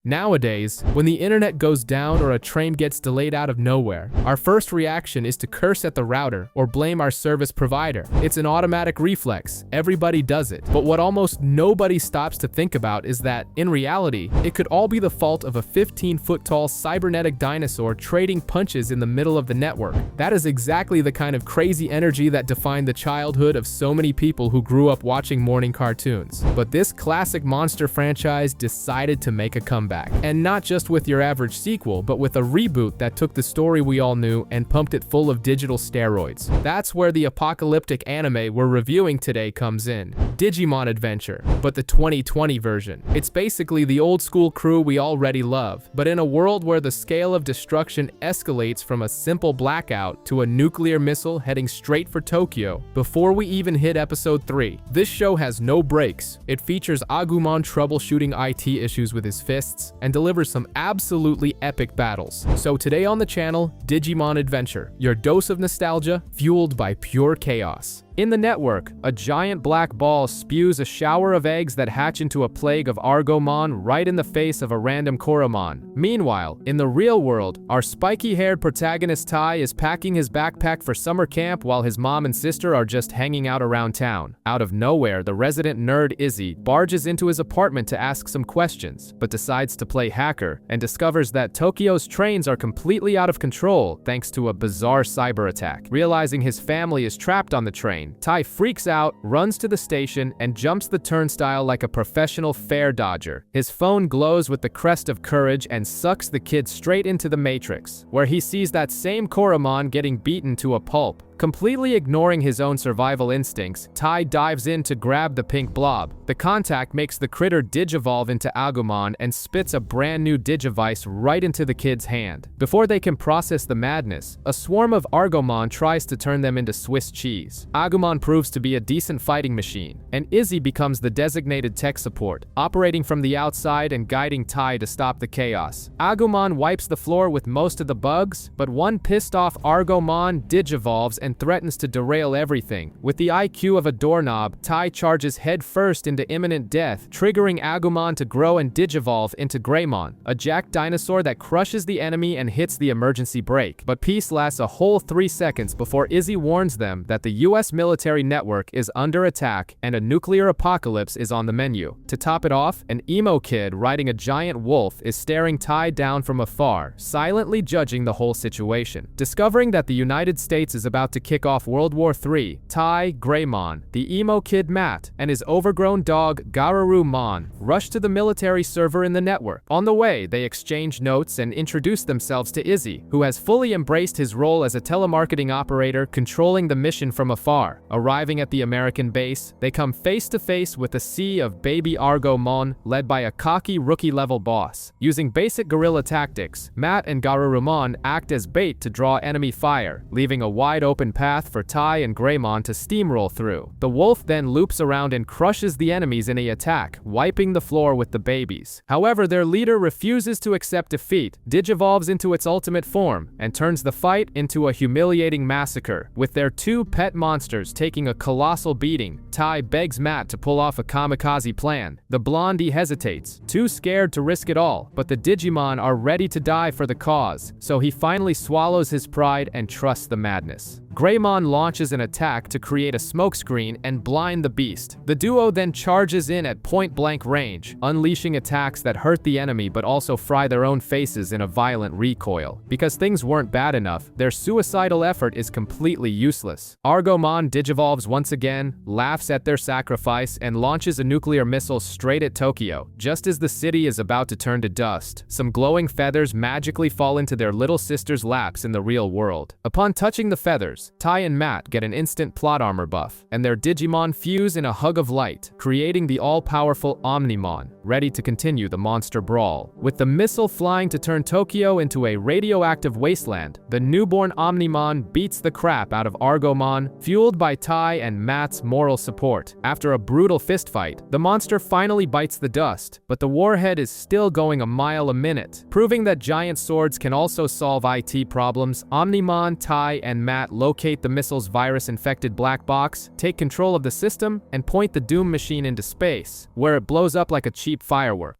Nowadays, when the internet goes down or a train gets delayed out of nowhere, our first reaction is to curse at the router or blame our service provider. It's an automatic reflex. Everybody does it. But what almost nobody stops to think about is that, in reality, it could all be the fault of a 15-foot-tall cybernetic dinosaur trading punches in the middle of the network. That is exactly the kind of crazy energy that defined the childhood of so many people who grew up watching morning cartoons. But this classic monster franchise decided to make a comeback. And not just with your average sequel, but with a reboot that took the story we all knew and pumped it full of digital steroids. That's where the apocalyptic anime we're reviewing today comes in. Digimon Adventure, but the 2020 version. It's basically the old school crew we already love, but in a world where the scale of destruction escalates from a simple blackout to a nuclear missile heading straight for Tokyo before we even hit episode 3. This show has no breaks. It features Agumon troubleshooting IT issues with his fists and delivers some absolutely epic battles. So today on the channel, Digimon Adventure, your dose of nostalgia fueled by pure chaos. In the network, a giant black ball spews a shower of eggs that hatch into a plague of Argomon right in the face of a random Koromon. Meanwhile, in the real world, our spiky-haired protagonist Tai is packing his backpack for summer camp while his mom and sister are just hanging out around town. Out of nowhere, the resident nerd Izzy barges into his apartment to ask some questions, but decides to play hacker and discovers that Tokyo's trains are completely out of control thanks to a bizarre cyber attack. Realizing his family is trapped on the train, Tai freaks out, runs to the station, and jumps the turnstile like a professional fare dodger. His phone glows with the crest of courage and sucks the kid straight into the Matrix, where he sees that same Koromon getting beaten to a pulp. Completely ignoring his own survival instincts, Tai dives in to grab the pink blob. The contact makes the critter digivolve into Agumon and spits a brand new Digivice right into the kid's hand. Before they can process the madness, a swarm of Argomon tries to turn them into Swiss cheese. Agumon proves to be a decent fighting machine, and Izzy becomes the designated tech support, operating from the outside and guiding Tai to stop the chaos. Agumon wipes the floor with most of the bugs, but one pissed-off Argomon digivolves and threatens to derail everything. With the IQ of a doorknob, Tai charges headfirst into imminent death, triggering Agumon to grow and digivolve into Greymon, a jacked dinosaur that crushes the enemy and hits the emergency brake. But peace lasts a whole 3 seconds before Izzy warns them that the US military network is under attack and a nuclear apocalypse is on the menu. To top it off, an emo kid riding a giant wolf is staring Tai down from afar, silently judging the whole situation. Discovering that the United States is about to kick off World War III, Tai, Greymon, the emo kid Matt, and his overgrown dog Garurumon rush to the military server in the network. On the way, they exchange notes and introduce themselves to Izzy, who has fully embraced his role as a telemarketing operator controlling the mission from afar. Arriving at the American base, they come face to face with a sea of baby Argomon led by a cocky rookie-level boss. Using basic guerrilla tactics, Matt and Garurumon act as bait to draw enemy fire, leaving a wide-open path for Tai and Greymon to steamroll through. The wolf then loops around and crushes the enemies in an attack, wiping the floor with the babies. However, their leader refuses to accept defeat, digivolves into its ultimate form, and turns the fight into a humiliating massacre. With their 2 pet monsters taking a colossal beating, Tai begs Matt to pull off a kamikaze plan. The blondie hesitates, too scared to risk it all, but the Digimon are ready to die for the cause, so he finally swallows his pride and trusts the madness. Greymon launches an attack to create a smokescreen and blind the beast. The duo then charges in at point-blank range, unleashing attacks that hurt the enemy but also fry their own faces in a violent recoil. Because things weren't bad enough, their suicidal effort is completely useless. Argomon digivolves once again, laughs at their sacrifice, and launches a nuclear missile straight at Tokyo. Just as the city is about to turn to dust, some glowing feathers magically fall into their little sister's laps in the real world. Upon touching the feathers, Tai and Matt get an instant plot armor buff, and their Digimon fuse in a hug of light, creating the all-powerful Omnimon, ready to continue the monster brawl. With the missile flying to turn Tokyo into a radioactive wasteland, the newborn Omnimon beats the crap out of Argomon, fueled by Tai and Matt's moral support. After a brutal fistfight, the monster finally bites the dust, but the warhead is still going a mile a minute. Proving that giant swords can also solve IT problems, Omnimon, Tai, and Matt locate the missile's virus-infected black box, take control of the system, and point the Doom machine into space, where it blows up like a cheap firework.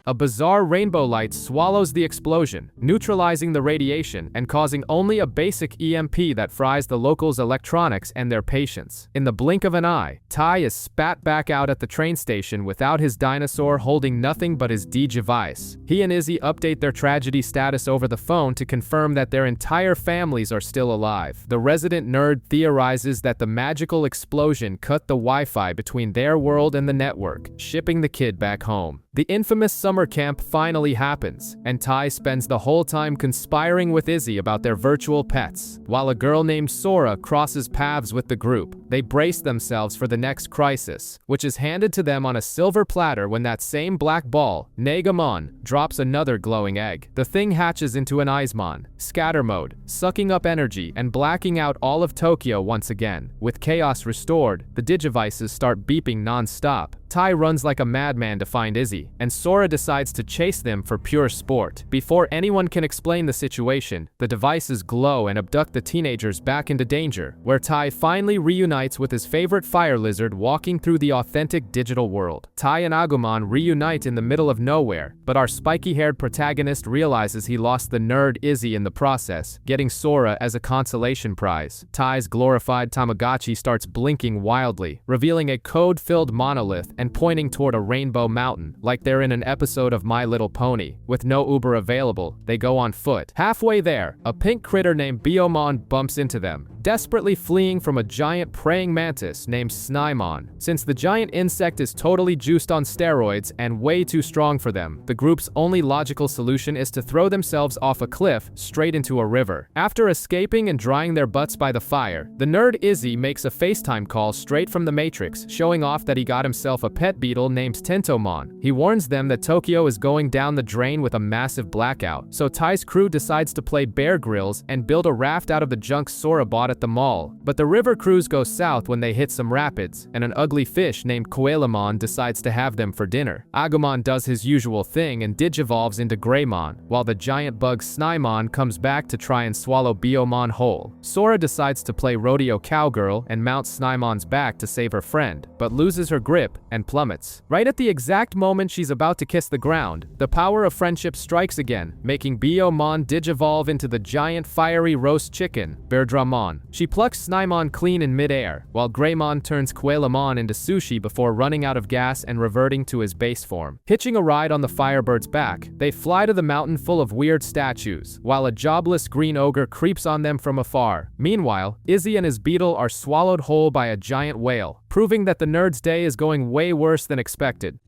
a bizarre rainbow light swallows the explosion, neutralizing the radiation and causing only a basic EMP that fries the locals' electronics and their patients. In the blink of an eye, Tai is spat back out at the train station without his dinosaur holding nothing but his Digivice. He and Izzy update their tragedy status over the phone to confirm that their entire families are still alive. The resident nerd theorizes that the magical explosion cut the Wi-Fi between their world and the network, shipping the kid back home. The infamous summer camp finally happens, and Tai spends the whole time conspiring with Izzy about their virtual pets. While a girl named Sora crosses paths with the group, they brace themselves for the next crisis, which is handed to them on a silver platter when that same black ball, Nagamon, drops another glowing egg. The thing hatches into an Izemon, scatter mode, sucking up energy and blacking out all of Tokyo once again. With chaos restored, the Digivices start beeping non-stop. Tai runs like a madman to find Izzy, and Sora decides to chase them for pure sport. Before anyone can explain the situation, the devices glow and abduct the teenagers back into danger, where Tai finally reunites with his favorite fire lizard walking through the authentic digital world. Tai and Agumon reunite in the middle of nowhere, but our spiky-haired protagonist realizes he lost the nerd Izzy in the process, getting Sora as a consolation prize. Tai's glorified Tamagotchi starts blinking wildly, revealing a code-filled monolith and pointing toward a rainbow mountain, like they're in an episode of My Little Pony. With no Uber available, they go on foot. Halfway there, a pink critter named Biomon bumps into them, desperately fleeing from a giant praying mantis named Snymon. Since the giant insect is totally juiced on steroids and way too strong for them, the group's only logical solution is to throw themselves off a cliff straight into a river. After escaping and drying their butts by the fire, the nerd Izzy makes a FaceTime call straight from the Matrix, showing off that he got himself a pet beetle named Tentomon. He warns them that Tokyo is going down the drain with a massive blackout, so Tai's crew decides to play Bear Grylls and build a raft out of the junk Sora bought at the mall. But the river cruise goes south when they hit some rapids, and an ugly fish named Koalamon decides to have them for dinner. Agumon does his usual thing and digivolves into Greymon, while the giant bug Snymon comes back to try and swallow Biomon whole. Sora decides to play rodeo cowgirl and mount Snymon's back to save her friend, but loses her grip and plummets. Right at the exact moment she's about to kiss the ground, the power of friendship strikes again, making Biomon digivolve into the giant fiery roast chicken, Beardramon. She plucks Snymon clean in midair, while Greymon turns Koalamon into sushi before running out of gas and reverting to his base form. Hitching a ride on the Firebird's back, they fly to the mountain full of weird statues, while a jobless green ogre creeps on them from afar. Meanwhile, Izzy and his beetle are swallowed whole by a giant whale, proving that the nerd's day is going way worse than expected.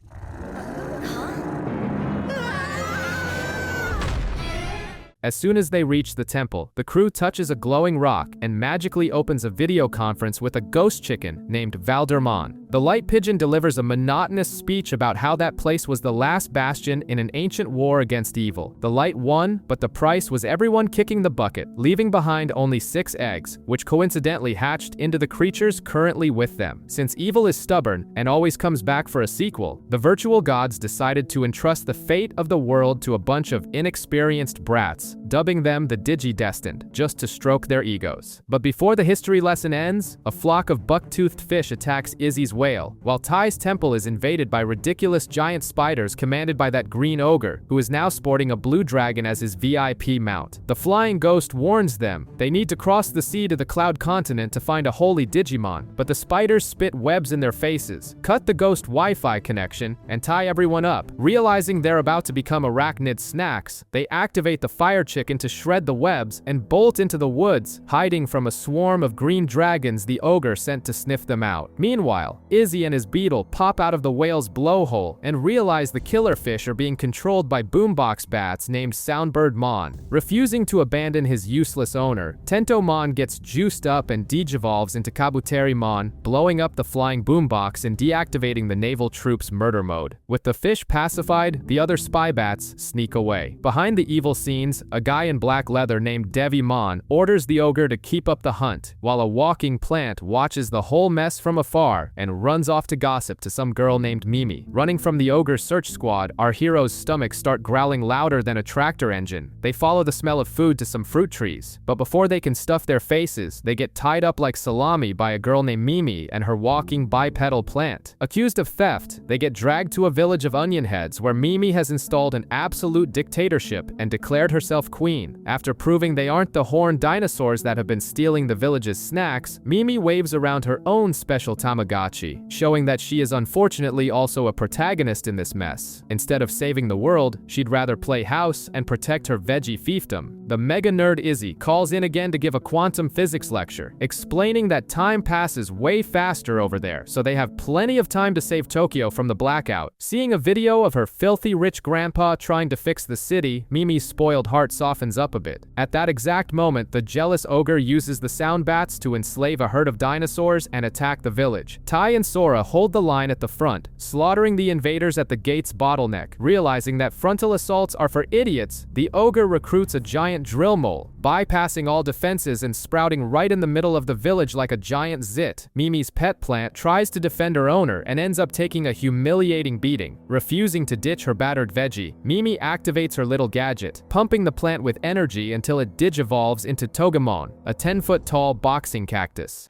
As soon as they reach the temple, the crew touches a glowing rock and magically opens a video conference with a ghost chicken named Valdermon. The light pigeon delivers a monotonous speech about how that place was the last bastion in an ancient war against evil. The light won, but the price was everyone kicking the bucket, leaving behind only 6 eggs, which coincidentally hatched into the creatures currently with them. Since evil is stubborn and always comes back for a sequel, the virtual gods decided to entrust the fate of the world to a bunch of inexperienced brats, dubbing them the Digi-Destined, just to stroke their egos. But before the history lesson ends, a flock of buck-toothed fish attacks Izzy's whale, while Tai's temple is invaded by ridiculous giant spiders commanded by that green ogre, who is now sporting a blue dragon as his VIP mount. The flying ghost warns them they need to cross the sea to the Cloud Continent to find a holy Digimon, but the spiders spit webs in their faces, cut the ghost Wi-Fi connection, and tie everyone up. Realizing they're about to become arachnid snacks, they activate the fire chicken to shred the webs and bolt into the woods, hiding from a swarm of green dragons the ogre sent to sniff them out. Meanwhile, Izzy and his beetle pop out of the whale's blowhole and realize the killer fish are being controlled by boombox bats named Soundbird Mon. Refusing to abandon his useless owner, Tentomon gets juiced up and digivolves into Kabuterimon, blowing up the flying boombox and deactivating the naval troops' murder mode. With the fish pacified, the other spy bats sneak away. Behind the evil scenes, a guy in black leather named Digimon orders the ogre to keep up the hunt, while a walking plant watches the whole mess from afar and runs off to gossip to some girl named Mimi. Running from the ogre's search squad, our heroes' stomachs start growling louder than a tractor engine. They follow the smell of food to some fruit trees, but before they can stuff their faces, they get tied up like salami by a girl named Mimi and her walking bipedal plant. Accused of theft, they get dragged to a village of onion heads where Mimi has installed an absolute dictatorship and declared herself queen. After proving they aren't the horned dinosaurs that have been stealing the village's snacks, Mimi waves around her own special Tamagotchi, showing that she is unfortunately also a protagonist in this mess. Instead of saving the world, she'd rather play house and protect her veggie fiefdom. The mega nerd Izzy calls in again to give a quantum physics lecture, explaining that time passes way faster over there, so they have plenty of time to save Tokyo from the blackout. Seeing a video of her filthy rich grandpa trying to fix the city, Mimi's spoiled heart softens up a bit. At that exact moment, the jealous ogre uses the sound bats to enslave a herd of dinosaurs and attack the village. Tai and Sora hold the line at the front, slaughtering the invaders at the gate's bottleneck. Realizing that frontal assaults are for idiots, the ogre recruits a giant drill mole, bypassing all defenses and sprouting right in the middle of the village like a giant zit. Mimi's pet plant tries to defend her owner and ends up taking a humiliating beating. Refusing to ditch her battered veggie, Mimi activates her little gadget, pumping the plant with energy until it digivolves into Togemon, a 10-foot-tall boxing cactus.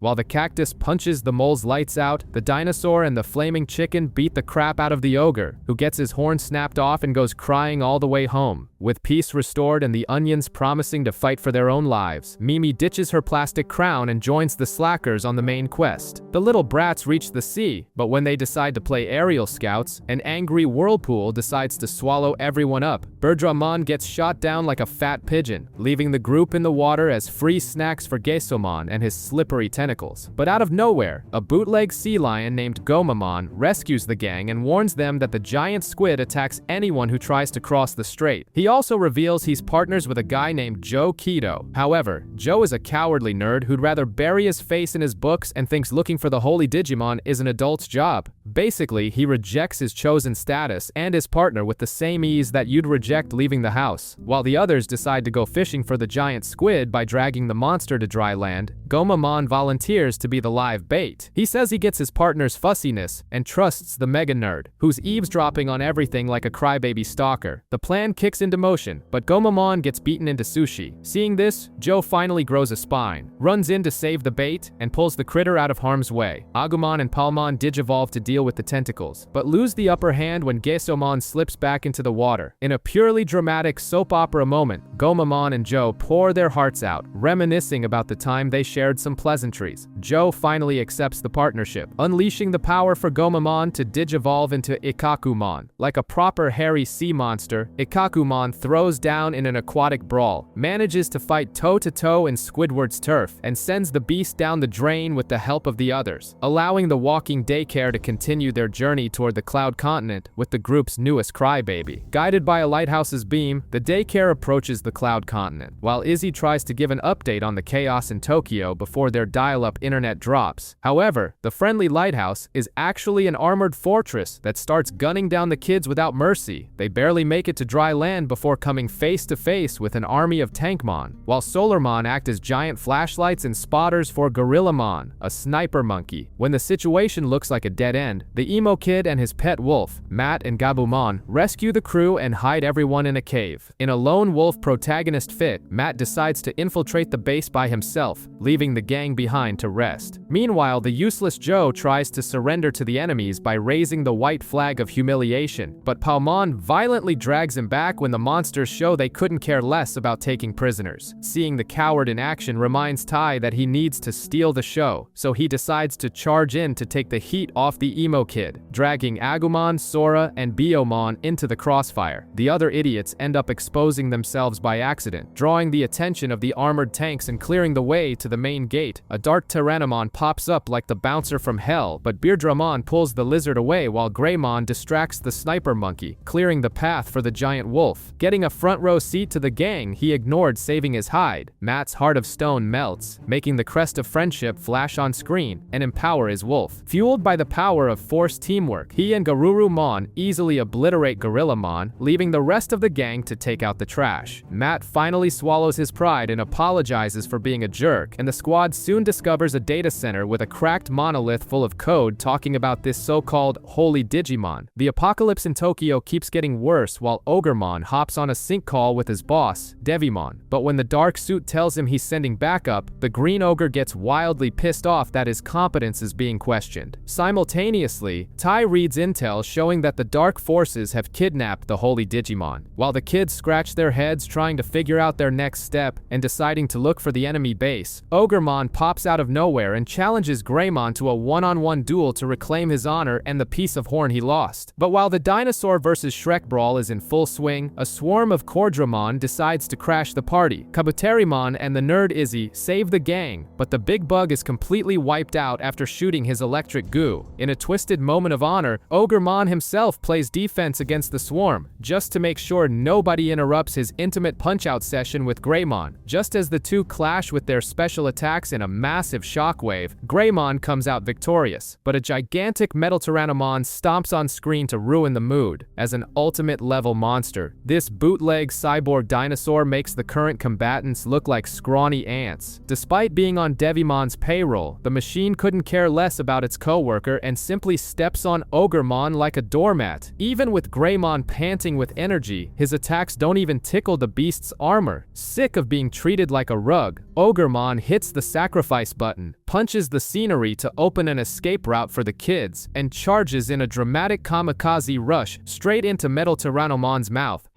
While the cactus punches the mole's lights out, the dinosaur and the flaming chicken beat the crap out of the ogre, who gets his horn snapped off and goes crying all the way home. With peace restored and the onions promising to fight for their own lives, Mimi ditches her plastic crown and joins the slackers on the main quest. The little brats reach the sea, but when they decide to play aerial scouts, an angry whirlpool decides to swallow everyone up. Birdramon gets shot down like a fat pigeon, leaving the group in the water as free snacks for Gesomon and his slippery tentacles. But out of nowhere, a bootleg sea lion named Gomamon rescues the gang and warns them that the giant squid attacks anyone who tries to cross the strait. He also reveals he's partners with a guy named Joe Keto. However, Joe is a cowardly nerd who'd rather bury his face in his books and thinks looking for the holy Digimon is an adult's job. Basically, he rejects his chosen status and his partner with the same ease that you'd reject leaving the house. While the others decide to go fishing for the giant squid by dragging the monster to dry land, Gomamon volunteers to be the live bait. He says he gets his partner's fussiness and trusts the mega nerd, who's eavesdropping on everything like a crybaby stalker. The plan kicks into motion, but Gomamon gets beaten into sushi. Seeing this, Joe finally grows a spine, runs in to save the bait, and pulls the critter out of harm's way. Agumon and Palmon digivolve to deal with the tentacles, but lose the upper hand when Gesomon slips back into the water. In a purely dramatic soap opera moment, Gomamon and Joe pour their hearts out, reminiscing about the time they shared some pleasantries. Joe finally accepts the partnership, unleashing the power for Gomamon to digivolve into Ikakumon. Like a proper hairy sea monster, Ikakumon throws down in an aquatic brawl, manages to fight toe-to-toe in Squidward's turf, and sends the beast down the drain with the help of the others, allowing the walking daycare to continue their journey toward the Cloud Continent with the group's newest crybaby. Guided by a lighthouse's beam, the daycare approaches the Cloud Continent, while Izzy tries to give an update on the chaos in Tokyo before their dial-up internet drops. However, the friendly lighthouse is actually an armored fortress that starts gunning down the kids without mercy. They barely make it to dry land before coming face to face with an army of Tankmon, while Solarmon act as giant flashlights and spotters for Gorillamon, a sniper monkey. When the situation looks like a dead end, the emo kid and his pet wolf, Matt and Gabumon, rescue the crew and hide everyone in a cave. In a lone wolf protagonist fit, Matt decides to infiltrate the base by himself, leaving the gang behind to rest. Meanwhile, the useless Joe tries to surrender to the enemies by raising the white flag of humiliation, but Palmon violently drags him back when the monsters show they couldn't care less about taking prisoners. Seeing the coward in action reminds Tai that he needs to steal the show, so he decides to charge in to take the heat off the emo kid, dragging Agumon, Sora, and Biomon into the crossfire. The other idiots end up exposing themselves by accident, drawing the attention of the armored tanks and clearing the way to the main gate, a dark Tyrannomon pops up like the bouncer from hell, but Beardramon pulls the lizard away while Greymon distracts the sniper monkey, clearing the path for the giant wolf. Getting a front row seat to the gang he ignored saving his hide, Matt's heart of stone melts, making the crest of friendship flash on screen and empower his wolf. Fueled by the power of forced teamwork, he and Garurumon easily obliterate Gorillamon, leaving the rest of the gang to take out the trash. Matt finally swallows his pride and apologizes for being a jerk, and the squad soon discovers a data center with a cracked monolith full of code talking about this so-called holy Digimon. The apocalypse in Tokyo keeps getting worse while Ogremon hops on a sync call with his boss, Devimon. But when the dark suit tells him he's sending backup, the green ogre gets wildly pissed off that his competence is being questioned. Simultaneously, Tai reads intel showing that the dark forces have kidnapped the holy Digimon. While the kids scratch their heads trying to figure out their next step and deciding to look for the enemy base, Ogremon pops out of nowhere and challenges Greymon to a one-on-one duel to reclaim his honor and the piece of horn he lost. But while the dinosaur vs. Shrek brawl is in full swing, a swarm of Cordramon decides to crash the party. Kabuterimon and the nerd Izzy save the gang, but the big bug is completely wiped out after shooting his electric goo. In a twisted moment of honor, Ogremon himself plays defense against the swarm, just to make sure nobody interrupts his intimate punch-out session with Greymon. Just as the two clash with their special attacks in a massive shockwave, Greymon comes out victorious, but a gigantic metal Tyrannomon stomps on screen to ruin the mood. As an ultimate level monster, this bootleg cyborg dinosaur makes the current combatants look like scrawny ants. Despite being on Devimon's payroll, the machine couldn't care less about its co-worker and simply steps on Ogremon like a doormat. Even with Greymon panting with energy, his attacks don't even tickle the beast's armor. Sick of being treated like a rug, Ogremon hits the sacrifice button, punches the scenery to open an escape route for the kids, and charges in a dramatic kamikaze rush straight into Metal Tyrannomon's mouth.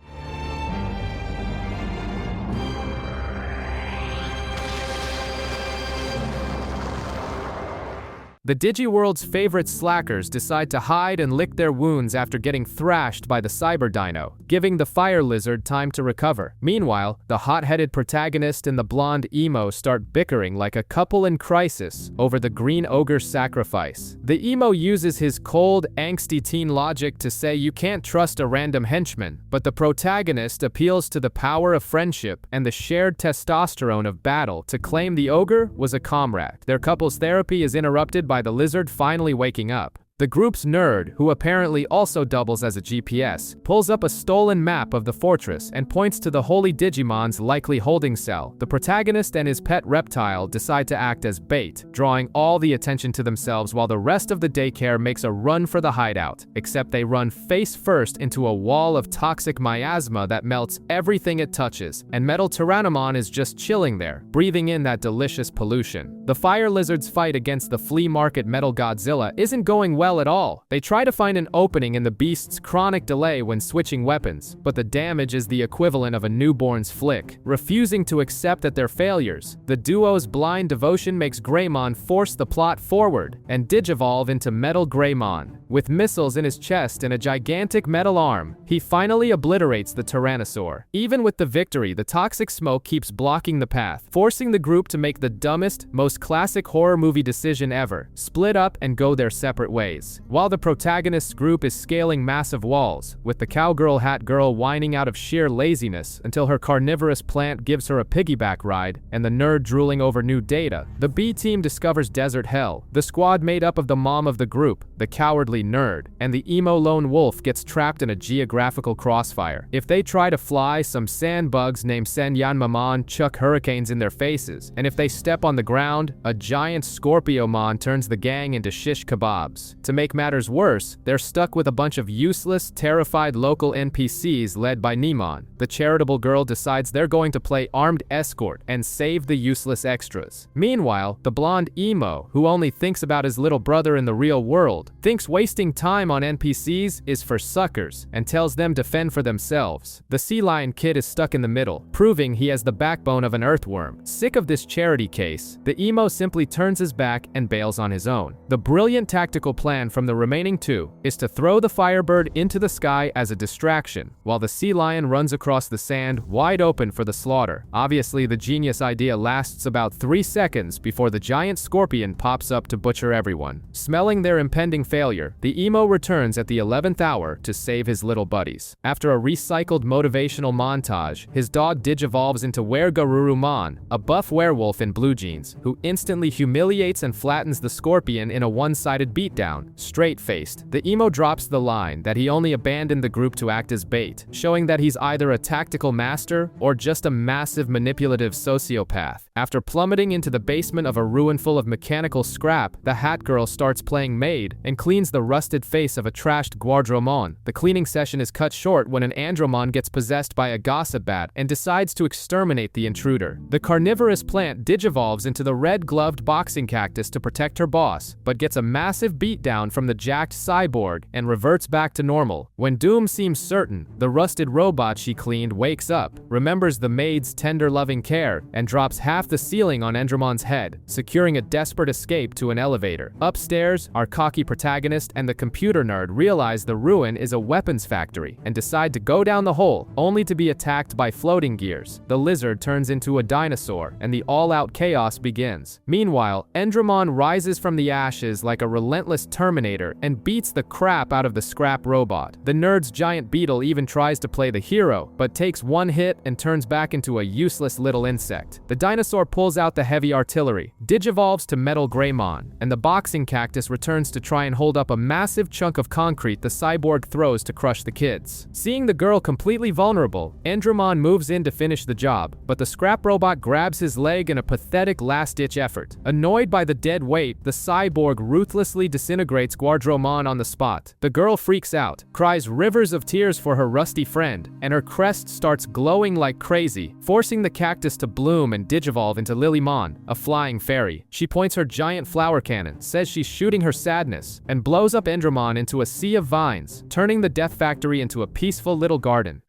The Digiworld's favorite slackers decide to hide and lick their wounds after getting thrashed by the Cyber Dino, giving the Fire Lizard time to recover. Meanwhile, the hot-headed protagonist and the blonde emo start bickering like a couple in crisis over the Green Ogre's sacrifice. The emo uses his cold, angsty teen logic to say you can't trust a random henchman, but the protagonist appeals to the power of friendship and the shared testosterone of battle to claim the ogre was a comrade. Their couple's therapy is interrupted by the lizard finally waking up. The group's nerd, who apparently also doubles as a GPS, pulls up a stolen map of the fortress and points to the holy Digimon's likely holding cell. The protagonist and his pet reptile decide to act as bait, drawing all the attention to themselves while the rest of the daycare makes a run for the hideout, except they run face first into a wall of toxic miasma that melts everything it touches, and Metal Tyrannomon is just chilling there, breathing in that delicious pollution. The Fire Lizard's fight against the flea market Metal Godzilla isn't going well at all. They try to find an opening in the beast's chronic delay when switching weapons, but the damage is the equivalent of a newborn's flick. Refusing to accept that they're failures, the duo's blind devotion makes Greymon force the plot forward and digivolve into Metal Greymon. With missiles in his chest and a gigantic metal arm, he finally obliterates the Tyrannosaur. Even with the victory, the toxic smoke keeps blocking the path, forcing the group to make the dumbest, most classic horror movie decision ever: split up and go their separate ways. While the protagonist's group is scaling massive walls, with the cowgirl hat girl whining out of sheer laziness until her carnivorous plant gives her a piggyback ride, and the nerd drooling over new data, the B team discovers desert hell. The squad made up of the mom of the group, the cowardly nerd, and the emo lone wolf gets trapped in a geographical crossfire. If they try to fly, some sand bugs named Senyanmamon chuck hurricanes in their faces, and if they step on the ground, a giant Scorpiomon turns the gang into shish kebabs. To make matters worse, they're stuck with a bunch of useless, terrified local NPCs led by Nemon. The charitable girl decides they're going to play armed escort and save the useless extras. Meanwhile, the blonde emo, who only thinks about his little brother in the real world, thinks wasting time on NPCs is for suckers and tells them to fend for themselves. The sea lion kid is stuck in the middle, proving he has the backbone of an earthworm. Sick of this charity case, the emo simply turns his back and bails on his own. The brilliant tactical plan plan from the remaining two is to throw the Firebird into the sky as a distraction, while the Sea Lion runs across the sand wide open for the slaughter. Obviously, the genius idea lasts about 3 seconds before the giant scorpion pops up to butcher everyone. Smelling their impending failure, the emo returns at the 11th hour to save his little buddies. After a recycled motivational montage, his dog digivolves into Were-Garurumon, a buff werewolf in blue jeans, who instantly humiliates and flattens the scorpion in a one-sided beatdown. Straight-faced, the emo drops the line that he only abandoned the group to act as bait, showing that he's either a tactical master or just a massive manipulative sociopath. After plummeting into the basement of a ruin full of mechanical scrap, the Hat Girl starts playing maid and cleans the rusted face of a trashed Guardromon. The cleaning session is cut short when an Andromon gets possessed by a gossip bat and decides to exterminate the intruder. The carnivorous plant digivolves into the red-gloved boxing cactus to protect her boss, but gets a massive beatdown from the jacked cyborg and reverts back to normal. When doom seems certain, the rusted robot she cleaned wakes up, remembers the maid's tender loving care, and drops half the ceiling on Andromon's head, securing a desperate escape to an elevator. Upstairs, our cocky protagonist and the computer nerd realize the ruin is a weapons factory and decide to go down the hole, only to be attacked by floating gears. The lizard turns into a dinosaur, and the all-out chaos begins. Meanwhile, Andromon rises from the ashes like a relentless Terminator and beats the crap out of the scrap robot. The nerd's giant beetle even tries to play the hero, but takes one hit and turns back into a useless little insect. The dinosaur pulls out the heavy artillery, digivolves to Metal Greymon, and the boxing cactus returns to try and hold up a massive chunk of concrete the cyborg throws to crush the kids. Seeing the girl completely vulnerable, Andromon moves in to finish the job, but the scrap robot grabs his leg in a pathetic last-ditch effort. Annoyed by the dead weight, the cyborg ruthlessly disintegrates Guardromon on the spot. The girl freaks out, cries rivers of tears for her rusty friend, and her crest starts glowing like crazy, forcing the cactus to bloom and digivolve into Lilymon, a flying fairy. She points her giant flower cannon, says she's shooting her sadness, and blows up Andromon into a sea of vines, turning the Death Factory into a peaceful little garden.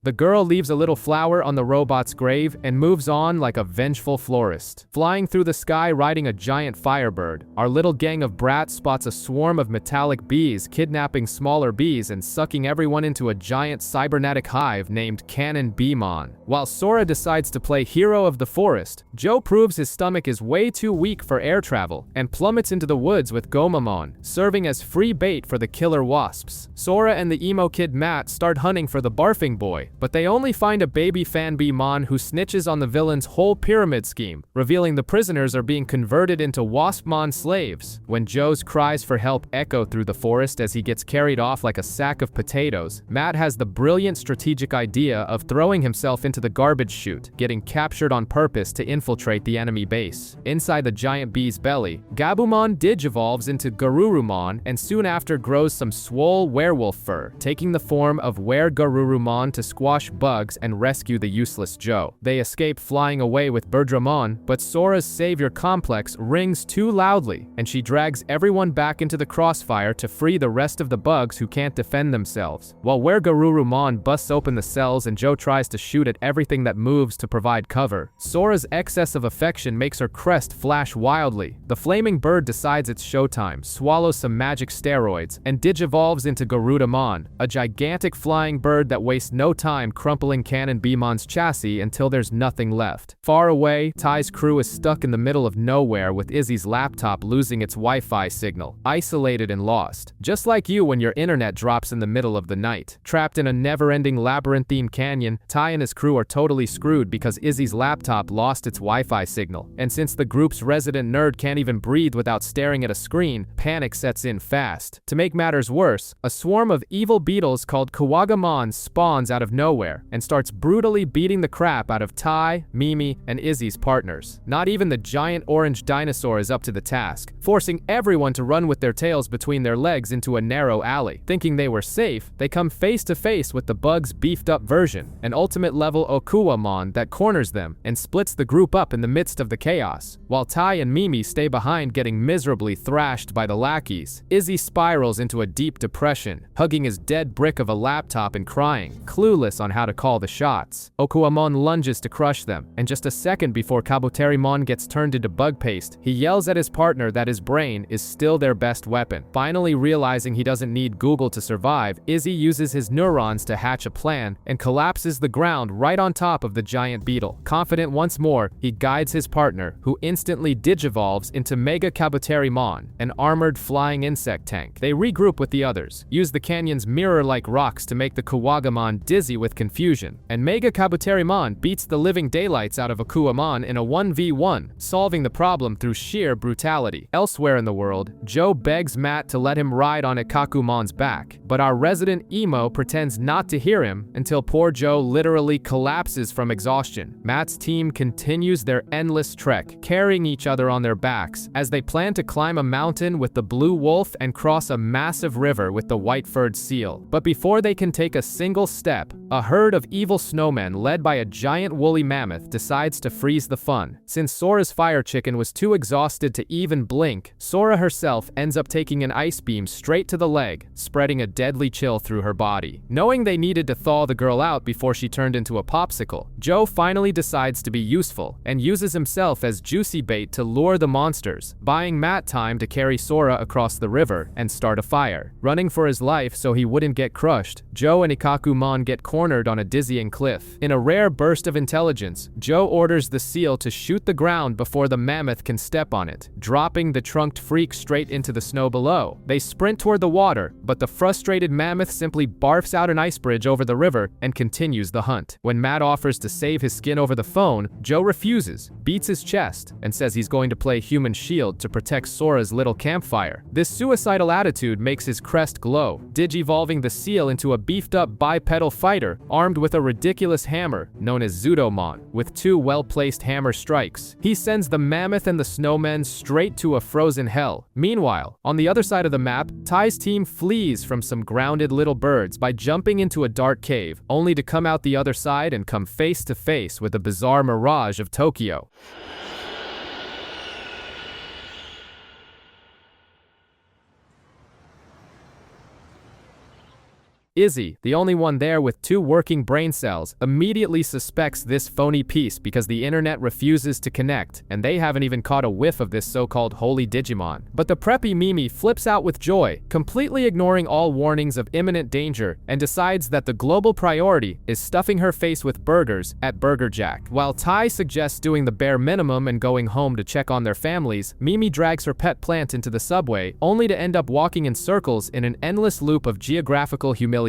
The girl leaves a little flower on the robot's grave and moves on like a vengeful florist. Flying through the sky riding a giant firebird, our little gang of brats spots a swarm of metallic bees kidnapping smaller bees and sucking everyone into a giant cybernetic hive named Cannon Beemon. While Sora decides to play hero of the forest, Joe proves his stomach is way too weak for air travel and plummets into the woods with Gomamon, serving as free bait for the killer wasps. Sora and the emo kid Matt start hunting for the barfing boy, but they only find a baby Fanbemon who snitches on the villain's whole pyramid scheme, revealing the prisoners are being converted into Waspmon slaves. When Joe's cries for help echo through the forest as he gets carried off like a sack of potatoes, Matt has the brilliant strategic idea of throwing himself into the garbage chute, getting captured on purpose to infiltrate the enemy base. Inside the giant bee's belly, Gabumon digivolves into Garurumon and soon after grows some swole werewolf fur, taking the form of Were-Garurumon to squash bugs and rescue the useless Joe. They escape flying away with Birdramon, but Sora's savior complex rings too loudly, and she drags everyone back into the crossfire to free the rest of the bugs who can't defend themselves. While Were-Garurumon busts open the cells and Joe tries to shoot at everything that moves to provide cover, Sora's excess of affection makes her crest flash wildly. The flaming bird decides it's showtime, swallows some magic steroids, and digivolves into Garudamon, a gigantic flying bird that wastes no time crumpling Cannon Beemon's chassis until there's nothing left. Far away, Ty's crew is stuck in the middle of nowhere with Izzy's laptop losing its Wi-Fi signal, isolated and lost. Just like you when your internet drops in the middle of the night. Trapped in a never-ending labyrinthine canyon, Ty and his crew are totally screwed because Izzy's laptop lost its Wi-Fi signal. And since the group's resident nerd can't even breathe without staring at a screen, panic sets in fast. To make matters worse, a swarm of evil beetles called Kawagamon spawns out of nowhere and starts brutally beating the crap out of Ty, Mimi, and Izzy's partners. Not even the giant orange dinosaur is up to the task, forcing everyone to run with their tails between their legs into a narrow alley. Thinking they were safe, they come face to face with the bug's beefed up version, an ultimate level Okuwamon that corners them and splits the group up in the midst of the chaos. While Ty and Mimi stay behind getting miserably thrashed by the lackeys, Izzy spirals into a deep depression, hugging his dead brick of a laptop and crying, clueless clueless on how to call the shots. Okuamon lunges to crush them, and just a second before Kabuterimon gets turned into bug paste, he yells at his partner that his brain is still their best weapon. Finally realizing he doesn't need Google to survive, Izzy uses his neurons to hatch a plan and collapses the ground right on top of the giant beetle. Confident once more, he guides his partner, who instantly digivolves into Mega Kabuterimon, an armored flying insect tank. They regroup with the others, use the canyon's mirror-like rocks to make the Kuwagamon dizzy with confusion, and Mega Kabuterimon beats the living daylights out of Akuamon in a 1v1, solving the problem through sheer brutality. Elsewhere in the world, Joe begs Matt to let him ride on Ikakumon's back, but our resident emo pretends not to hear him until poor Joe literally collapses from exhaustion. Matt's team continues their endless trek, carrying each other on their backs as they plan to climb a mountain with the blue wolf and cross a massive river with the white-furred seal. But before they can take a single step, a herd of evil snowmen led by a giant woolly mammoth decides to freeze the fun. Since Sora's fire chicken was too exhausted to even blink, Sora herself ends up taking an ice beam straight to the leg, spreading a deadly chill through her body. Knowing they needed to thaw the girl out before she turned into a popsicle, Joe finally decides to be useful and uses himself as juicy bait to lure the monsters, buying Matt time to carry Sora across the river and start a fire. Running for his life so he wouldn't get crushed, Joe and Ikakumon get cornered on a dizzying cliff. In a rare burst of intelligence, Joe orders the seal to shoot the ground before the mammoth can step on it, dropping the trunked freak straight into the snow below. They sprint toward the water, but the frustrated mammoth simply barfs out an ice bridge over the river and continues the hunt. When Matt offers to save his skin over the phone, Joe refuses, beats his chest, and says he's going to play human shield to protect Sora's little campfire. This suicidal attitude makes his crest glow, digivolving the seal into a beefed-up bipedal fighter armed with a ridiculous hammer known as Zudomon, with two well-placed hammer strikes. He sends the mammoth and the snowmen straight to a frozen hell. Meanwhile, on the other side of the map, Tai's team flees from some grounded little birds by jumping into a dark cave, only to come out the other side and come face to face with a bizarre mirage of Tokyo. Izzy, the only one there with two working brain cells, immediately suspects this phony piece because the internet refuses to connect, and they haven't even caught a whiff of this so-called holy Digimon. But the preppy Mimi flips out with joy, completely ignoring all warnings of imminent danger, and decides that the global priority is stuffing her face with burgers at Burger Jack. While Tai suggests doing the bare minimum and going home to check on their families, Mimi drags her pet plant into the subway, only to end up walking in circles in an endless loop of geographical humiliation.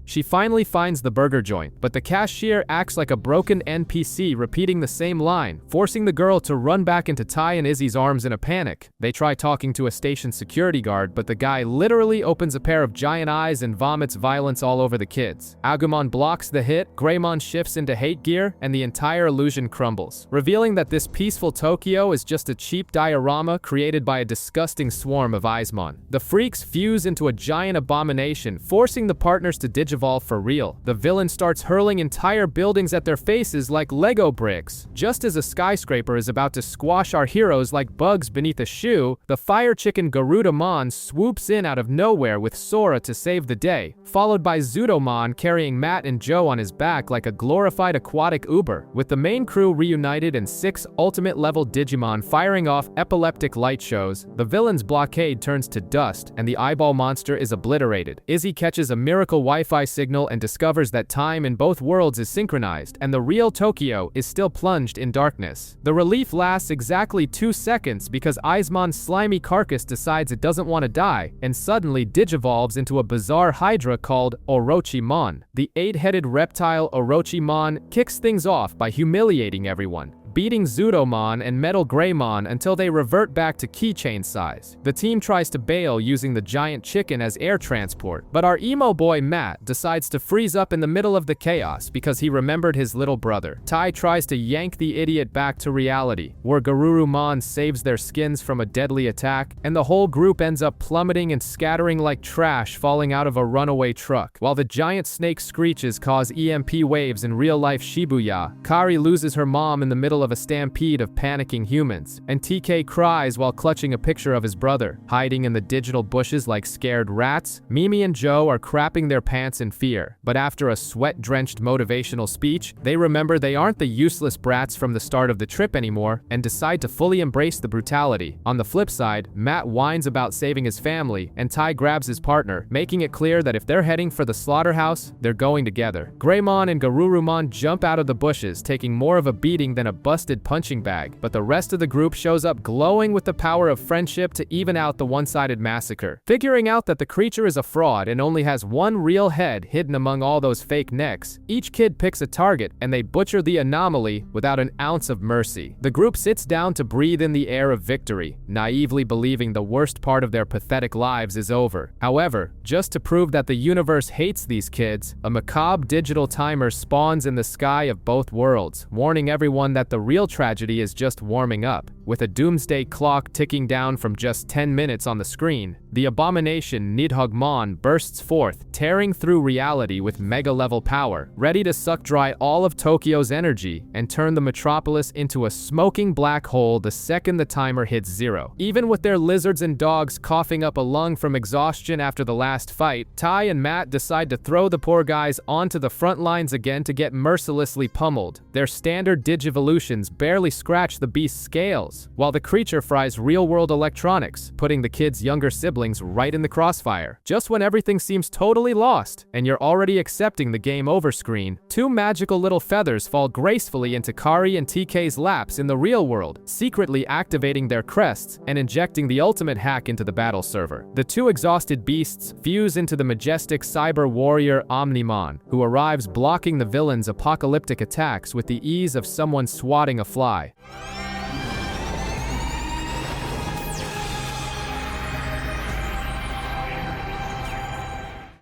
She finally finds the burger joint, but the cashier acts like a broken NPC repeating the same line, forcing the girl to run back into Tai and Izzy's arms in a panic. They try talking to a station security guard, but the guy literally opens a pair of giant eyes and vomits violence all over the kids. Agumon blocks the hit, Greymon shifts into hate gear, and the entire illusion crumbles, revealing that this peaceful Tokyo is just a cheap diorama created by a disgusting swarm of Eismon. The freaks fuse into a giant abomination, forcing the partners to digivolve for real. The villain starts hurling entire buildings at their faces like Lego bricks. Just as a skyscraper is about to squash our heroes like bugs beneath a shoe, the fire chicken Garudamon swoops in out of nowhere with Sora to save the day, followed by Zudomon carrying Matt and Joe on his back like a glorified aquatic Uber. With the main crew reunited and 6 ultimate-level Digimon firing off epileptic light shows, the villain's blockade turns to dust and the eyeball monster is obliterated. Izzy catches a miracle Wi-Fi signal and discovers that time in both worlds is synchronized and the real Tokyo is still plunged in darkness. The relief lasts exactly 2 seconds because Eismon's slimy carcass decides it doesn't want to die and suddenly digivolves into a bizarre hydra called Orochimon. The 8-headed reptile Orochimon kicks things off by humiliating everyone, beating Zudomon and Metal Greymon until they revert back to keychain size. The team tries to bail using the giant chicken as air transport, but our emo boy Matt decides to freeze up in the middle of the chaos because he remembered his little brother. Tai tries to yank the idiot back to reality, where Garurumon saves their skins from a deadly attack, and the whole group ends up plummeting and scattering like trash falling out of a runaway truck. While the giant snake screeches cause EMP waves in real-life Shibuya, Kari loses her mom in the middle of of a stampede of panicking humans, and TK cries while clutching a picture of his brother. Hiding in the digital bushes like scared rats, Mimi and Joe are crapping their pants in fear. But after a sweat-drenched motivational speech, they remember they aren't the useless brats from the start of the trip anymore and decide to fully embrace the brutality. On the flip side, Matt whines about saving his family, and Ty grabs his partner, making it clear that if they're heading for the slaughterhouse, they're going together. Greymon and Garurumon jump out of the bushes, taking more of a beating than a busted punching bag, but the rest of the group shows up glowing with the power of friendship to even out the one-sided massacre. Figuring out that the creature is a fraud and only has one real head hidden among all those fake necks, each kid picks a target and they butcher the anomaly without an ounce of mercy. The group sits down to breathe in the air of victory, naively believing the worst part of their pathetic lives is over. However, just to prove that the universe hates these kids, a macabre digital timer spawns in the sky of both worlds, warning everyone that the real tragedy is just warming up. With a doomsday clock ticking down from just 10 minutes on the screen, the abomination Nidhogg bursts forth, tearing through reality with mega-level power, ready to suck dry all of Tokyo's energy and turn the metropolis into a smoking black hole the second the timer hits zero. Even with their lizards and dogs coughing up a lung from exhaustion after the last fight, Ty and Matt decide to throw the poor guys onto the front lines again to get mercilessly pummeled. Their standard digivolutions barely scratch the beast's scales, while the creature fries real-world electronics, putting the kids' younger siblings right in the crossfire. Just when everything seems totally lost, and you're already accepting the game over screen, two magical little feathers fall gracefully into Kari and TK's laps in the real world, secretly activating their crests and injecting the ultimate hack into the battle server. The two exhausted beasts fuse into the majestic cyber warrior Omnimon, who arrives blocking the villain's apocalyptic attacks with the ease of someone swatting a fly.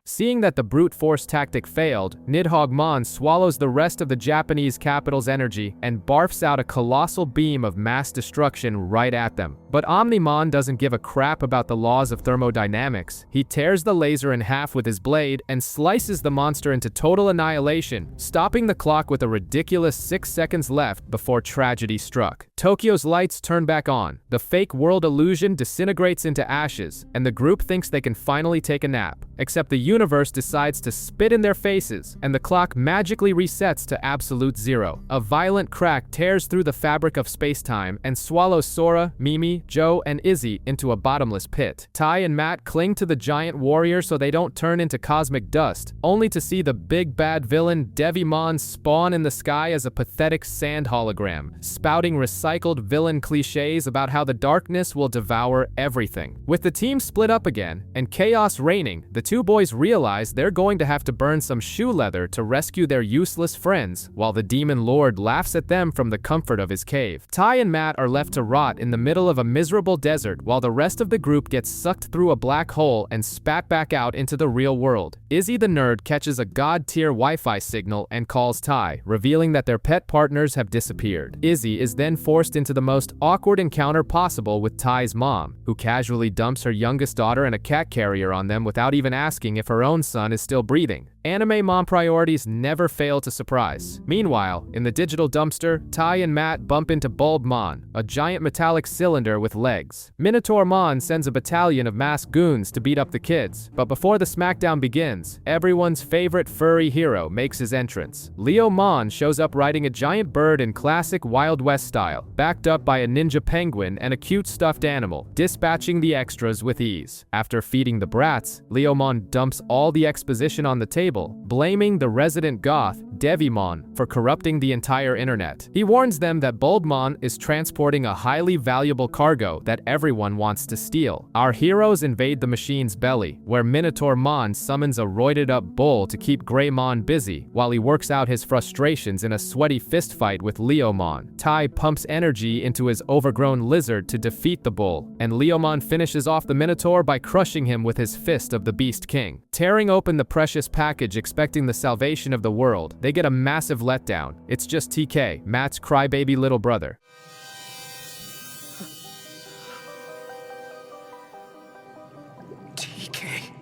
Seeing that the brute force tactic failed, Nidhogg swallows the rest of the Japanese capital's energy and barfs out a colossal beam of mass destruction right at them. But Omnimon doesn't give a crap about the laws of thermodynamics. He tears the laser in half with his blade and slices the monster into total annihilation, stopping the clock with a ridiculous 6 seconds left before tragedy struck. Tokyo's lights turn back on, the fake world illusion disintegrates into ashes, and the group thinks they can finally take a nap. Except the universe decides to spit in their faces, and the clock magically resets to absolute zero. A violent crack tears through the fabric of space-time and swallows Sora, Mimi, Joe, and Izzy into a bottomless pit. Ty and Matt cling to the giant warrior so they don't turn into cosmic dust, only to see the big bad villain Digimon spawn in the sky as a pathetic sand hologram, spouting recycled villain cliches about how the darkness will devour everything. With the team split up again, and chaos reigning, the two boys realize they're going to have to burn some shoe leather to rescue their useless friends, while the demon lord laughs at them from the comfort of his cave. Ty and Matt are left to rot in the middle of a miserable desert while the rest of the group gets sucked through a black hole and spat back out into the real world. Izzy the nerd catches a god-tier Wi-Fi signal and calls Ty, revealing that their pet partners have disappeared. Izzy is then forced into the most awkward encounter possible with Ty's mom, who casually dumps her youngest daughter and a cat carrier on them without even asking if her own son is still breathing. Anime mom priorities never fail to surprise. Meanwhile, in the digital dumpster, Ty and Matt bump into Bulbmon, a giant metallic cylinder with legs. Minotaurmon sends a battalion of masked goons to beat up the kids, but before the smackdown begins, everyone's favorite furry hero makes his entrance. Leomon shows up riding a giant bird in classic Wild West style, backed up by a ninja penguin and a cute stuffed animal, dispatching the extras with ease. After feeding the brats, Leomon dumps all the exposition on the table, blaming the resident goth, Devimon, for corrupting the entire internet. He warns them that Bulbmon is transporting a highly valuable cargo that everyone wants to steal. Our heroes invade the machine's belly, where Minotaurmon summons a roided-up bull to keep Greymon busy, while he works out his frustrations in a sweaty fistfight with Leomon. Ty pumps energy into his overgrown lizard to defeat the bull, and Leomon finishes off the Minotaur by crushing him with his fist of the Beast King. Tearing open the precious package expecting the salvation of the world, they get a massive letdown. It's just TK, Matt's crybaby little brother. TK.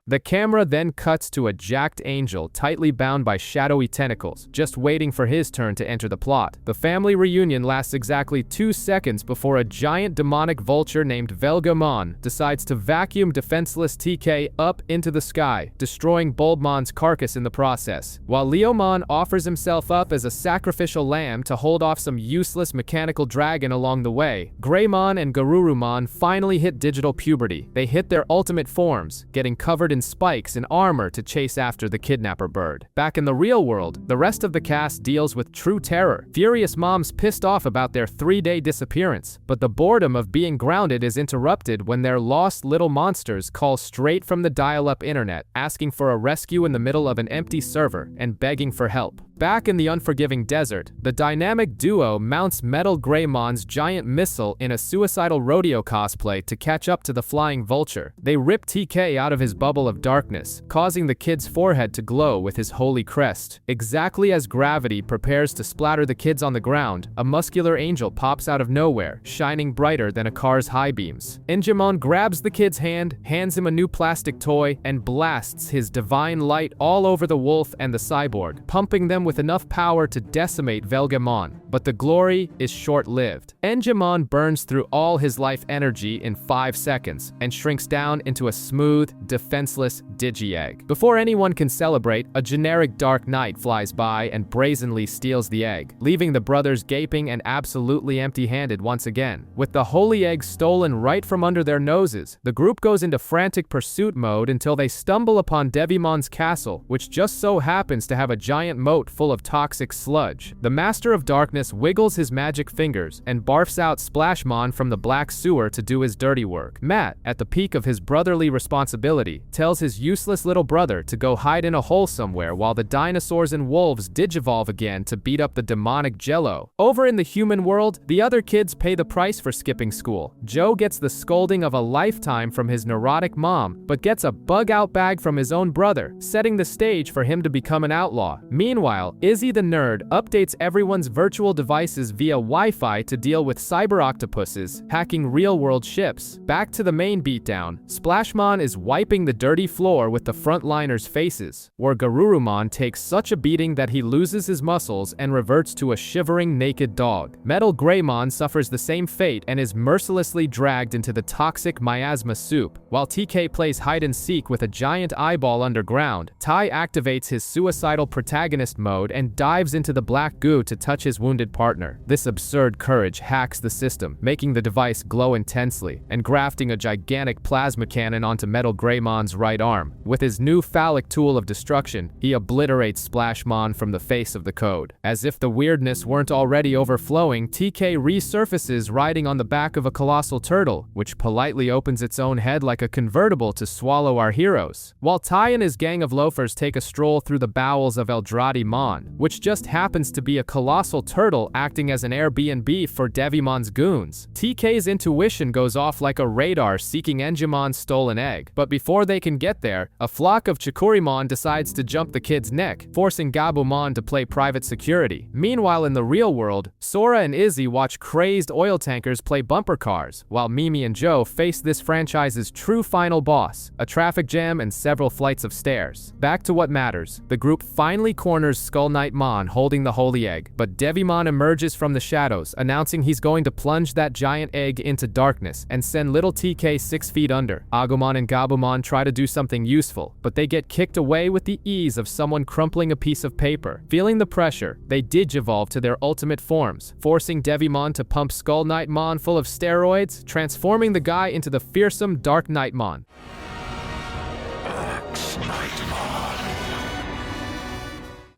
The camera then cuts to a jacked angel tightly bound by shadowy tentacles, just waiting for his turn to enter the plot. The family reunion lasts exactly 2 seconds before a giant demonic vulture named Velgamon decides to vacuum defenseless TK up into the sky, destroying Bulbmon's carcass in the process, while Leomon offers himself up as a sacrificial lamb to hold off some useless mechanical dragon along the way. Greymon and Garurumon finally hit digital puberty. They hit their ultimate forms, getting covered in spikes and armor to chase after the kidnapper bird. Back in the real world, the rest of the cast deals with true terror. Furious moms pissed off about their 3-day disappearance, but the boredom of being grounded is interrupted when their lost little monsters call straight from the dial-up internet, asking for a rescue in the middle of an empty server and begging for help. Back in the unforgiving desert, the dynamic duo mounts Metal Greymon's giant missile in a suicidal rodeo cosplay to catch up to the flying vulture. They rip TK out of his bubble of darkness, causing the kid's forehead to glow with his holy crest. Exactly as gravity prepares to splatter the kids on the ground, a muscular angel pops out of nowhere, shining brighter than a car's high beams. Enjamon grabs the kid's hand, hands him a new plastic toy, and blasts his divine light all over the wolf and the cyborg, pumping them with enough power to decimate Velgamon. But the glory is short-lived. Enjamon burns through all his life energy in 5 seconds and shrinks down into a smooth, defenseless Digi-Egg. Before anyone can celebrate, a generic Dark Knight flies by and brazenly steals the egg, leaving the brothers gaping and absolutely empty-handed once again. With the holy egg stolen right from under their noses, the group goes into frantic pursuit mode until they stumble upon Devimon's castle, which just so happens to have a giant moat full of toxic sludge. The Master of Darkness wiggles his magic fingers and barfs out Splashmon from the black sewer to do his dirty work. Matt, at the peak of his brotherly responsibility, tells his useless little brother to go hide in a hole somewhere while the dinosaurs and wolves digivolve again to beat up the demonic Jello. Over in the human world, the other kids pay the price for skipping school. Joe gets the scolding of a lifetime from his neurotic mom, but gets a bug-out bag from his own brother, setting the stage for him to become an outlaw. Meanwhile, Izzy the nerd updates everyone's virtual devices via Wi-Fi to deal with cyber octopuses, hacking real-world ships. Back to the main beatdown, Splashmon is wiping the dirty floor with the frontliners' faces, where Garurumon takes such a beating that he loses his muscles and reverts to a shivering naked dog. Metal Greymon suffers the same fate and is mercilessly dragged into the toxic miasma soup. While TK plays hide-and-seek with a giant eyeball underground, Tai activates his suicidal protagonist mode and dives into the black goo to touch his wounded partner. This absurd courage hacks the system, making the device glow intensely, and grafting a gigantic plasma cannon onto Metal Greymon's right arm. With his new phallic tool of destruction, he obliterates Splashmon from the face of the code. As if the weirdness weren't already overflowing, TK resurfaces riding on the back of a colossal turtle, which politely opens its own head like a convertible to swallow our heroes. While Tai and his gang of loafers take a stroll through the bowels of Eldradi Mon, which just happens to be a colossal turtle acting as an Airbnb for Devimon's goons. TK's intuition goes off like a radar seeking Enjamon's stolen egg, but before they can get there, a flock of Chikurimon decides to jump the kid's neck, forcing Gabumon to play private security. Meanwhile, in the real world, Sora and Izzy watch crazed oil tankers play bumper cars, while Mimi and Joe face this franchise's true final boss, a traffic jam and several flights of stairs. Back to what matters, the group finally corners Skull Knight Mon holding the holy egg, but Devimon emerges from the shadows, announcing he's going to plunge that giant egg into darkness and send little TK 6 feet under. Agumon and Gabumon try to do something useful, but they get kicked away with the ease of someone crumpling a piece of paper. Feeling the pressure, they digivolve to their ultimate forms, forcing Devimon to pump Skull Knight Mon full of steroids, transforming the guy into the fearsome Dark Knight Mon.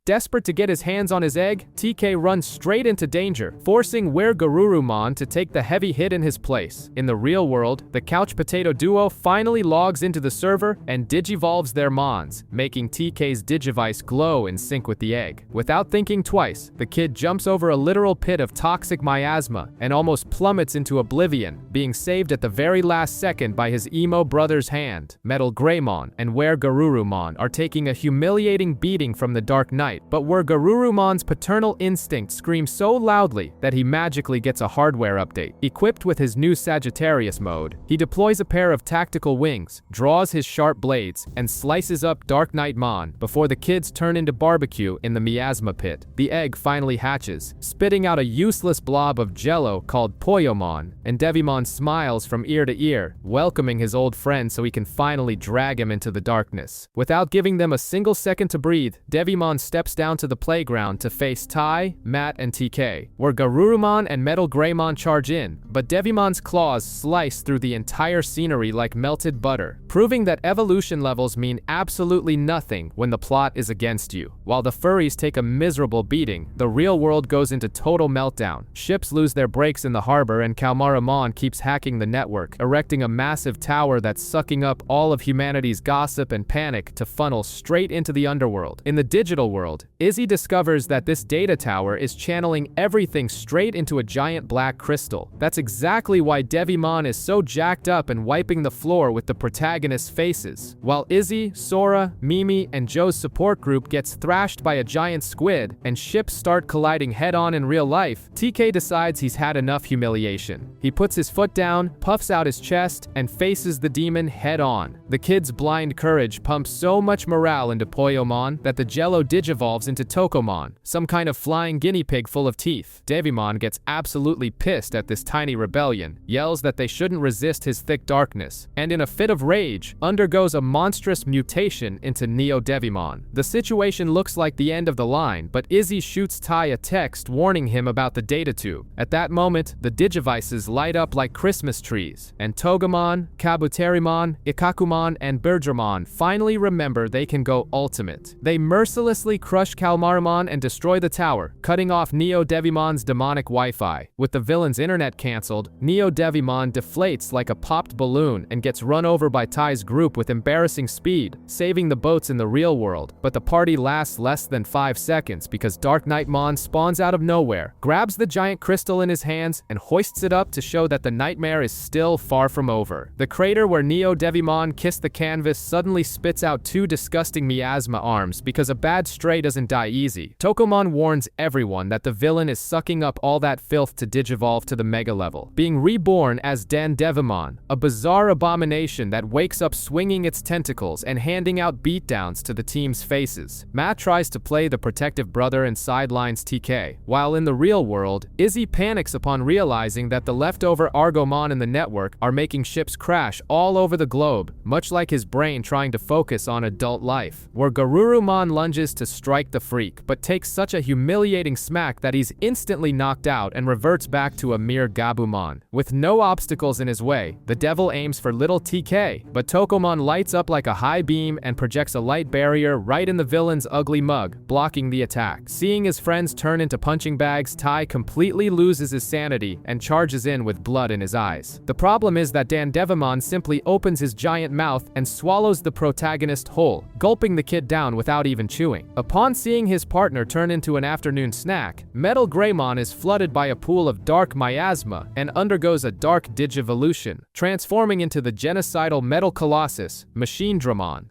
Desperate to get his hands on his egg, TK runs straight into danger, forcing Garurumon to take the heavy hit in his place. In the real world, the couch potato duo finally logs into the server and digivolves their mons, making TK's digivice glow in sync with the egg. Without thinking twice, the kid jumps over a literal pit of toxic miasma and almost plummets into oblivion, being saved at the very last second by his emo brother's hand. Metal Greymon and Garurumon are taking a humiliating beating from the Dark Knight, night, but where Garurumon's paternal instinct screams so loudly that he magically gets a hardware update. Equipped with his new Sagittarius mode, he deploys a pair of tactical wings, draws his sharp blades, and slices up Dark Knightmon before the kids turn into barbecue in the miasma pit. The egg finally hatches, spitting out a useless blob of jello called Poyomon, and Devimon smiles from ear to ear, welcoming his old friend so he can finally drag him into the darkness. Without giving them a single second to breathe, Devimon steps down to the playground to face Tai, Matt, and TK, where Garurumon and Metal Greymon charge in, but Devimon's claws slice through the entire scenery like melted butter, proving that evolution levels mean absolutely nothing when the plot is against you. While the furries take a miserable beating, the real world goes into total meltdown. Ships lose their brakes in the harbor and Kalmaramon keeps hacking the network, erecting a massive tower that's sucking up all of humanity's gossip and panic to funnel straight into the underworld. In the digital world, Izzy discovers that this data tower is channeling everything straight into a giant black crystal. That's exactly why Devimon is so jacked up and wiping the floor with the protagonists' faces. While Izzy, Sora, Mimi, and Joe's support group gets thrashed by a giant squid and ships start colliding head-on in real life, TK decides he's had enough humiliation. He puts his foot down, puffs out his chest, and faces the demon head-on. The kid's blind courage pumps so much morale into Poyomon that the Jello digivolves into Tokomon, some kind of flying guinea pig full of teeth. Devimon gets absolutely pissed at this tiny rebellion, yells that they shouldn't resist his thick darkness, and in a fit of rage, undergoes a monstrous mutation into Neo Devimon. The situation looks like the end of the line, but Izzy shoots Tai a text warning him about the data tube. At that moment, the Digivices light up like Christmas trees, and Togemon, Kabuterimon, Ikakumon, and Birdramon finally remember they can go ultimate. They mercilessly crush Kalmaramon and destroy the tower, cutting off Neo Devimon's demonic Wi-Fi. With the villain's internet cancelled, Neo Devimon deflates like a popped balloon and gets run over by Tai's group with embarrassing speed, saving the boats in the real world. But the party lasts less than 5 seconds because Dark Knightmon spawns out of nowhere, grabs the giant crystal in his hands, and hoists it up to show that the nightmare is still far from over. The crater where Neo Devimon kissed the canvas suddenly spits out 2 disgusting miasma arms because a bad stray doesn't die easy. Tokomon warns everyone that the villain is sucking up all that filth to digivolve to the mega level, being reborn as Dan Devimon, a bizarre abomination that wakes up swinging its tentacles and handing out beatdowns to the team's faces. Matt tries to play the protective brother and sidelines TK, while in the real world, Izzy panics upon realizing that the leftover Argomon in the network are making ships crash all over the globe, much like his brain trying to focus on adult life, where Garurumon lunges to strike the freak, but takes such a humiliating smack that he's instantly knocked out and reverts back to a mere Gabumon. With no obstacles in his way, the devil aims for little TK, but Tokomon lights up like a high beam and projects a light barrier right in the villain's ugly mug, blocking the attack. Seeing his friends turn into punching bags, Tai completely loses his sanity and charges in with blood in his eyes. The problem is that Dan Devimon simply opens his giant mouth and swallows the protagonist whole, gulping the kid down without even chewing. Upon seeing his partner turn into an afternoon snack, Metal Greymon is flooded by a pool of dark miasma and undergoes a dark digivolution, transforming into the genocidal Metal Colossus, Machine Dramon.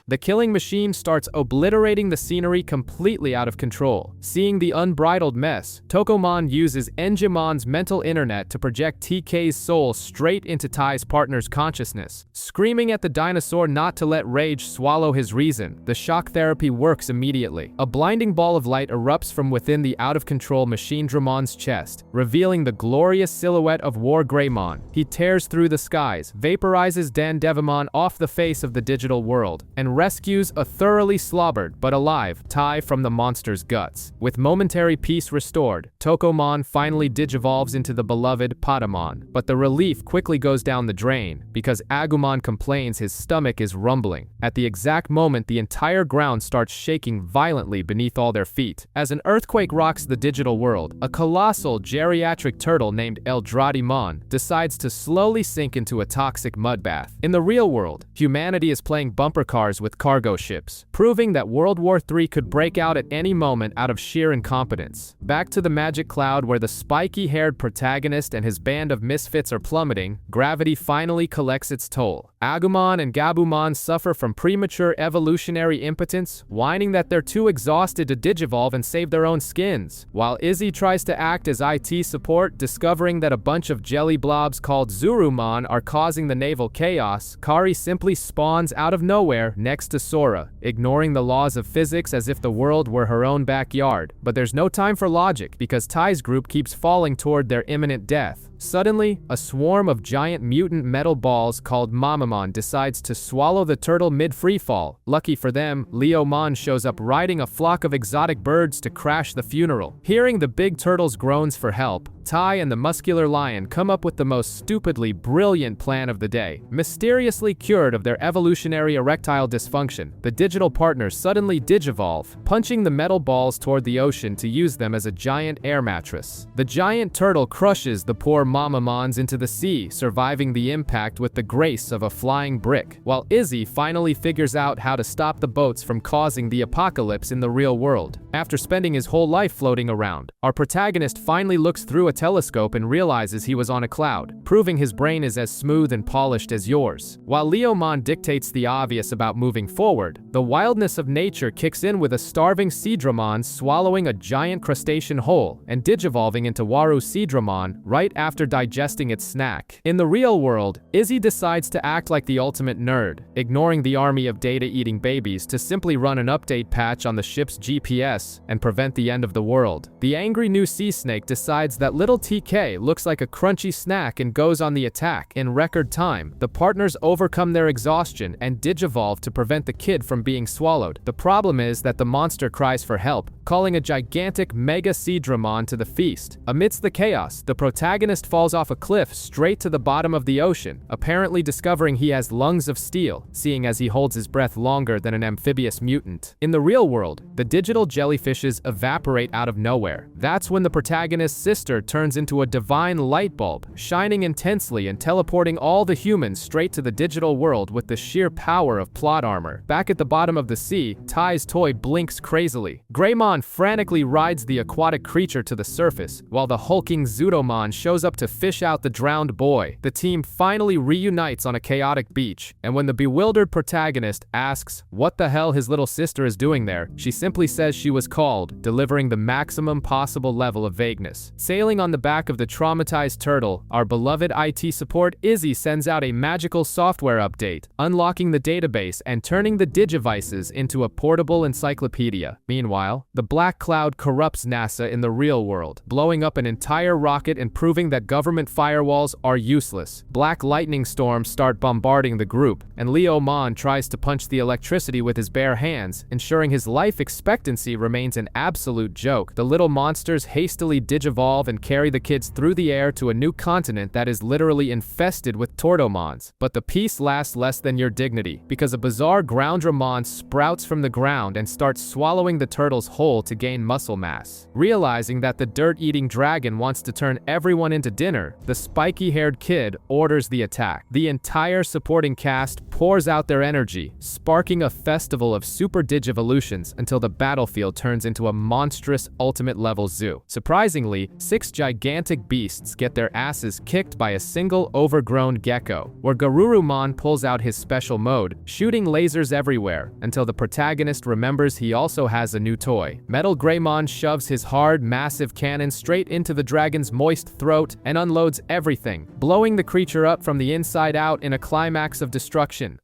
The killing machine starts obliterating the scenery completely out of control. Seeing the unbridled mess, Tokomon uses Enjimon's mental internet to project TK's soul straight into Tai's partner's consciousness. Screaming at the dinosaur not to let rage swallow his reason, the shock therapy works immediately. A blinding ball of light erupts from within the out-of-control Machine Dramon's chest, revealing the glorious silhouette of War Greymon. He tears through the skies, vaporizes Dan Devimon off the face of the digital world, and rescues a thoroughly slobbered but alive Tai from the monster's guts. With momentary peace restored, Tokomon finally digivolves into the beloved Patamon, but the relief quickly goes down the drain because Agumon complains his stomach is rumbling. At the exact moment, the entire ground starts shaking violently beneath all their feet. As an earthquake rocks the digital world, a colossal geriatric turtle named Eldradimon decides to slowly sink into a toxic mud bath. In the real world, humanity is playing bumper cars with cargo ships, proving that World War III could break out at any moment out of sheer incompetence. Back to the magic cloud where the spiky-haired protagonist and his band of misfits are plummeting, gravity finally collects its toll. Agumon and Gabumon suffer from premature evolutionary impotence, whining that they're too exhausted to digivolve and save their own skins. While Izzy tries to act as IT support, discovering that a bunch of jelly blobs called Zurumon are causing the naval chaos, Kari simply spawns out of nowhere next to Sora, ignoring the laws of physics as if the world were her own backyard. But there's no time for logic because Tai's group keeps falling toward their imminent death. Suddenly, a swarm of giant mutant metal balls called Mamamon decides to swallow the turtle mid-freefall. Lucky for them, Leomon shows up riding a flock of exotic birds to crash the funeral. Hearing the big turtle's groans for help, Tai and the muscular lion come up with the most stupidly brilliant plan of the day. Mysteriously cured of their evolutionary erectile dysfunction, the digital partners suddenly digivolve, punching the metal balls toward the ocean to use them as a giant air mattress. The giant turtle crushes the poor Mamamons into the sea, surviving the impact with the grace of a flying brick, while Izzy finally figures out how to stop the boats from causing the apocalypse in the real world. After spending his whole life floating around, our protagonist finally looks through a telescope and realizes he was on a cloud, proving his brain is as smooth and polished as yours. While Leomon dictates the obvious about moving forward, the wildness of nature kicks in with a starving Seadramon swallowing a giant crustacean whole and digivolving into Waru Seadramon right after digesting its snack. In the real world, Izzy decides to act like the ultimate nerd, ignoring the army of data-eating babies to simply run an update patch on the ship's GPS and prevent the end of the world. The angry new sea snake decides that little TK looks like a crunchy snack and goes on the attack. In record time, the partners overcome their exhaustion and digivolve to prevent the kid from being swallowed. The problem is that the monster cries for help, calling a gigantic Mega Seadramon to the feast. Amidst the chaos, the protagonist falls off a cliff straight to the bottom of the ocean, apparently discovering he has lungs of steel, seeing as he holds his breath longer than an amphibious mutant. In the real world, the digital jellyfishes evaporate out of nowhere. That's when the protagonist's sister turns into a divine light bulb, shining intensely and teleporting all the humans straight to the digital world with the sheer power of plot armor. Back at the bottom of the sea, Tai's toy blinks crazily. Greymon frantically rides the aquatic creature to the surface, while the hulking Zudomon shows up to fish out the drowned boy. The team finally reunites on a chaotic beach, and when the bewildered protagonist asks what the hell his little sister is doing there, she simply says she was called, delivering the maximum possible level of vagueness. Sailing on the back of the traumatized turtle, our beloved IT support Izzy sends out a magical software update, unlocking the database and turning the Digivices into a portable encyclopedia. Meanwhile, the Black Cloud corrupts NASA in the real world, blowing up an entire rocket and proving that government firewalls are useless. Black lightning storms start bombarding the group, and Leomon tries to punch the electricity with his bare hands, ensuring his life expectancy remains an absolute joke. The little monsters hastily digivolve and carry the kids through the air to a new continent that is literally infested with Tortomons. But the peace lasts less than your dignity, because a bizarre Groundramon sprouts from the ground and starts swallowing the turtles whole to gain muscle mass. Realizing that the dirt-eating dragon wants to turn everyone into dinner, the spiky-haired kid orders the attack. The entire supporting cast pours out their energy, sparking a festival of super digivolutions until the battlefield turns into a monstrous ultimate-level zoo. Surprisingly, 6 gigantic beasts get their asses kicked by a single overgrown gecko, where Garurumon pulls out his special mode, shooting lasers everywhere, until the protagonist remembers he also has a new toy. Metal Greymon shoves his hard, massive cannon straight into the dragon's moist throat and unloads everything, blowing the creature up from the inside out in a climax of destruction.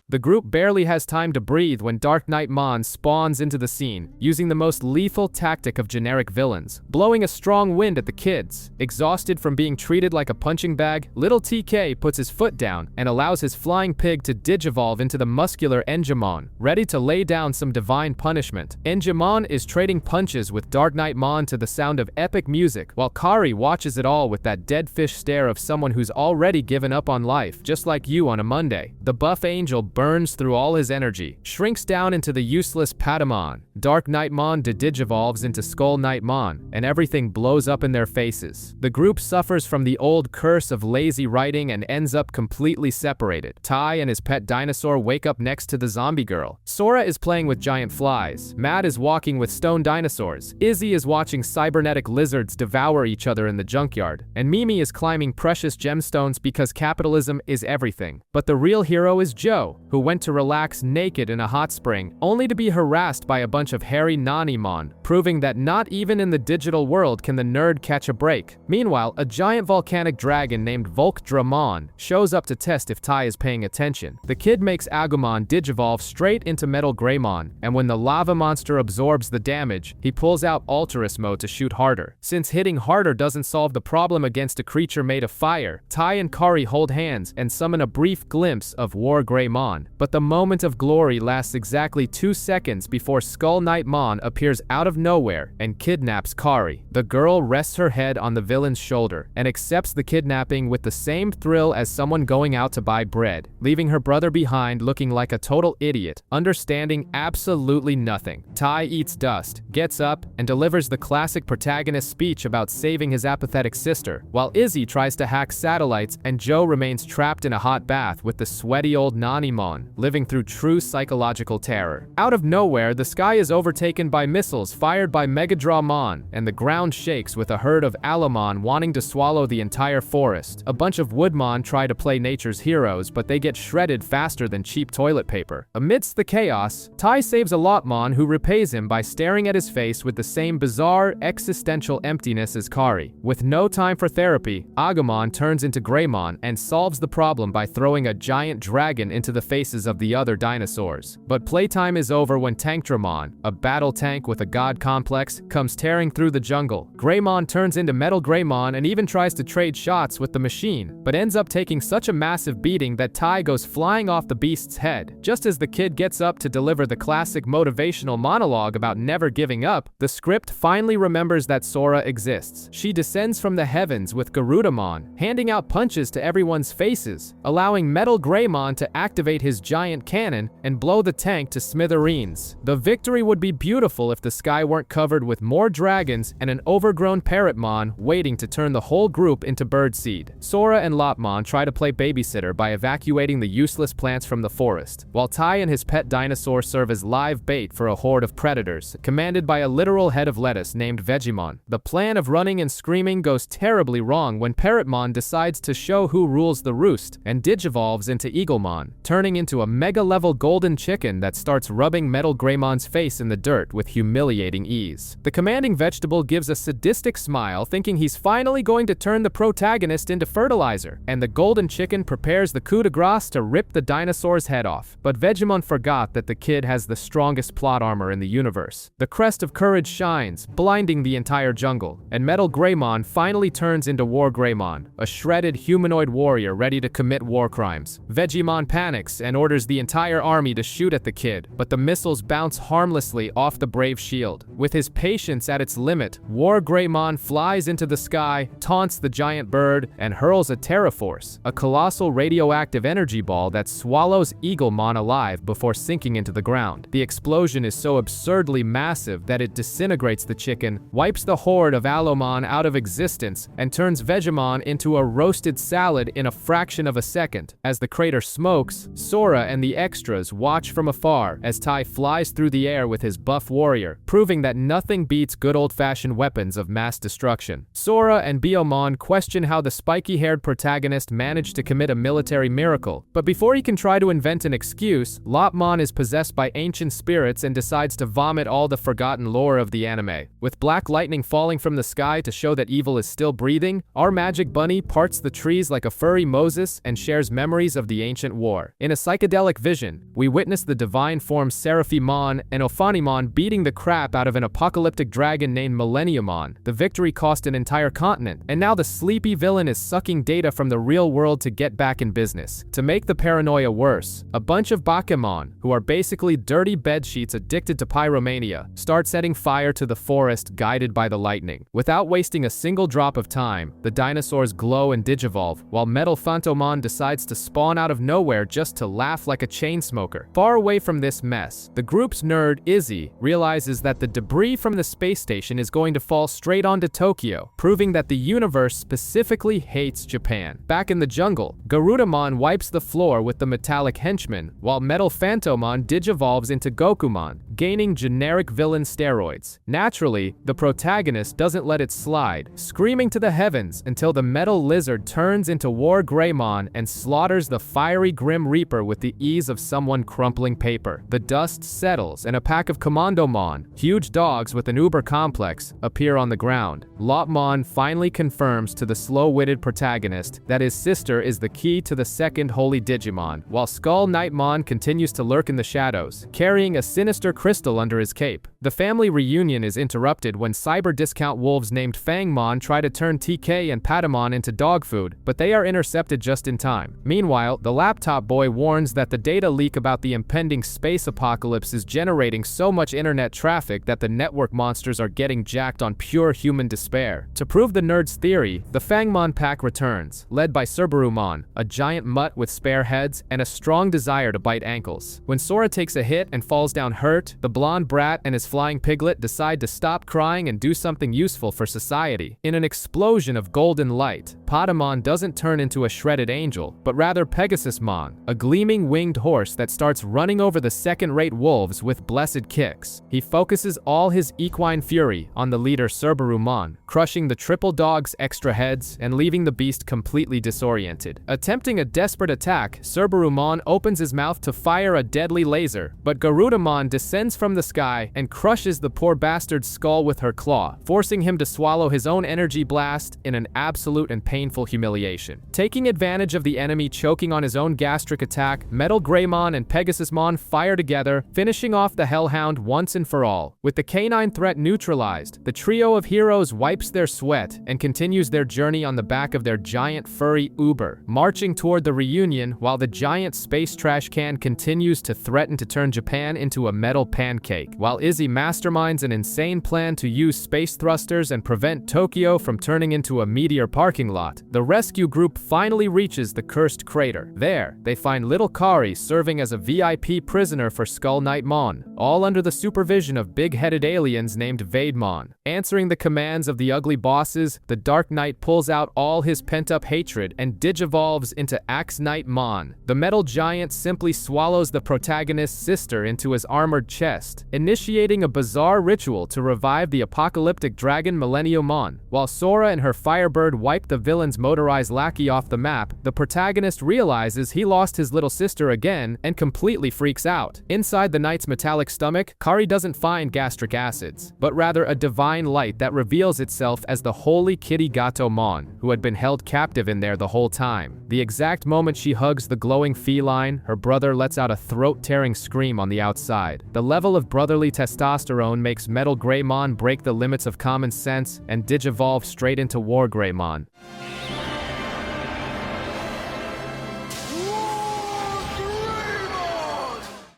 The group barely has time to breathe when Dark Knight Mon spawns into the scene, using the most lethal tactic of generic villains, blowing a strong wind at the kids. Exhausted from being treated like a punching bag, little TK puts his foot down and allows his flying pig to digivolve into the muscular Enjamon, ready to lay down some divine punishment. Enjamon is trading punches with Dark Knight Mon to the sound of epic music, while Kari watches it all with that dead fish stare of someone who's already given up on life, just like you on a Monday. The buff angel burns burns through all his energy, shrinks down into the useless Patamon. Dark Knightmon digivolves into Skull Knightmon, and everything blows up in their faces. The group suffers from the old curse of lazy writing and ends up completely separated. Tai and his pet dinosaur wake up next to the zombie girl. Sora is playing with giant flies. Matt is walking with stone dinosaurs. Izzy is watching cybernetic lizards devour each other in the junkyard. And Mimi is climbing precious gemstones because capitalism is everything. But the real hero is Joe, who went to relax naked in a hot spring, only to be harassed by a bunch of hairy Nanimon, proving that not even in the digital world can the nerd catch a break. Meanwhile, a giant volcanic dragon named Volkdramon shows up to test if Tai is paying attention. The kid makes Agumon digivolve straight into Metal Greymon, and when the lava monster absorbs the damage, he pulls out Alterous mode to shoot harder. Since hitting harder doesn't solve the problem against a creature made of fire, Tai and Kari hold hands and summon a brief glimpse of War Greymon. But the moment of glory lasts exactly 2 seconds before Skull Knightmon appears out of nowhere and kidnaps Kari. The girl rests her head on the villain's shoulder and accepts the kidnapping with the same thrill as someone going out to buy bread, leaving her brother behind looking like a total idiot, understanding absolutely nothing. Tai eats dust, gets up, and delivers the classic protagonist speech about saving his apathetic sister, while Izzy tries to hack satellites and Joe remains trapped in a hot bath with the sweaty old Nanimon, living through true psychological terror. Out of nowhere, the sky is overtaken by missiles fired by Megadramon, and the ground shakes with a herd of Alomon wanting to swallow the entire forest. A bunch of Woodmon try to play nature's heroes, but they get shredded faster than cheap toilet paper. Amidst the chaos, Tai saves a Lotmon who repays him by staring at his face with the same bizarre, existential emptiness as Kari. With no time for therapy, Agumon turns into Greymon and solves the problem by throwing a giant dragon into the faces of the other dinosaurs. But playtime is over when Tankdramon, a battle tank with a god complex, comes tearing through the jungle. Greymon turns into Metal Greymon and even tries to trade shots with the machine, but ends up taking such a massive beating that Tai goes flying off the beast's head. Just as the kid gets up to deliver the classic motivational monologue about never giving up, the script finally remembers that Sora exists. She descends from the heavens with Garudamon, handing out punches to everyone's faces, allowing Metal Greymon to activate his giant cannon and blow the tank to smithereens. The victory would be beautiful if the sky weren't covered with more dragons and an overgrown Parrotmon waiting to turn the whole group into birdseed. Sora and Lotmon try to play babysitter by evacuating the useless plants from the forest, while Tai and his pet dinosaur serve as live bait for a horde of predators, commanded by a literal head of lettuce named Vegemon. The plan of running and screaming goes terribly wrong when Parrotmon decides to show who rules the roost and digivolves into Eaglemon, turning into a mega-level golden chicken that starts rubbing Metal Greymon's face in the dirt with humiliating ease. The commanding vegetable gives a sadistic smile, thinking he's finally going to turn the protagonist into fertilizer, and the golden chicken prepares the coup de grace to rip the dinosaur's head off. But Vegemon forgot that the kid has the strongest plot armor in the universe. The crest of courage shines, blinding the entire jungle, and Metal Greymon finally turns into War Greymon, a shredded humanoid warrior ready to commit war crimes. Vegemon panics and orders the entire army to shoot at the kid, but the missiles bounce harmlessly off the brave shield. With his patience at its limit, War Greymon flies into the sky, taunts the giant bird, and hurls a Terraforce, a colossal radioactive energy ball that swallows Eaglemon alive before sinking into the ground. The explosion is so absurdly massive that it disintegrates the chicken, wipes the horde of Alomon out of existence, and turns Vegemon into a roasted salad in a fraction of a second. As the crater smokes, Sora and the extras watch from afar as Tai flies through the air with his buff warrior, proving that nothing beats good old-fashioned weapons of mass destruction. Sora and Biomon question how the spiky-haired protagonist managed to commit a military miracle, but before he can try to invent an excuse, Lotmon is possessed by ancient spirits and decides to vomit all the forgotten lore of the anime. With black lightning falling from the sky to show that evil is still breathing, our magic bunny parts the trees like a furry Moses and shares memories of the ancient war. In a psychedelic vision, we witness the divine forms Seraphimon and Ophanimon beating the crap out of an apocalyptic dragon named Millenniumon. The victory cost an entire continent, and now the sleepy villain is sucking data from the real world to get back in business. To make the paranoia worse, a bunch of Bakemon, who are basically dirty bedsheets addicted to pyromania, start setting fire to the forest guided by the lightning. Without wasting a single drop of time, the dinosaurs glow and digivolve, while Metal Phantomon decides to spawn out of nowhere just to laugh like a chain smoker. Far away from this mess, the group's nerd, Izzy, realizes that the debris from the space station is going to fall straight onto Tokyo, proving that the universe specifically hates Japan. Back in the jungle, Garudamon wipes the floor with the metallic henchman, while Metal Phantomon digivolves into Gokumon, gaining generic villain steroids. Naturally, the protagonist doesn't let it slide, screaming to the heavens until the metal lizard turns into War Greymon and slaughters the fiery Grim Reaper with the ease of someone crumpling paper. The dust settles and a pack of Commandomon, huge dogs with an uber complex, appear on the ground. Lopmon finally confirms to the slow-witted protagonist that his sister is the key to the second holy Digimon, while Skull Knightmon continues to lurk in the shadows, carrying a sinister crystal under his cape. The family reunion is interrupted when cyber discount wolves named Fangmon try to turn TK and Patamon into dog food, but they are intercepted just in time. Meanwhile, the laptop boy warns that the data leak about the impending space apocalypse is generating so much internet traffic that the network monsters are getting jacked on pure human despair. To prove the nerd's theory, the Fangmon pack returns, led by Cerberumon, a giant mutt with spare heads and a strong desire to bite ankles. When Sora takes a hit and falls down hurt, the blonde brat and his flying piglet decide to stop crying and do something useful for society. In an explosion of golden light, Patamon doesn't turn into a shredded angel, but rather Pegasusmon, a gleaming winged horse that starts running over the second-rate wolves with blessed kicks. He focuses all his equine fury on the leader Cerberumon, crushing the triple dog's extra heads and leaving the beast completely disoriented. Attempting a desperate attack, Cerberumon opens his mouth to fire a deadly laser, but Garudamon descends from the sky and crushes the poor bastard's skull with her claw, forcing him to swallow his own energy blast in an absolute and painful humiliation. Taking advantage of the enemy choking on his own gastric attack, Metal Greymon and Pegasusmon fire together, finishing off the Hellhound once and for all. With the canine threat neutralized, the trio of heroes wipes their sweat and continues their journey on the back of their giant furry Uber, marching toward the reunion while the giant space trash can continues to threaten to turn Japan into a metal pancake, while Izzy masterminds an insane plan to use space thrusters and prevent Tokyo from turning into a meteor parking lot. The rescue group finally reaches the cursed crater. There, they find little Kari serving as a VIP prisoner for Skull Knightmon, all under the supervision of big-headed aliens named Vademon. Answering the commands of the ugly bosses, the Dark Knight pulls out all his pent-up hatred and digivolves into Axe Knightmon. The metal giant simply swallows the protagonist's sister into his armored chest, initiating a bizarre ritual to revive the apocalyptic dragon Millenniumon. While Sora and her Firebird wipe the villain's motorized lackey off the map, the protagonist realizes he lost his little sister again and completely freaks out. Inside the knight's metallic stomach, Kari doesn't find gastric acids, but rather a divine light that reveals itself as the holy Kirigatomon, who had been held captive in there the whole time. The exact moment she hugs the glowing feline, her brother lets out a throat-tearing scream on the outside. The level of brotherly testosterone makes Metal Greymon break the limits of common sense and digivolve straight into War Greymon.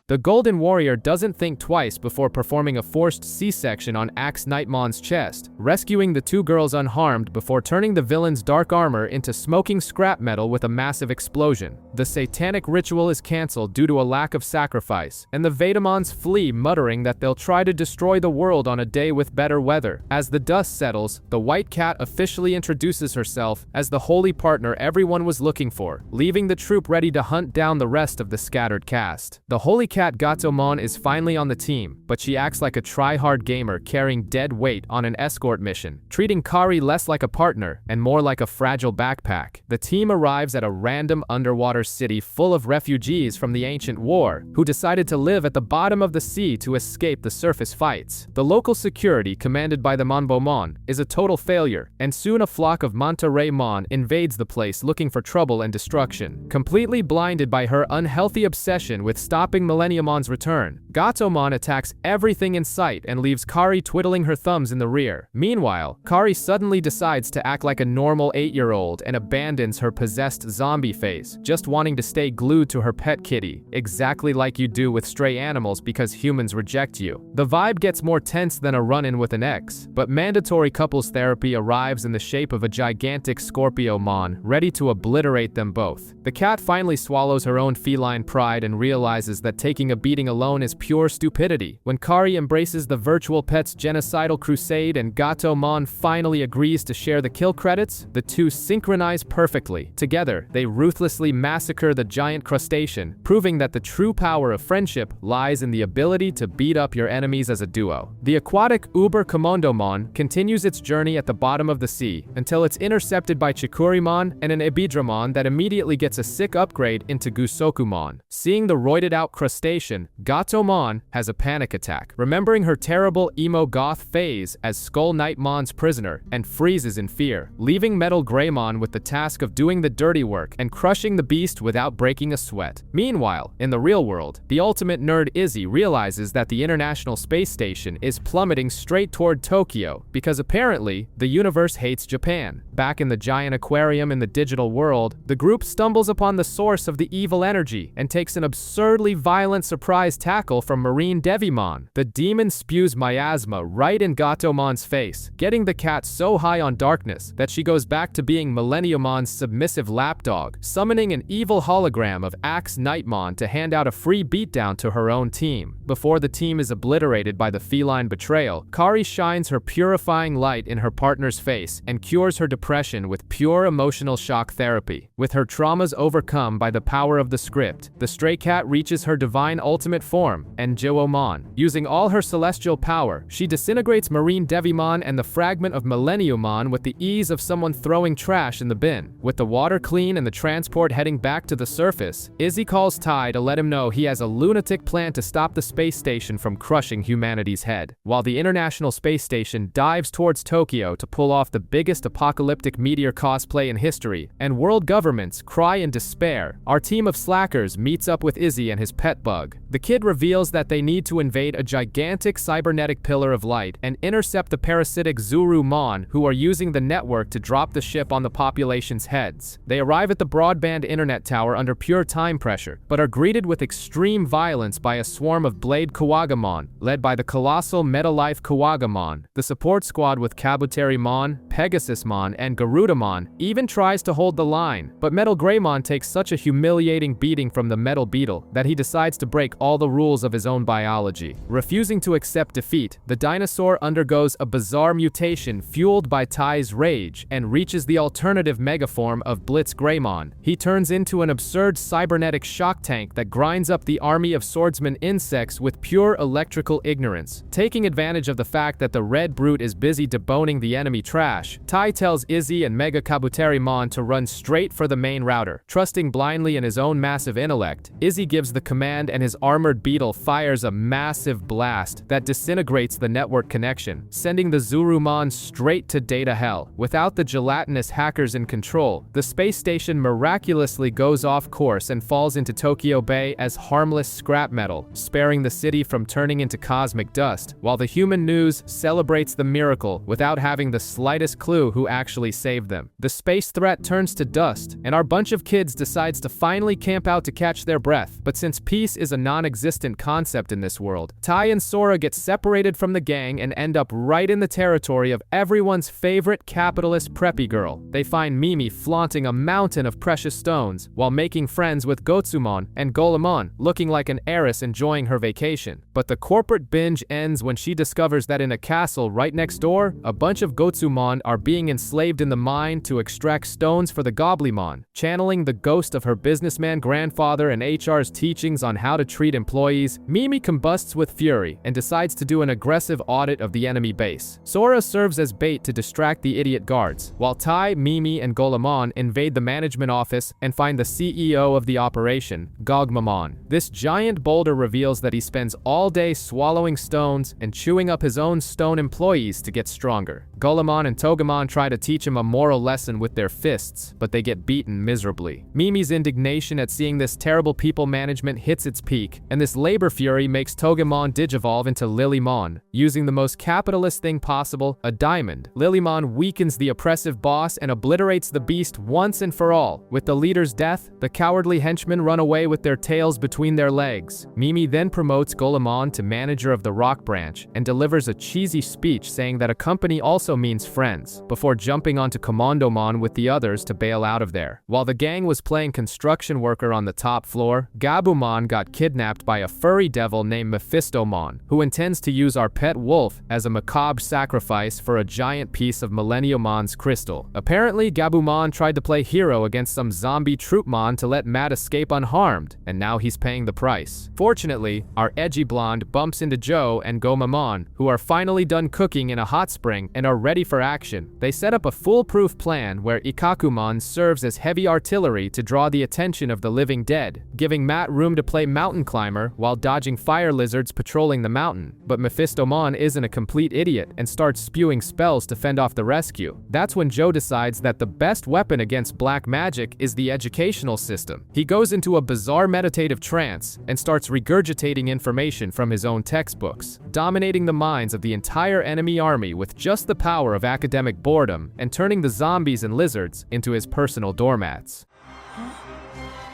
The Golden Warrior doesn't think twice before performing a forced C-section on Axe Knightmon's chest, rescuing the two girls unharmed before turning the villain's dark armor into smoking scrap metal with a massive explosion. The satanic ritual is cancelled due to a lack of sacrifice, and the Vademons flee, muttering that they'll try to destroy the world on a day with better weather. As the dust settles, the White Cat officially introduces herself as the holy partner everyone was looking for, leaving the troop ready to hunt down the rest of the scattered cast. The Holy Cat Gatomon is finally on the team, but she acts like a try-hard gamer carrying dead weight on an escort mission, treating Kari less like a partner and more like a fragile backpack. The team arrives at a random underwater city full of refugees from the ancient war, who decided to live at the bottom of the sea to escape the surface fights. The local security, commanded by the Monbomon, is a total failure, and soon a flock of Monterey-mon invades the place looking for trouble and destruction. Completely blinded by her unhealthy obsession with stopping Millennium Millenniumon's return. Gatomon attacks everything in sight and leaves Kari twiddling her thumbs in the rear. Meanwhile, Kari suddenly decides to act like a normal 8-year-old and abandons her possessed zombie phase, just wanting to stay glued to her pet kitty, exactly like you do with stray animals because humans reject you. The vibe gets more tense than a run-in with an ex, but mandatory couples therapy arrives in the shape of a gigantic Scorpio-mon, ready to obliterate them both. The cat finally swallows her own feline pride and realizes that taking a beating alone is pure stupidity. When Kari embraces the virtual pet's genocidal crusade and Gatomon finally agrees to share the kill credits, the two synchronize perfectly. Together, they ruthlessly massacre the giant crustacean, proving that the true power of friendship lies in the ability to beat up your enemies as a duo. The aquatic Uber Komondomon continues its journey at the bottom of the sea until it's intercepted by Chikurimon and an Ibidramon that immediately gets a sick upgrade into Gusokumon. Seeing the roided-out crustacean, Gatomon has a panic attack, remembering her terrible emo goth phase as Skull Knightmon's prisoner, and freezes in fear, leaving Metal Greymon with the task of doing the dirty work and crushing the beast without breaking a sweat. Meanwhile, in the real world, the ultimate nerd Izzy realizes that the International Space Station is plummeting straight toward Tokyo because apparently the universe hates Japan. Back in the giant aquarium in the digital world, the group stumbles upon the source of the evil energy and takes an absurdly violent surprise tackle from Marine Devimon. The demon spews miasma right in Gatomon's face, getting the cat so high on darkness that she goes back to being Millenniumon's submissive lapdog, summoning an evil hologram of Axe Knightmon to hand out a free beatdown to her own team. Before the team is obliterated by the feline betrayal, Kari shines her purifying light in her partner's face and cures her depression with pure emotional shock therapy. With her traumas overcome by the power of the script, the stray cat reaches her divine ultimate form, Enjoomon. Using all her celestial power, she disintegrates Marine Devimon and the fragment of Millenniumon with the ease of someone throwing trash in the bin. With the water clean and the transport heading back to the surface, Izzy calls Tai to let him know he has a lunatic plan to stop the space station from crushing humanity's head. While the International Space Station dives towards Tokyo to pull off the biggest apocalyptic meteor cosplay in history, and world governments cry in despair, our team of slackers meets up with Izzy and his pet bug. The kid reveals that they need to invade a gigantic cybernetic pillar of light and intercept the parasitic Zuru-mon, who are using the network to drop the ship on the population's heads. They arrive at the broadband internet tower under pure time pressure, but are greeted with extreme violence by a swarm of Blade Kawagamon, led by the colossal Metalife Kawagamon. The support squad with Kabuterimon, Pegasusmon, and Garudamon even tries to hold the line, but Metal Greymon takes such a humiliating beating from the Metal Beetle that he decides to break all the rules of his own biology. Refusing to accept defeat, the dinosaur undergoes a bizarre mutation fueled by Tai's rage and reaches the alternative megaform of Blitz Greymon. He turns into an absurd cybernetic shock tank that grinds up the army of swordsman insects with pure electrical ignorance. Taking advantage of the fact that the red brute is busy deboning the enemy trash, Tai tells Izzy and Mega Kabuterimon to run straight for the main router. Trusting blindly in his own massive intellect, Izzy gives the command and his armored beetle fires a massive blast that disintegrates the network connection, sending the Zurumon straight to data hell. Without the gelatinous hackers in control, the space station miraculously goes off course and falls into Tokyo Bay as harmless scrap metal, sparing the city from turning into cosmic dust, while the human news celebrates the miracle without having the slightest clue who actually saved them. The space threat turns to dust, and our bunch of kids decides to finally camp out to catch their breath. But since peace is a non-existent concept in this world, Tai and Sora get separated from the gang and end up right in the territory of everyone's favorite capitalist preppy girl. They find Mimi flaunting a mountain of precious stones while making friends with Gotsumon and Golemon, looking like an heiress enjoying her vacation. But the corporate binge ends when she discovers that in a castle right next door, a bunch of Gotsumon are being enslaved in the mine to extract stones for the Goblimon. Channeling the ghost of her businessman grandfather and HR's teachings on how to treat employees, Mimi combusts with fury and decides to do an aggressive audit of the enemy base. Sora serves as bait to distract the idiot guards, while Tai, Mimi, and Golemon invade the management office and find the CEO of the operation, Gogmamon. This giant boulder reveals that he spends all day swallowing stones and chewing up his own stone employees to get stronger. Golemon and Togemon try to teach him a moral lesson with their fists, but they get beaten miserably. Mimi's indignation at seeing this terrible people management hits its its peak, and this labor fury makes Togemon digivolve into Lilymon. Using the most capitalist thing possible, a diamond, Lilymon weakens the oppressive boss and obliterates the beast once and for all. With the leader's death, the cowardly henchmen run away with their tails between their legs. Mimi then promotes Golemon to manager of the Rock Branch and delivers a cheesy speech saying that a company also means friends, before jumping onto Commandomon with the others to bail out of there. While the gang was playing construction worker on the top floor, Gabumon got kidnapped by a furry devil named Mephistomon, who intends to use our pet wolf as a macabre sacrifice for a giant piece of Millenniumon's crystal. Apparently, Gabumon tried to play hero against some zombie Troopmon to let Matt escape unharmed, and now he's paying the price. Fortunately, our edgy blonde bumps into Joe and Gomamon, who are finally done cooking in a hot spring and are ready for action. They set up a foolproof plan where Ikakumon serves as heavy artillery to draw the attention of the living dead, giving Matt room to play mountain climber while dodging fire lizards patrolling the mountain. But Mephistomon isn't a complete idiot and starts spewing spells to fend off the rescue. That's when Joe decides that the best weapon against black magic is the educational system. He goes into a bizarre meditative trance and starts regurgitating information from his own textbooks, dominating the minds of the entire enemy army with just the power of academic boredom and turning the zombies and lizards into his personal doormats.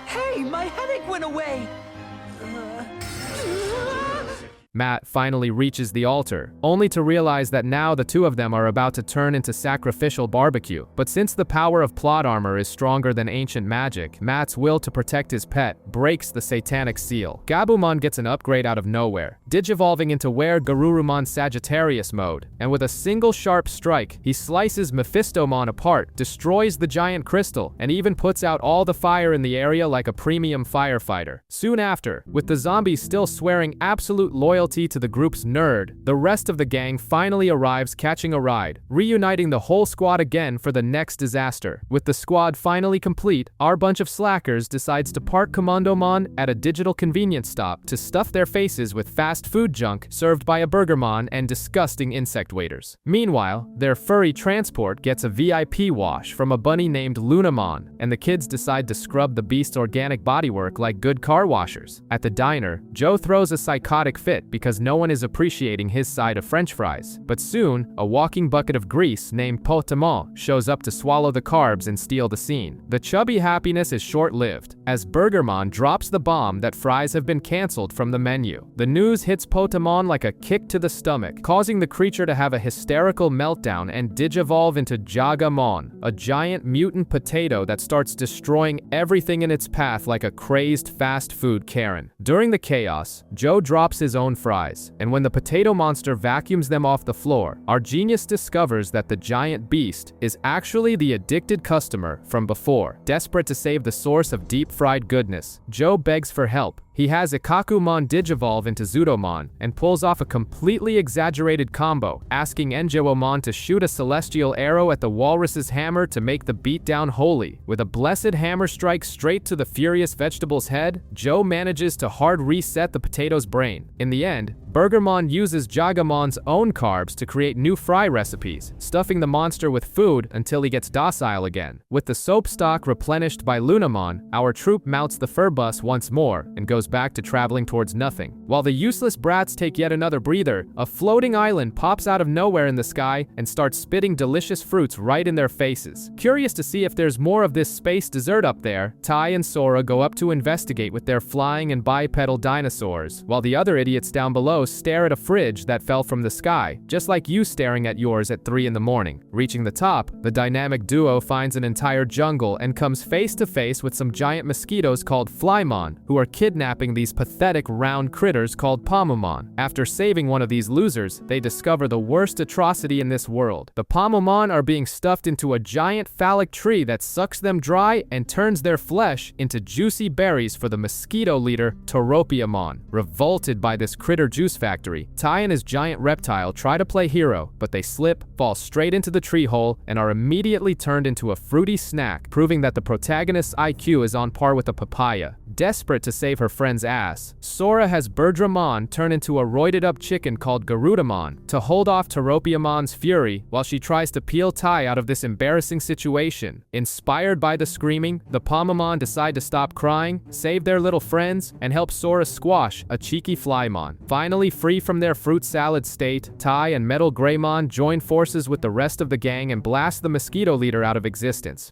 Hey, my headache went away! Matt finally reaches the altar, only to realize that now the two of them are about to turn into sacrificial barbecue. But since the power of plot armor is stronger than ancient magic, Matt's will to protect his pet breaks the satanic seal. Gabumon gets an upgrade out of nowhere, digivolving into Were Garurumon Sagittarius mode, and with a single sharp strike, he slices Mephistomon apart, destroys the giant crystal, and even puts out all the fire in the area like a premium firefighter. Soon after, with the zombies still swearing absolute loyalty to the group's nerd, the rest of the gang finally arrives catching a ride, reuniting the whole squad again for the next disaster. With the squad finally complete, our bunch of slackers decides to park Commandomon at a digital convenience stop to stuff their faces with fast food junk served by a Burgermon and disgusting insect waiters. Meanwhile, their furry transport gets a VIP wash from a bunny named Lunamon, and the kids decide to scrub the beast's organic bodywork like good car washers. At the diner, Joe throws a psychotic fit because no one is appreciating his side of french fries. But soon, a walking bucket of grease named Potamon shows up to swallow the carbs and steal the scene. The chubby happiness is short-lived, as Burgermon drops the bomb that fries have been cancelled from the menu. The news hits Potamon like a kick to the stomach, causing the creature to have a hysterical meltdown and digivolve into Jagamon, a giant mutant potato that starts destroying everything in its path like a crazed fast food Karen. During the chaos, Joe drops his own fries, and when the potato monster vacuums them off the floor, our genius discovers that the giant beast is actually the addicted customer from before. Desperate to save the source of deep-fried goodness, Joe begs for help. He has Ikakumon digivolve into Zudomon and pulls off a completely exaggerated combo, asking Enjewomon to shoot a celestial arrow at the walrus's hammer to make the beatdown holy. With a blessed hammer strike straight to the furious vegetable's head, Joe manages to hard reset the potato's brain. In the end, Burgermon uses Jagamon's own carbs to create new fry recipes, stuffing the monster with food until he gets docile again. With the soap stock replenished by Lunamon, our troop mounts the fur bus once more and goes back to traveling towards nothing. While the useless brats take yet another breather, a floating island pops out of nowhere in the sky and starts spitting delicious fruits right in their faces. Curious to see if there's more of this space dessert up there, Tai and Sora go up to investigate with their flying and bipedal dinosaurs, while the other idiots down below stare at a fridge that fell from the sky, just like you staring at yours at 3 in the morning. Reaching the top, the dynamic duo finds an entire jungle and comes face to face with some giant mosquitoes called Flymon, who are kidnapping these pathetic round critters called Pomomon. After saving one of these losers, they discover the worst atrocity in this world. The Pomomon are being stuffed into a giant phallic tree that sucks them dry and turns their flesh into juicy berries for the mosquito leader Toropiamon. Revolted by this critter juice Bruuce factory. Tai and his giant reptile try to play hero, but they slip, fall straight into the tree hole, and are immediately turned into a fruity snack, proving that the protagonist's IQ is on par with a papaya. Desperate to save her friend's ass, Sora has Birdramon turn into a roided-up chicken called Garudamon to hold off Teropiamon's fury while she tries to peel Tai out of this embarrassing situation. Inspired by the screaming, the Pomamon decide to stop crying, save their little friends, and help Sora squash a cheeky Flymon. Finally free from their fruit salad state, Tai and Metal Greymon join forces with the rest of the gang and blast the mosquito leader out of existence.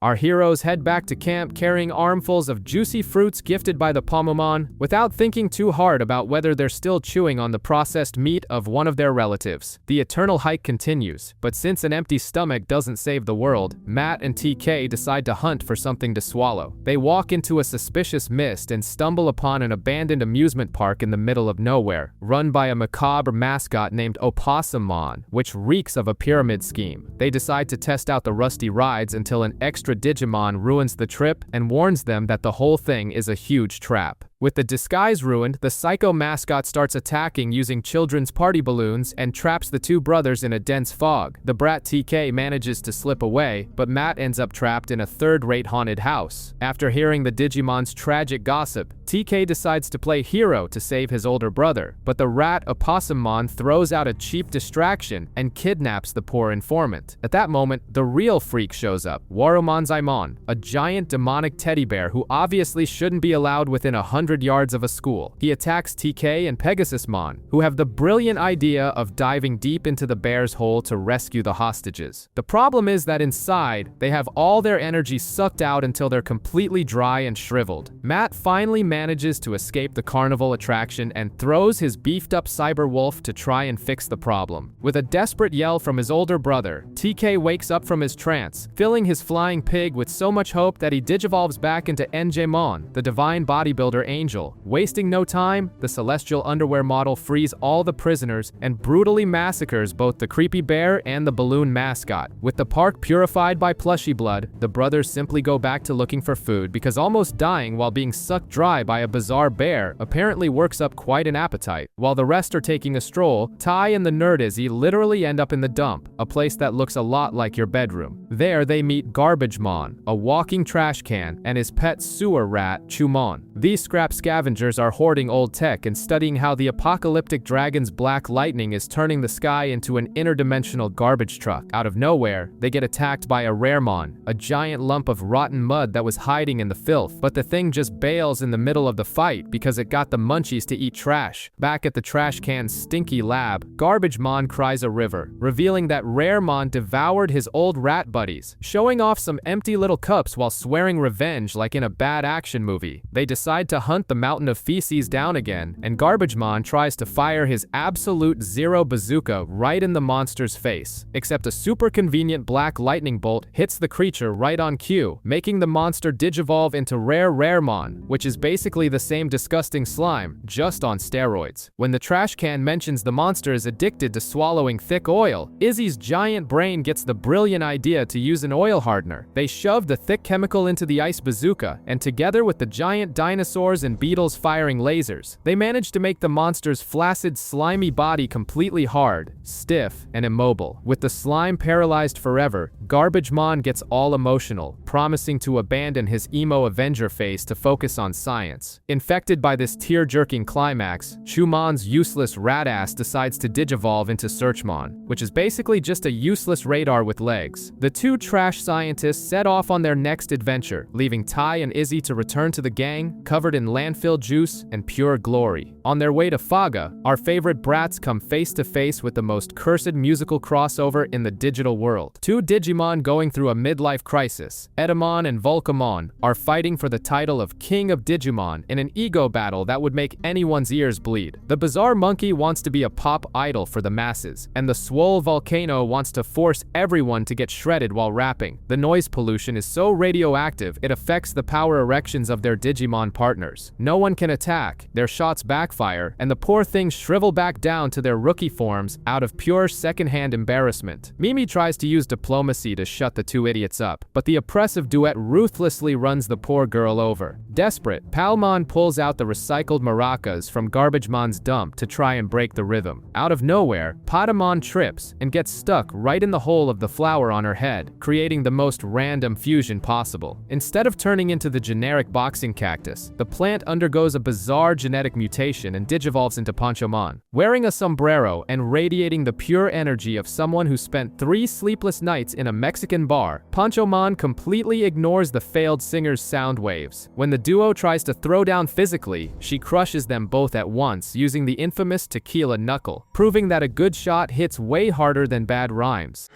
Our heroes head back to camp carrying armfuls of juicy fruits gifted by the Pomamon, without thinking too hard about whether they're still chewing on the processed meat of one of their relatives. The eternal hike continues, but since an empty stomach doesn't save the world, Matt and TK decide to hunt for something to swallow. They walk into a suspicious mist and stumble upon an abandoned amusement park in the middle of nowhere, run by a macabre mascot named Opossumon, which reeks of a pyramid scheme. They decide to test out the rusty rides until an extra Digimon ruins the trip and warns them that the whole thing is a huge trap. With the disguise ruined, the psycho mascot starts attacking using children's party balloons and traps the two brothers in a dense fog. The brat TK manages to slip away, but Matt ends up trapped in a third-rate haunted house. After hearing the Digimon's tragic gossip, TK decides to play hero to save his older brother, but the rat Opossumon throws out a cheap distraction and kidnaps the poor informant. At that moment, the real freak shows up, Warumonzaimon, a giant demonic teddy bear who obviously shouldn't be allowed within 100 yards of a school. He attacks TK and Pegasusmon, who have the brilliant idea of diving deep into the bear's hole to rescue the hostages. The problem is that inside, they have all their energy sucked out until they're completely dry and shriveled. Matt finally manages to escape the carnival attraction and throws his beefed-up cyber wolf to try and fix the problem. With a desperate yell from his older brother, TK wakes up from his trance, filling his flying pig with so much hope that he digivolves back into Njmon, the divine bodybuilder angel. Wasting no time, the celestial underwear model frees all the prisoners and brutally massacres both the creepy bear and the balloon mascot. With the park purified by plushy blood, the brothers simply go back to looking for food because almost dying while being sucked dry by a bizarre bear apparently works up quite an appetite. While the rest are taking a stroll, Tai and the nerd Izzy literally end up in the dump, a place that looks a lot like your bedroom. There they meet Garbagemon, a walking trash can, and his pet sewer rat, Chumon. These scrap scavengers are hoarding old tech and studying how the apocalyptic dragon's black lightning is turning the sky into an interdimensional garbage truck. Out of nowhere, they get attacked by a Raremon, a giant lump of rotten mud that was hiding in the filth, but the thing just bails in the middle of the fight because it got the munchies to eat trash. Back at the trash can's stinky lab, Garbagemon cries a river, revealing that Raremon devoured his old rat buddies, showing off some empty little cups while swearing revenge like in a bad action movie. They decide to hunt the mountain of feces down again, and Garbagemon tries to fire his absolute zero bazooka right in the monster's face, except a super convenient black lightning bolt hits the creature right on cue, making the monster digivolve into Raremon, which is basically the same disgusting slime, just on steroids. When the trash can mentions the monster is addicted to swallowing thick oil, Izzy's giant brain gets the brilliant idea to use an oil hardener. They shove the thick chemical into the ice bazooka, and together with the giant dinosaurs and beetles firing lasers, they manage to make the monster's flaccid, slimy body completely hard, stiff, and immobile. With the slime paralyzed forever, Garbagemon gets all emotional, promising to abandon his emo Avenger face to focus on science. Infected by this tear-jerking climax, Chumon's useless rat-ass decides to digivolve into Searchmon, which is basically just a useless radar with legs. The two trash scientists set off on their next adventure, leaving Tai and Izzy to return to the gang, covered in landfill juice and pure glory. On their way to Faga, our favorite brats come face to face with the most cursed musical crossover in the digital world. Two Digimon going through a midlife crisis, Edamon and Volcamon, are fighting for the title of King of Digimon in an ego battle that would make anyone's ears bleed. The bizarre monkey wants to be a pop idol for the masses, and the swole volcano wants to force everyone to get shredded while rapping. The noise pollution is so radioactive it affects the power erections of their Digimon partners. hours. No one can attack, their shots backfire, and the poor things shrivel back down to their rookie forms out of pure secondhand embarrassment. Mimi tries to use diplomacy to shut the two idiots up, but the oppressive duet ruthlessly runs the poor girl over. Desperate, Palmon pulls out the recycled maracas from Garbagemon's dump to try and break the rhythm. Out of nowhere, Patamon trips and gets stuck right in the hole of the flower on her head, creating the most random fusion possible. Instead of turning into the generic boxing cactus, the plant undergoes a bizarre genetic mutation and digivolves into Panchomon. Wearing a sombrero and radiating the pure energy of someone who spent 3 sleepless nights in a Mexican bar, Panchomon completely ignores the failed singer's sound waves. When the duo tries to throw down physically, she crushes them both at once using the infamous tequila knuckle, proving that a good shot hits way harder than bad rhymes.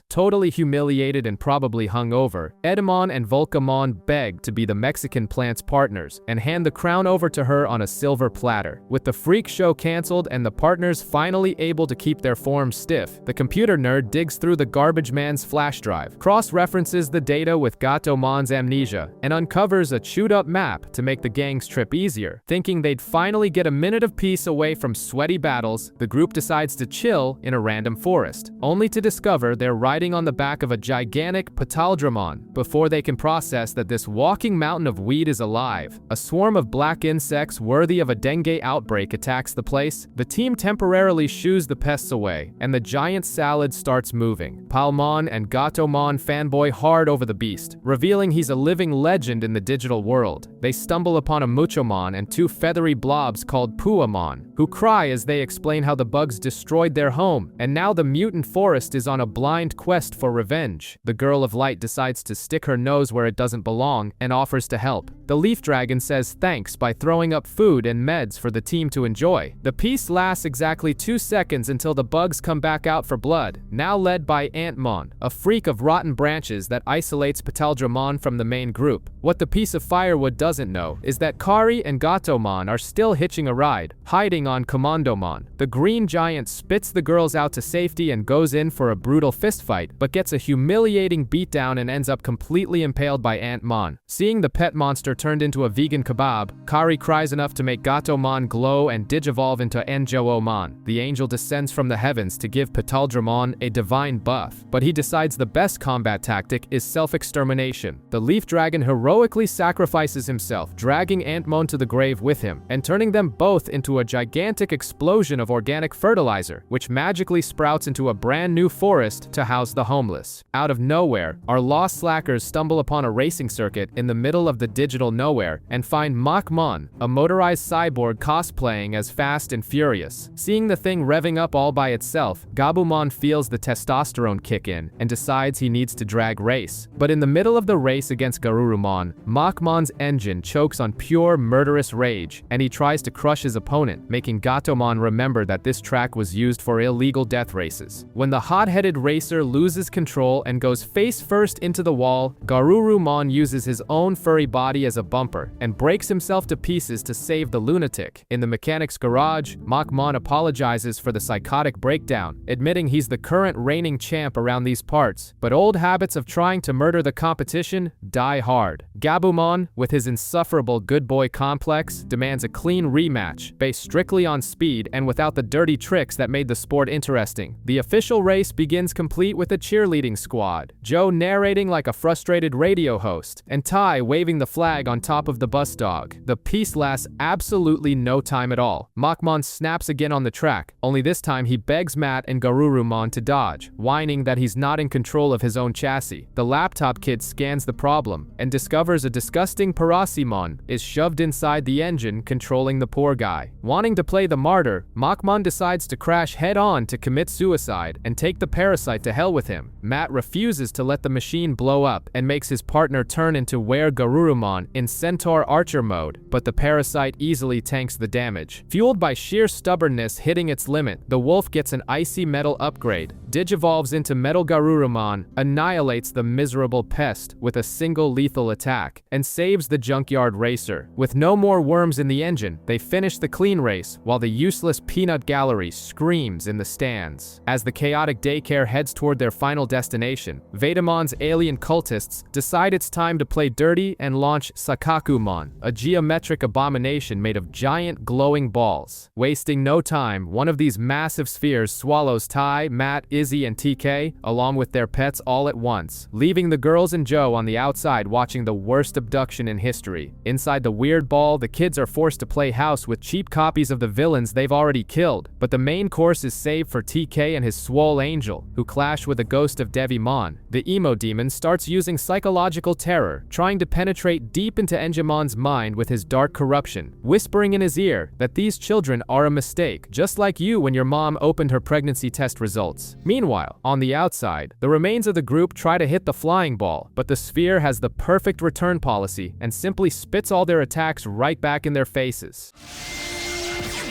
Totally humiliated and probably hungover, Edamon and Volcamon beg to be the Mexican plant's partners and hand the crown over to her on a silver platter. With the freak show cancelled and the partners finally able to keep their forms stiff, the computer nerd digs through the garbage man's flash drive, cross-references the data with Gatomon's amnesia, and uncovers a chewed-up map to make the gang's trip easier. Thinking they'd finally get a minute of peace away from sweaty battles, the group decides to chill in a random forest, only to discover they're riding on the back of a gigantic Petaldramon before they can process that this walking mountain of weed is alive. A swarm of black insects worthy of a dengue outbreak attacks the place. The team temporarily shoos the pests away, and the giant salad starts moving. Palmon and Gatomon fanboy hard over the beast, revealing he's a living legend in the digital world. They stumble upon a Muchomon and 2 feathery blobs called Puamon, who cry as they explain how the bugs destroyed their home, and now the mutant forest is on a blind quest for revenge. The Girl of Light decides to stick her nose where it doesn't belong and offers to help. The Leaf Dragon says thanks by throwing up food and meds for the team to enjoy. The peace lasts exactly 2 seconds until the bugs come back out for blood, now led by Antmon, a freak of rotten branches that isolates Petaldramon from the main group. What the piece of firewood doesn't know is that Kari and Gatomon are still hitching a ride, hiding on Commandomon. The green giant spits the girls out to safety and goes in for a brutal fistfight, but gets a humiliating beatdown and ends up completely impaled by Antmon. Seeing the pet monster turned into a vegan kebab, Kari cries enough to make Gatomon glow and digivolve into Anjoomon. The angel descends from the heavens to give Petaldramon a divine buff, but he decides the best combat tactic is self-extermination. The Leaf Dragon heroically sacrifices himself, dragging Antmon to the grave with him, and turning them both into a gigantic explosion of organic fertilizer, which magically sprouts into a brand new forest to house the homeless. Out of nowhere, our lost slackers stumble upon a racing circuit in the middle of the digital nowhere and find Machmon, a motorized cyborg cosplaying as Fast and Furious. Seeing the thing revving up all by itself, Gabumon feels the testosterone kick in and decides he needs to drag race. But in the middle of the race against Garurumon, Machmon's engine chokes on pure murderous rage, and he tries to crush his opponent, making Gatomon remember that this track was used for illegal death races. When the hot-headed racer loses control and goes face first into the wall, Garurumon uses his own furry body as a bumper and breaks himself to pieces to save the lunatic. In the mechanic's garage, Machmon apologizes for the psychotic breakdown, admitting he's the current reigning champ around these parts, but old habits of trying to murder the competition die hard. Gabumon, with his insufferable good boy complex, demands a clean rematch, based strictly on speed and without the dirty tricks that made the sport interesting. The official race begins complete with a cheerleading squad, Joe narrating like a frustrated radio host, and Tai waving the flag on top of the bus dog. The piece lasts absolutely no time at all. Machmon snaps again on the track, only this time he begs Matt and Garurumon to dodge, whining that he's not in control of his own chassis. The laptop kid scans the problem and discovers a disgusting Parasimon is shoved inside the engine controlling the poor guy. Wanting to play the martyr, Machmon decides to crash head-on to commit suicide and take the parasite to hell with him. Matt refuses to let the machine blow up and makes his partner turn into Were Garurumon in Centaur Archer mode, but the parasite easily tanks the damage. Fueled by sheer stubbornness hitting its limit, the wolf gets an icy metal upgrade, digivolves into Metal Garurumon, annihilates the miserable pest with a single lethal attack, and saves the junkyard racer. With no more worms in the engine, they finish the clean race, cheers, while the useless peanut gallery screams in the stands. As the chaotic daycare heads toward their final destination, Vedamon's alien cultists decide it's time to play dirty and launch Sakakumon, a geometric abomination made of giant glowing balls. Wasting no time, one of these massive spheres swallows Tai, Matt, Izzy, and TK, along with their pets all at once, leaving the girls and Joe on the outside watching the worst abduction in history. Inside the weird ball, the kids are forced to play house with cheap copies of the villains they've already killed, but the main course is saved for TK and his swole angel, who clash with a ghost of Devimon. The emo demon starts using psychological terror, trying to penetrate deep into Enjamon's mind with his dark corruption, whispering in his ear that these children are a mistake, just like you when your mom opened her pregnancy test results. Meanwhile, on the outside, the remains of the group try to hit the flying ball, but the sphere has the perfect return policy and simply spits all their attacks right back in their faces.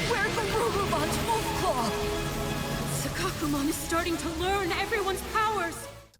Where's the Robot's wolf claw? Sakakumon is starting to learn everyone's powers.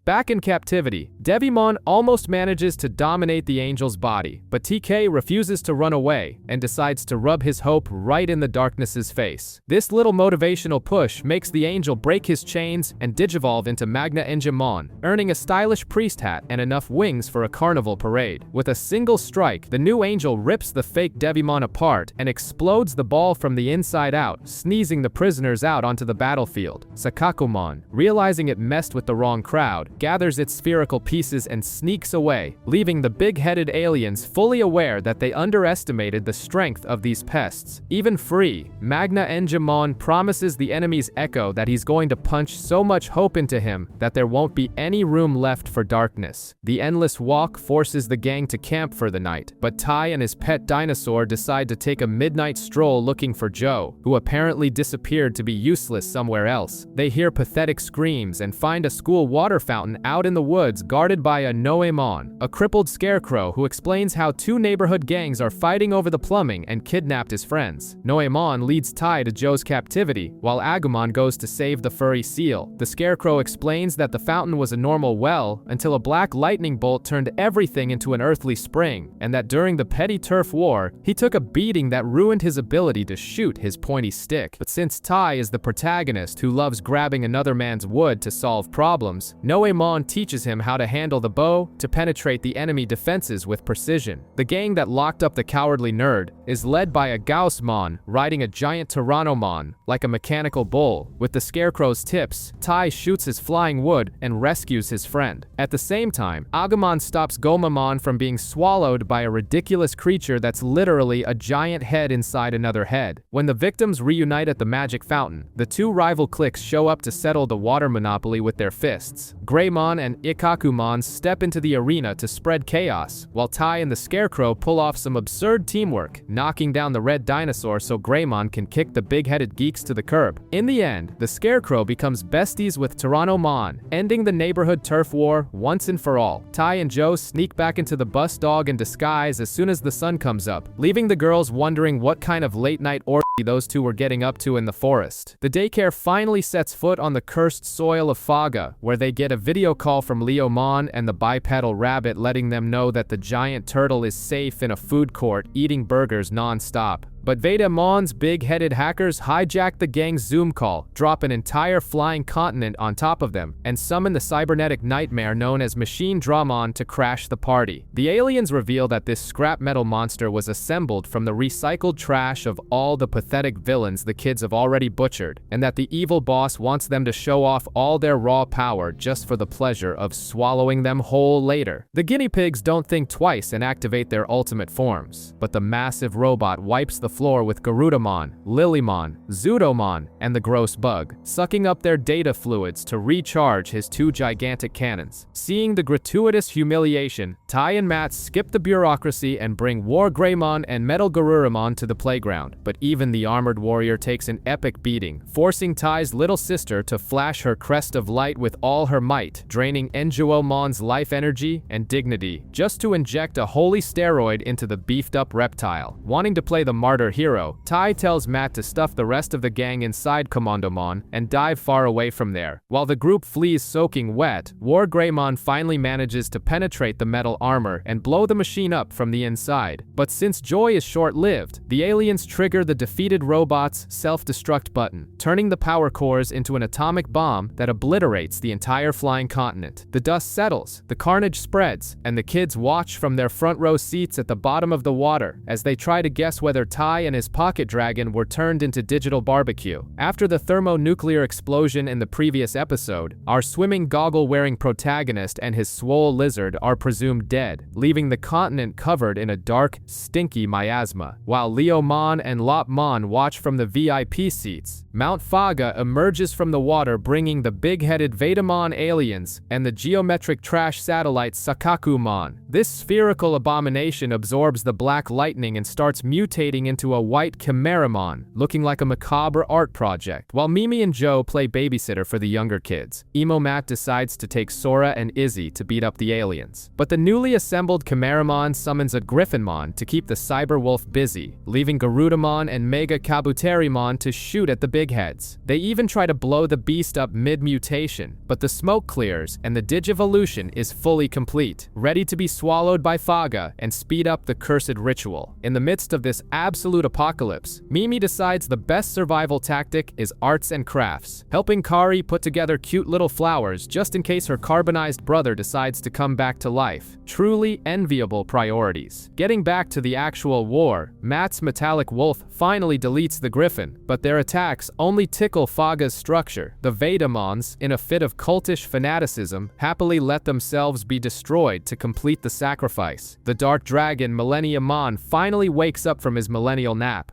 Back in captivity, Devimon almost manages to dominate the angel's body, but TK refuses to run away and decides to rub his hope right in the darkness's face. This little motivational push makes the angel break his chains and digivolve into Magna Enjamon, earning a stylish priest hat and enough wings for a carnival parade. With a single strike, the new angel rips the fake Devimon apart and explodes the ball from the inside out, sneezing the prisoners out onto the battlefield. Sakakumon, realizing it messed with the wrong crowd, gathers its spherical pieces and sneaks away, leaving the big-headed aliens fully aware that they underestimated the strength of these pests. Even free, Magna Enjamon promises the enemy's Echo that he's going to punch so much hope into him that there won't be any room left for darkness. The endless walk forces the gang to camp for the night, but Tai and his pet dinosaur decide to take a midnight stroll looking for Joe, who apparently disappeared to be useless somewhere else. They hear pathetic screams and find a school water fountain out in the woods guarded by a Noemon, a crippled scarecrow who explains how two neighborhood gangs are fighting over the plumbing and kidnapped his friends. Noemon leads Tai to Joe's captivity, while Agumon goes to save the furry seal. The scarecrow explains that the fountain was a normal well until a black lightning bolt turned everything into an earthly spring, and that during the petty turf war, he took a beating that ruined his ability to shoot his pointy stick. But since Tai is the protagonist who loves grabbing another man's wood to solve problems, Noemon teaches him how to handle the bow to penetrate the enemy defenses with precision. The gang that locked up the cowardly nerd is led by a Gaussmon riding a giant Tyrannomon like a mechanical bull. With the scarecrow's tips, Tai shoots his flying wood and rescues his friend. At the same time, Agumon stops Gomamon from being swallowed by a ridiculous creature that's literally a giant head inside another head. When the victims reunite at the magic fountain, the two rival cliques show up to settle the water monopoly with their fists. Greymon and Ikakumon step into the arena to spread chaos, while Tai and the Scarecrow pull off some absurd teamwork, knocking down the red dinosaur so Greymon can kick the big-headed geeks to the curb. In the end, the Scarecrow becomes besties with Tyrannomon, ending the neighborhood turf war once and for all. Tai and Joe sneak back into the bus dog in disguise as soon as the sun comes up, leaving the girls wondering what kind of late-night orgy those two were getting up to in the forest. The daycare finally sets foot on the cursed soil of Faga, where they get a video call from Leomon and the bipedal rabbit letting them know that the giant turtle is safe in a food court eating burgers non-stop. But Vedamon's big-headed hackers hijack the gang's Zoom call, drop an entire flying continent on top of them, and summon the cybernetic nightmare known as Machine Dramon to crash the party. The aliens reveal that this scrap metal monster was assembled from the recycled trash of all the pathetic villains the kids have already butchered, and that the evil boss wants them to show off all their raw power just for the pleasure of swallowing them whole later. The guinea pigs don't think twice and activate their ultimate forms, but the massive robot wipes the floor with Garudamon, Lilymon, Zudomon, and the gross bug, sucking up their data fluids to recharge his two gigantic cannons. Seeing the gratuitous humiliation, Tai and Matt skip the bureaucracy and bring War Greymon and Metal Garuramon to the playground. But even the armored warrior takes an epic beating, forcing Tai's little sister to flash her crest of light with all her might, draining Enjuomon's life energy and dignity, just to inject a holy steroid into the beefed-up reptile. Wanting to play the martyr reporter Hiro, Tai tells Matt to stuff the rest of the gang inside Commandomon and dive far away from there. While the group flees soaking wet, War Greymon finally manages to penetrate the metal armor and blow the machine up from the inside. But since joy is short-lived, the aliens trigger the defeated robot's self-destruct button, turning the power cores into an atomic bomb that obliterates the entire flying continent. The dust settles, the carnage spreads, and the kids watch from their front row seats at the bottom of the water as they try to guess whether Tai and his pocket dragon were turned into digital barbecue. After the thermonuclear explosion in the previous episode, our swimming goggle-wearing protagonist and his swole lizard are presumed dead, leaving the continent covered in a dark, stinky miasma. While Leomon and Lopmon watch from the VIP seats, Mount Faga emerges from the water bringing the big-headed Vedamon aliens and the geometric trash satellite Sakakumon. This spherical abomination absorbs the black lightning and starts mutating into a white Chimeramon, looking like a macabre art project. While Mimi and Joe play babysitter for the younger kids, Emo Matt decides to take Sora and Izzy to beat up the aliens. But the newly assembled Chimeramon summons a Griffinmon to keep the Cyberwolf busy, leaving Garudamon and Mega Kabuterimon to shoot at the big heads. They even try to blow the beast up mid-mutation, but the smoke clears and the Digivolution is fully complete, ready to be swallowed by Faga and speed up the cursed ritual. In the midst of this absolute apocalypse, Mimi decides the best survival tactic is arts and crafts, helping Kari put together cute little flowers just in case her carbonized brother decides to come back to life. Truly enviable priorities. Getting back to the actual war, Matt's metallic wolf finally deletes the Griffin, but their attacks only tickle Faga's structure. The Vedamons, in a fit of cultish fanaticism, happily let themselves be destroyed to complete the sacrifice. The dark dragon Millenniumon finally wakes up from his millennial nap.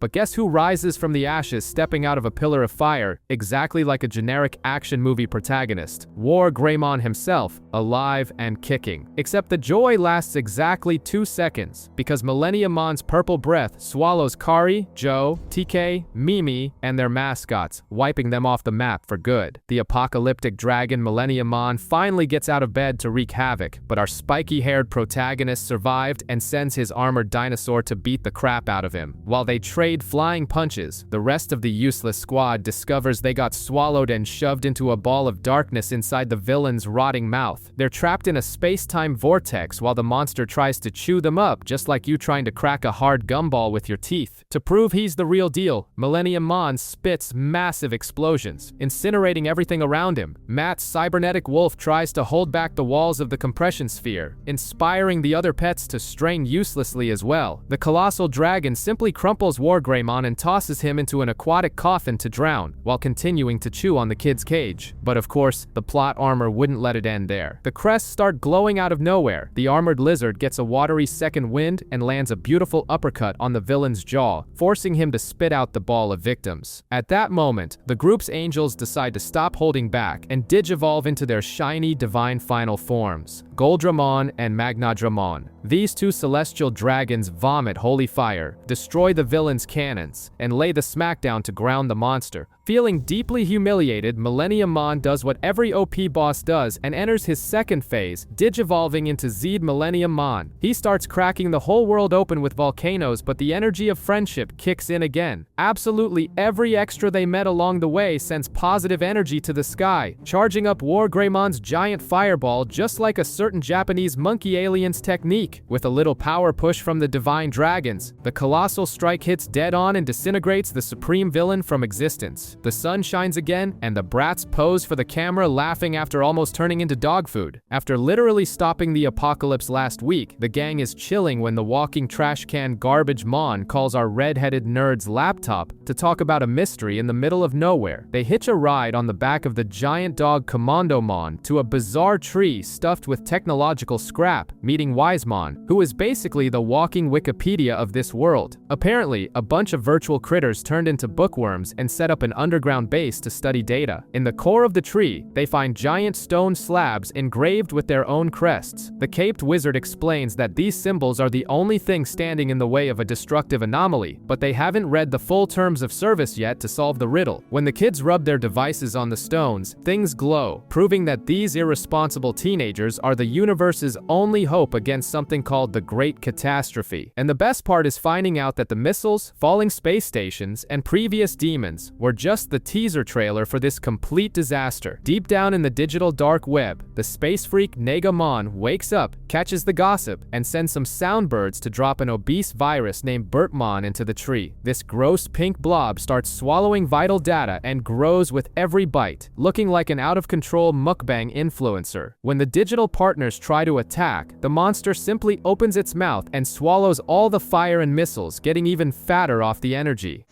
But guess who rises from the ashes stepping out of a pillar of fire, exactly like a generic action movie protagonist? War Greymon himself, alive and kicking. Except the joy lasts exactly 2 seconds, because Millenniumon's purple breath swallows Kari, Joe, TK, Mimi, and their mascots, wiping them off the map for good. The apocalyptic dragon Millenniumon finally gets out of bed to wreak havoc, but our spiky-haired protagonist survived and sends his armored dinosaur to beat the crap out of him. While they trade flying punches, the rest of the useless squad discovers they got swallowed and shoved into a ball of darkness inside the villain's rotting mouth. They're trapped in a space-time vortex while the monster tries to chew them up, just like you trying to crack a hard gumball with your teeth. To prove he's the real deal, Millenniumon spits massive explosions, incinerating everything around him. Matt's cybernetic wolf tries to hold back the walls of the compression sphere, inspiring the other pets to strain uselessly as well. The colossal dragon simply crumples War Greymon and tosses him into an aquatic coffin to drown, while continuing to chew on the kid's cage. But of course, the plot armor wouldn't let it end there. The crests start glowing out of nowhere. The armored lizard gets a watery second wind and lands a beautiful uppercut on the villain's jaw, forcing him to spit out the ball of victims. At that moment, the group's angels decide to stop holding back and digivolve into their shiny divine final forms, Goldramon and Magnadramon. These two celestial dragons vomit holy fire, destroy the villain's cannons, and lay the smackdown to ground the monster. Feeling deeply humiliated, Millenniumon does what every OP boss does and enters his second phase, digivolving into Zed Millenniummon. He starts cracking the whole world open with volcanoes, but the energy of friendship kicks in again. Absolutely every extra they met along the way sends positive energy to the sky, charging up War Greymon's giant fireball just like a certain Japanese monkey alien's technique. With a little power push from the divine dragons, the colossal strike hits dead on and disintegrates the supreme villain from existence. The sun shines again, and the brats pose for the camera laughing after almost turning into dog food. After literally stopping the apocalypse last week, the gang is chilling when the walking trash can Garbage Mon calls our red-headed nerd's laptop to talk about a mystery in the middle of nowhere. They hitch a ride on the back of the giant dog Commandomon to a bizarre tree stuffed with technological scrap, meeting Wisemon, who is basically the walking Wikipedia of this world. Apparently, a bunch of virtual critters turned into bookworms and set up an underground base to study data. In the core of the tree, they find giant stone slabs engraved with their own crests. The caped wizard explains that these symbols are the only thing standing in the way of a destructive anomaly, but they haven't read the full terms of service yet to solve the riddle. When the kids rub their devices on the stones, things glow, proving that these irresponsible teenagers are the universe's only hope against something called the Great Catastrophe. And the best part is finding out that the missiles, falling space stations, and previous demons were just the teaser trailer for this complete disaster. Deep down in the digital dark web, the space freak Nagamon wakes up, catches the gossip, and sends some soundbirds to drop an obese virus named Bertmon into the tree. This gross pink blob starts swallowing vital data and grows with every bite, looking like an out-of-control mukbang influencer. When the digital partners try to attack, the monster simply opens its mouth and swallows all the fire and missiles, getting even fatter off the energy.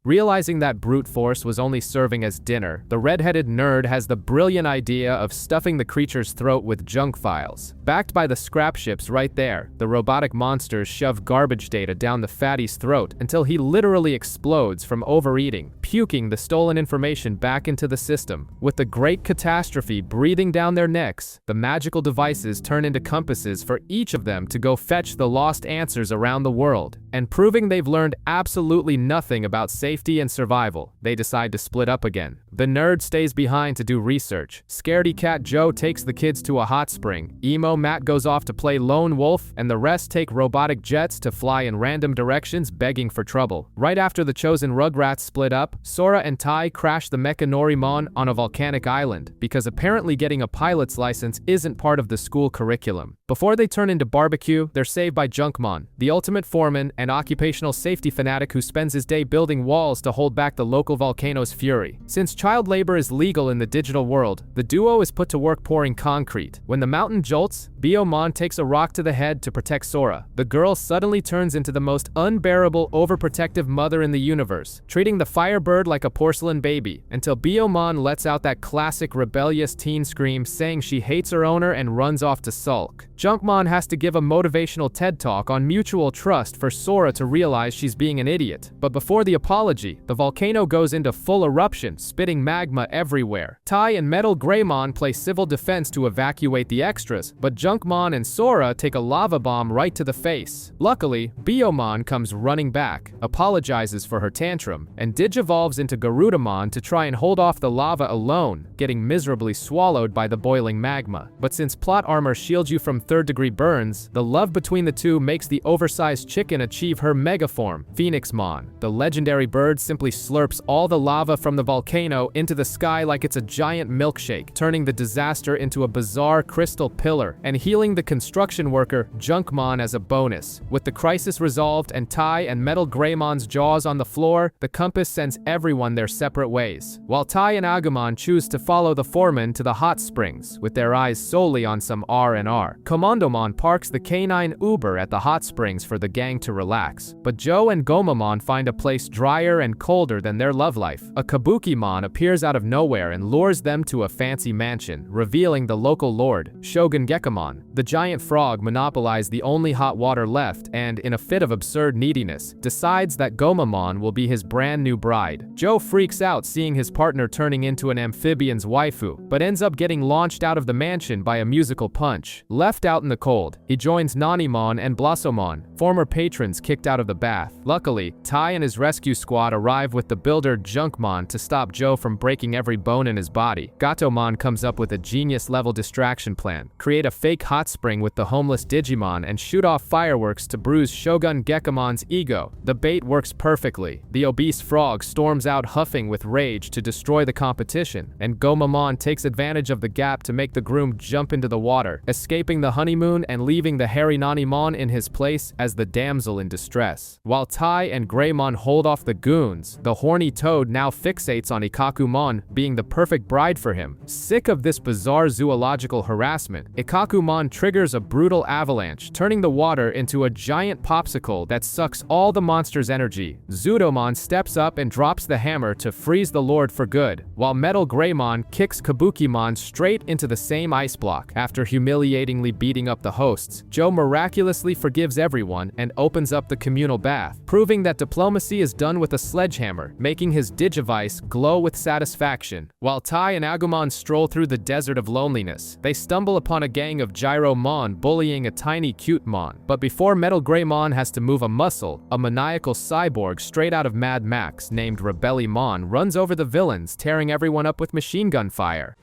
Realizing that brute force was only serving as dinner, the red-headed nerd has the brilliant idea of stuffing the creature's throat with junk files. Backed by the scrap ships right there, the robotic monsters shove garbage data down the fatty's throat until he literally explodes from overeating, puking the stolen information back into the system. With the Great Catastrophe breathing down their necks, the magical devices turn into compasses for each of them to go fetch the lost answers around the world. And proving they've learned absolutely nothing about safety and survival, they decide to split up again. The nerd stays behind to do research. Scaredy Cat Joe takes the kids to a hot spring. Emo Matt goes off to play lone wolf, and the rest take robotic jets to fly in random directions begging for trouble. Right after the chosen Rugrats split up, Sora and Tai crash the Mechanorimon on a volcanic island, because apparently getting a pilot's license isn't part of the school curriculum. Before they turn into barbecue, they're saved by Junkmon, the ultimate foreman and occupational safety fanatic who spends his day building walls to hold back the local volcano's fury. Since child labor is legal in the digital world, the duo is put to work pouring concrete. When the mountain jolts, Biomon takes a rock to the head to protect Sora. The girl suddenly turns into the most unbearable, overprotective mother in the universe, treating the Firebird like a porcelain baby, until Biomon lets out that classic rebellious teen scream saying she hates her owner and runs off to sulk. Junkmon has to give a motivational TED talk on mutual trust for Sora to realize she's being an idiot. But before the apology, the volcano goes into full eruption, spitting magma everywhere. Tai and Metal Greymon play civil defense to evacuate the extras, but Junkmon and Sora take a lava bomb right to the face. Luckily, Biomon comes running back, apologizes for her tantrum, and digivolves into Garudamon to try and hold off the lava alone, getting miserably swallowed by the boiling magma. But since plot armor shields you from third-degree burns, the love between the two makes the oversized chicken achieve her mega form, Phoenixmon. The legendary bird simply slurps all the lava from the volcano into the sky like it's a giant milkshake, turning the disaster into a bizarre crystal pillar, and healing the construction worker Junkmon as a bonus. With the crisis resolved and Tai and Metal Greymon's jaws on the floor, the compass sends everyone their separate ways, while Tai and Agumon choose to follow the foreman to the hot springs, with their eyes solely on some R&R. Commandomon parks the canine Uber at the hot springs for the gang to relax, but Joe and Gomamon find a place drier and colder than their love life. A Kabukimon appears out of nowhere and lures them to a fancy mansion, revealing the local lord, Shogun Gekamon. The giant frog monopolizes the only hot water left and, in a fit of absurd neediness, decides that Gomamon will be his brand new bride. Joe freaks out seeing his partner turning into an amphibian's waifu, but ends up getting launched out of the mansion by a musical punch. Left out in the cold, he joins Nanimon and Blossomon, former patrons kicked out of the bath. Luckily, Tai and his rescue squad arrive with the builder Junkmon to stop Joe from breaking every bone in his body. Gatomon comes up with a genius-level distraction plan: create a fake hot spring with the homeless Digimon and shoot off fireworks to bruise Shogun Gekamon's ego. The bait works perfectly. The obese frog storms out huffing with rage to destroy the competition, and Gomamon takes advantage of the gap to make the groom jump into the water, escaping the honeymoon and leaving the hairy Nanimon in his place as the damsel in distress. While Tai and Greymon hold off the goons, the horny toad now fixates on Ikakumon being the perfect bride for him. Sick of this bizarre zoological harassment, Ikakumon triggers a brutal avalanche, turning the water into a giant popsicle that sucks all the monster's energy. Zudomon steps up and drops the hammer to freeze the lord for good, while Metal Greymon kicks Kabukimon straight into the same ice block. After humiliatingly beating up the hosts, Joe miraculously forgives everyone and opens up the communal bath, proving that diplomacy is done with a sledgehammer, making his Digivice glow with satisfaction. While Tai and Agumon stroll through the desert of loneliness, they stumble upon a gang of Gyromon bullying a tiny cute Mon. But before Metal Greymon has to move a muscle, a maniacal cyborg straight out of Mad Max named Rebellymon runs over the villains, tearing everyone up with machine gun fire.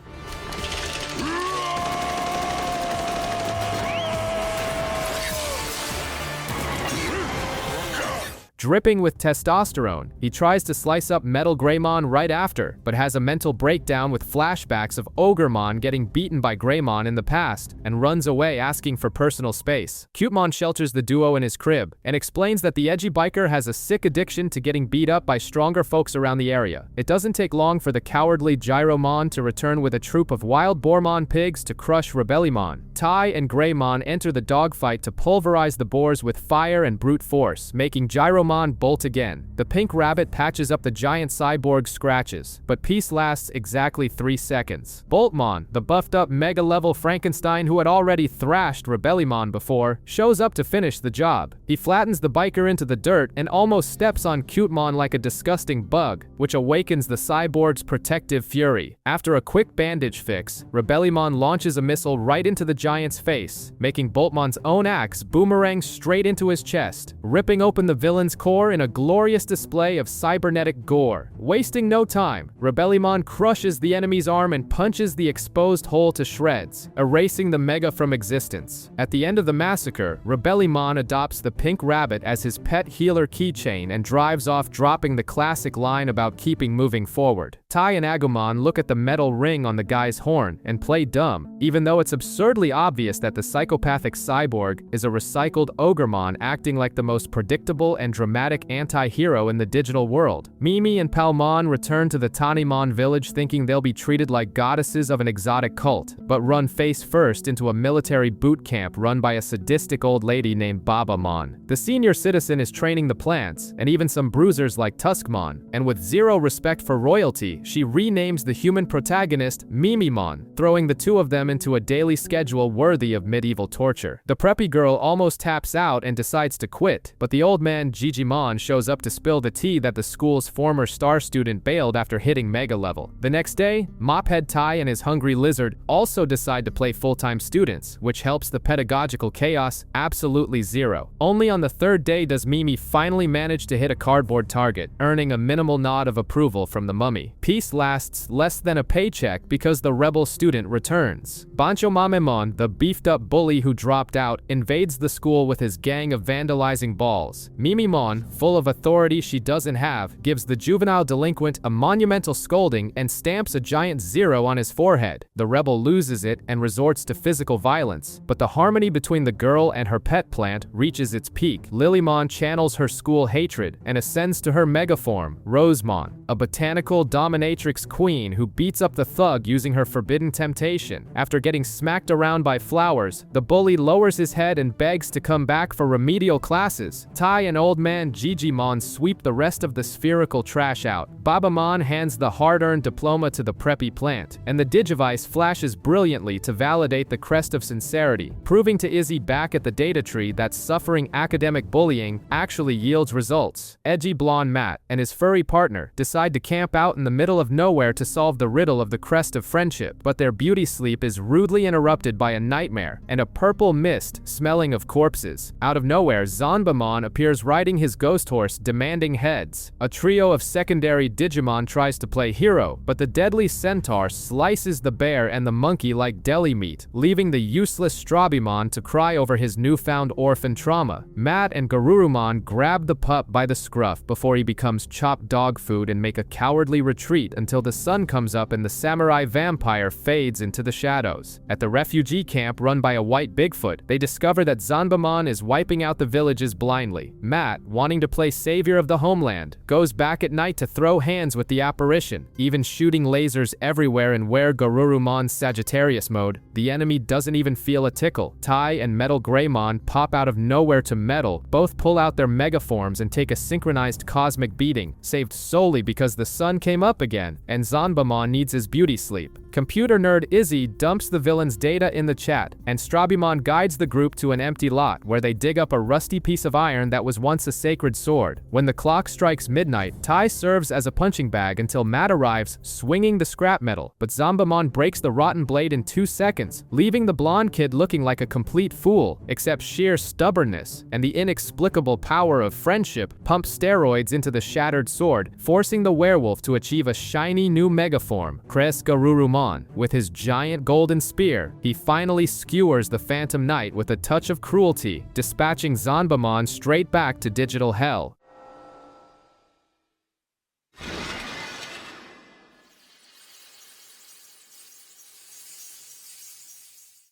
Dripping with testosterone, he tries to slice up Metal Greymon right after, but has a mental breakdown with flashbacks of Ogremon getting beaten by Greymon in the past, and runs away asking for personal space. Cutemon shelters the duo in his crib, and explains that the edgy biker has a sick addiction to getting beat up by stronger folks around the area. It doesn't take long for the cowardly Gyromon to return with a troop of wild Boarmon pigs to crush Rebellymon. Tai and Greymon enter the dogfight to pulverize the boars with fire and brute force, making Gyromon bolt again. The pink rabbit patches up the giant cyborg's scratches, but peace lasts exactly 3 seconds. Boltmon, the buffed-up mega-level Frankenstein who had already thrashed Rebellymon before, shows up to finish the job. He flattens the biker into the dirt and almost steps on Cutemon like a disgusting bug, which awakens the cyborg's protective fury. After a quick bandage fix, Rebellymon launches a missile right into the giant's face, making Boltmon's own axe boomerang straight into his chest, ripping open the villain's core in a glorious display of cybernetic gore. Wasting no time, Rebellymon crushes the enemy's arm and punches the exposed hole to shreds, erasing the Mega from existence. At the end of the massacre, Rebellymon adopts the pink rabbit as his pet healer keychain and drives off, dropping the classic line about keeping moving forward. Tai and Agumon look at the metal ring on the guy's horn and play dumb, even though it's absurdly obvious that the psychopathic cyborg is a recycled Ogremon acting like the most predictable and dramatic anti-hero in the digital world. Mimi and Palmon return to the Tanimon village thinking they'll be treated like goddesses of an exotic cult, but run face first into a military boot camp run by a sadistic old lady named Babamon. The senior citizen is training the plants, and even some bruisers like Tuskmon, and with zero respect for royalty, she renames the human protagonist Mimimon, throwing the two of them into a daily schedule worthy of medieval torture. The preppy girl almost taps out and decides to quit, but the old man Digimon shows up to spill the tea that the school's former star student bailed after hitting mega level. The next day, Mophead Tai and his hungry lizard also decide to play full-time students, which helps the pedagogical chaos absolutely zero. Only on the third day does Mimi finally manage to hit a cardboard target, earning a minimal nod of approval from the mummy. Peace lasts less than a paycheck because the rebel student returns. Bancho Mamemon, the beefed-up bully who dropped out, invades the school with his gang of vandalizing balls. Mimimon, full of authority she doesn't have, gives the juvenile delinquent a monumental scolding and stamps a giant 0 on his forehead. The rebel loses it and resorts to physical violence, but the harmony between the girl and her pet plant reaches its peak. Lilymon channels her school hatred and ascends to her megaform, Rosemon, a botanical dominatrix queen who beats up the thug using her forbidden temptation. After getting smacked around by flowers, the bully lowers his head and begs to come back for remedial classes. Tai and old man Digimon sweep the rest of the spherical trash out. Babamon hands the hard-earned diploma to the preppy plant, and the Digivice flashes brilliantly to validate the crest of sincerity, proving to Izzy back at the data tree that suffering academic bullying actually yields results. Edgy blonde Matt and his furry partner decide to camp out in the middle of nowhere to solve the riddle of the crest of friendship, but their beauty sleep is rudely interrupted by a nightmare and a purple mist smelling of corpses. Out of nowhere, Zanbamon appears riding his ghost horse demanding heads. A trio of secondary Digimon tries to play hero, but the deadly centaur slices the bear and the monkey like deli meat, leaving the useless Strabimon to cry over his newfound orphan trauma. Matt and Garurumon grab the pup by the scruff before he becomes chopped dog food and make a cowardly retreat until the sun comes up and the samurai vampire fades into the shadows. At the refugee camp run by a white Bigfoot, they discover that Zanbamon is wiping out the villages blindly. Matt, wanting to play savior of the homeland, goes back at night to throw hands with the apparition, even shooting lasers everywhere in Garurumon's Sagittarius mode. The enemy doesn't even feel a tickle. Tai and Metal Greymon pop out of nowhere to metal, both pull out their megaforms and take a synchronized cosmic beating, saved solely because the sun came up again, and Zanbamon needs his beauty sleep. Computer nerd Izzy dumps the villain's data in the chat, and Strabimon guides the group to an empty lot where they dig up a rusty piece of iron that was once a sacred sword. When the clock strikes midnight, Tai serves as a punching bag until Matt arrives, swinging the scrap metal, but Zanbamon breaks the rotten blade in 2 seconds, leaving the blonde kid looking like a complete fool, except sheer stubbornness and the inexplicable power of friendship pumps steroids into the shattered sword, forcing the werewolf to achieve a shiny new megaform, Garurumon. With his giant golden spear, he finally skewers the Phantom Knight with a touch of cruelty, dispatching Zanbamon straight back to digital hell.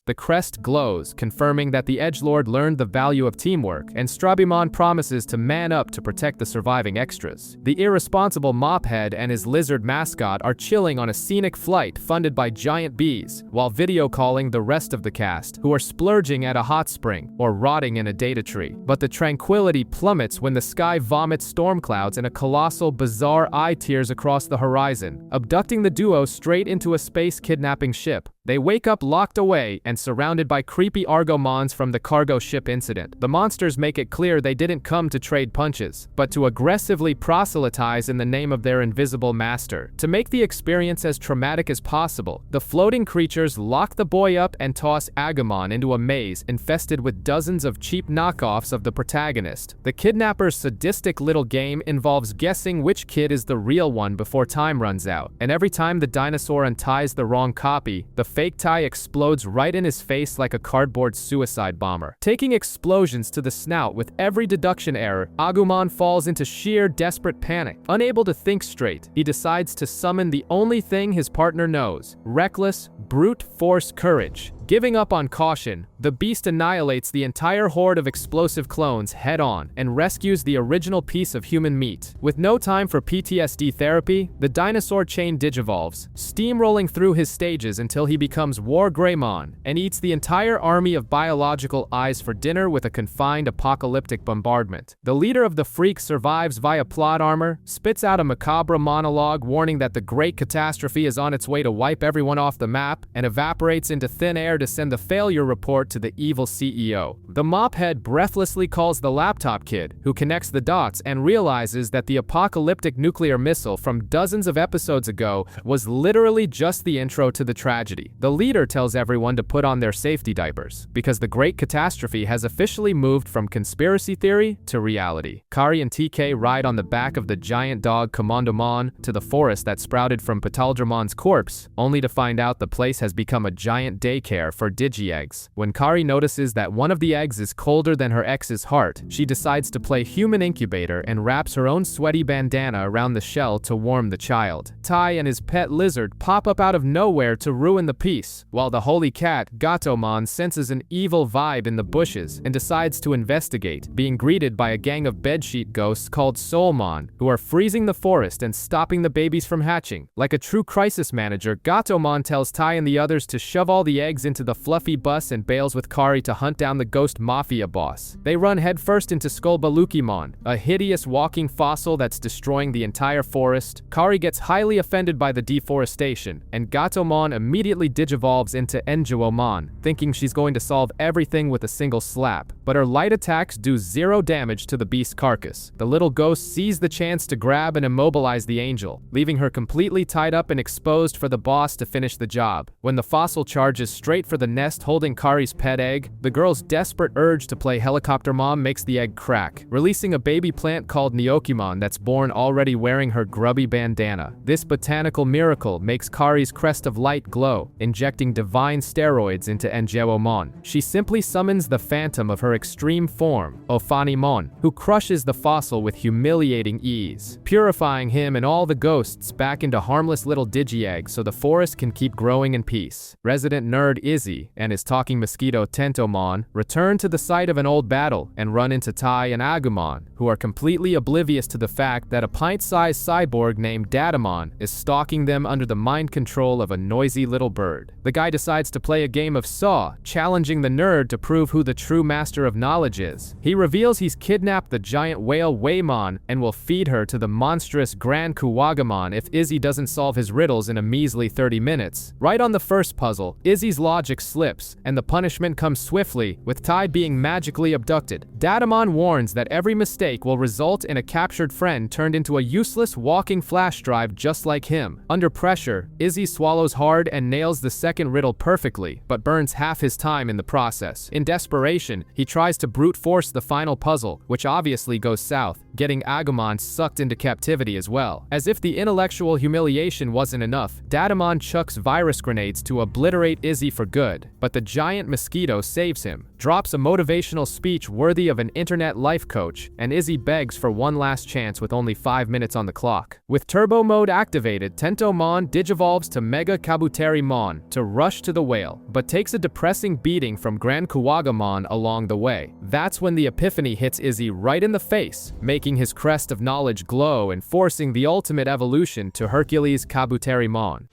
The crest glows, confirming that the edgelord learned the value of teamwork, and Strabimon promises to man up to protect the surviving extras. The irresponsible Mophead and his lizard mascot are chilling on a scenic flight funded by giant bees, while video calling the rest of the cast, who are splurging at a hot spring or rotting in a data tree. But the tranquility plummets when the sky vomits storm clouds and a colossal, bizarre eye tears across the horizon, abducting the duo straight into a space kidnapping ship. They wake up locked away and surrounded by creepy Argomons from the cargo ship incident. The monsters make it clear they didn't come to trade punches, but to aggressively proselytize in the name of their invisible master. To make the experience as traumatic as possible, the floating creatures lock the boy up and toss Agumon into a maze infested with dozens of cheap knockoffs of the protagonist. The kidnapper's sadistic little game involves guessing which kid is the real one before time runs out, and every time the dinosaur unties the wrong copy, the fake Tai explodes right in his face like a cardboard suicide bomber. Taking explosions to the snout with every deduction error, Agumon falls into sheer desperate panic. Unable to think straight, he decides to summon the only thing his partner knows: reckless, brute force courage. Giving up on caution, the beast annihilates the entire horde of explosive clones head-on and rescues the original piece of human meat. With no time for PTSD therapy, the dinosaur chain digivolves, steamrolling through his stages until he becomes War Greymon and eats the entire army of biological eyes for dinner with a confined apocalyptic bombardment. The leader of the freaks survives via plot armor, spits out a macabre monologue warning that the great catastrophe is on its way to wipe everyone off the map, and evaporates into thin air to send the failure report to the evil CEO. The mophead breathlessly calls the laptop kid, who connects the dots and realizes that the apocalyptic nuclear missile from dozens of episodes ago was literally just the intro to the tragedy. The leader tells everyone to put on their safety diapers, because the great catastrophe has officially moved from conspiracy theory to reality. Kari and TK ride on the back of the giant dog Commandomon to the forest that sprouted from Pataldramon's corpse, only to find out the place has become a giant daycare for Digi-eggs. When Kari notices that one of the eggs is colder than her ex's heart, she decides to play human incubator and wraps her own sweaty bandana around the shell to warm the child. Tai and his pet lizard pop up out of nowhere to ruin the peace, while the holy cat, Gatomon, senses an evil vibe in the bushes and decides to investigate, being greeted by a gang of bedsheet ghosts called Soulmon, who are freezing the forest and stopping the babies from hatching. Like a true crisis manager, Gatomon tells Tai and the others to shove all the eggs into the fluffy bus and bails with Kari to hunt down the ghost mafia boss. They run headfirst into Skullbalukimon, a hideous walking fossil that's destroying the entire forest. Kari gets highly offended by the deforestation, and Gatomon immediately digivolves into Enjuomon, thinking she's going to solve everything with a single slap. But her light attacks do zero damage to the beast's carcass. The little ghost sees the chance to grab and immobilize the angel, leaving her completely tied up and exposed for the boss to finish the job. When the fossil charges straight for the nest holding Kari's pet egg, the girl's desperate urge to play helicopter mom makes the egg crack, releasing a baby plant called Neokimon that's born already wearing her grubby bandana. This botanical miracle makes Kari's crest of light glow, injecting divine steroids into Enjeomon. She simply summons the phantom of her extreme form, Ophanimon, who crushes the fossil with humiliating ease, purifying him and all the ghosts back into harmless little digi-eggs so the forest can keep growing in peace. Resident nerd Izzy and his talking mosquito Tentomon return to the site of an old battle and run into Tai and Agumon, who are completely oblivious to the fact that a pint-sized cyborg named Datamon is stalking them under the mind control of a noisy little bird. The guy decides to play a game of Saw, challenging the nerd to prove who the true master of knowledge is. He reveals he's kidnapped the giant whale Waymon and will feed her to the monstrous Grand Kuwagamon if Izzy doesn't solve his riddles in a measly 30 minutes. Right on the first puzzle, Izzy's logic slips, and the punishment comes swiftly, with Tai being magically abducted. Datamon warns that every mistake will result in a captured friend turned into a useless walking flash drive just like him. Under pressure, Izzy swallows hard and nails the second riddle perfectly, but burns half his time in the process. In desperation, he tries to brute force the final puzzle, which obviously goes south, getting Agumon sucked into captivity as well. As if the intellectual humiliation wasn't enough, Datamon chucks virus grenades to obliterate Izzy for good, but the giant mosquito saves him, drops a motivational speech worthy of an internet life coach, and Izzy begs for one last chance with only 5 minutes on the clock. With turbo mode activated, Tentomon digivolves to Mega Kabuterimon to rush to the whale, but takes a depressing beating from Grand Kuwagamon along the way. That's when the epiphany hits Izzy right in the face, making his crest of knowledge glow and forcing the ultimate evolution to Hercules Kabuterimon.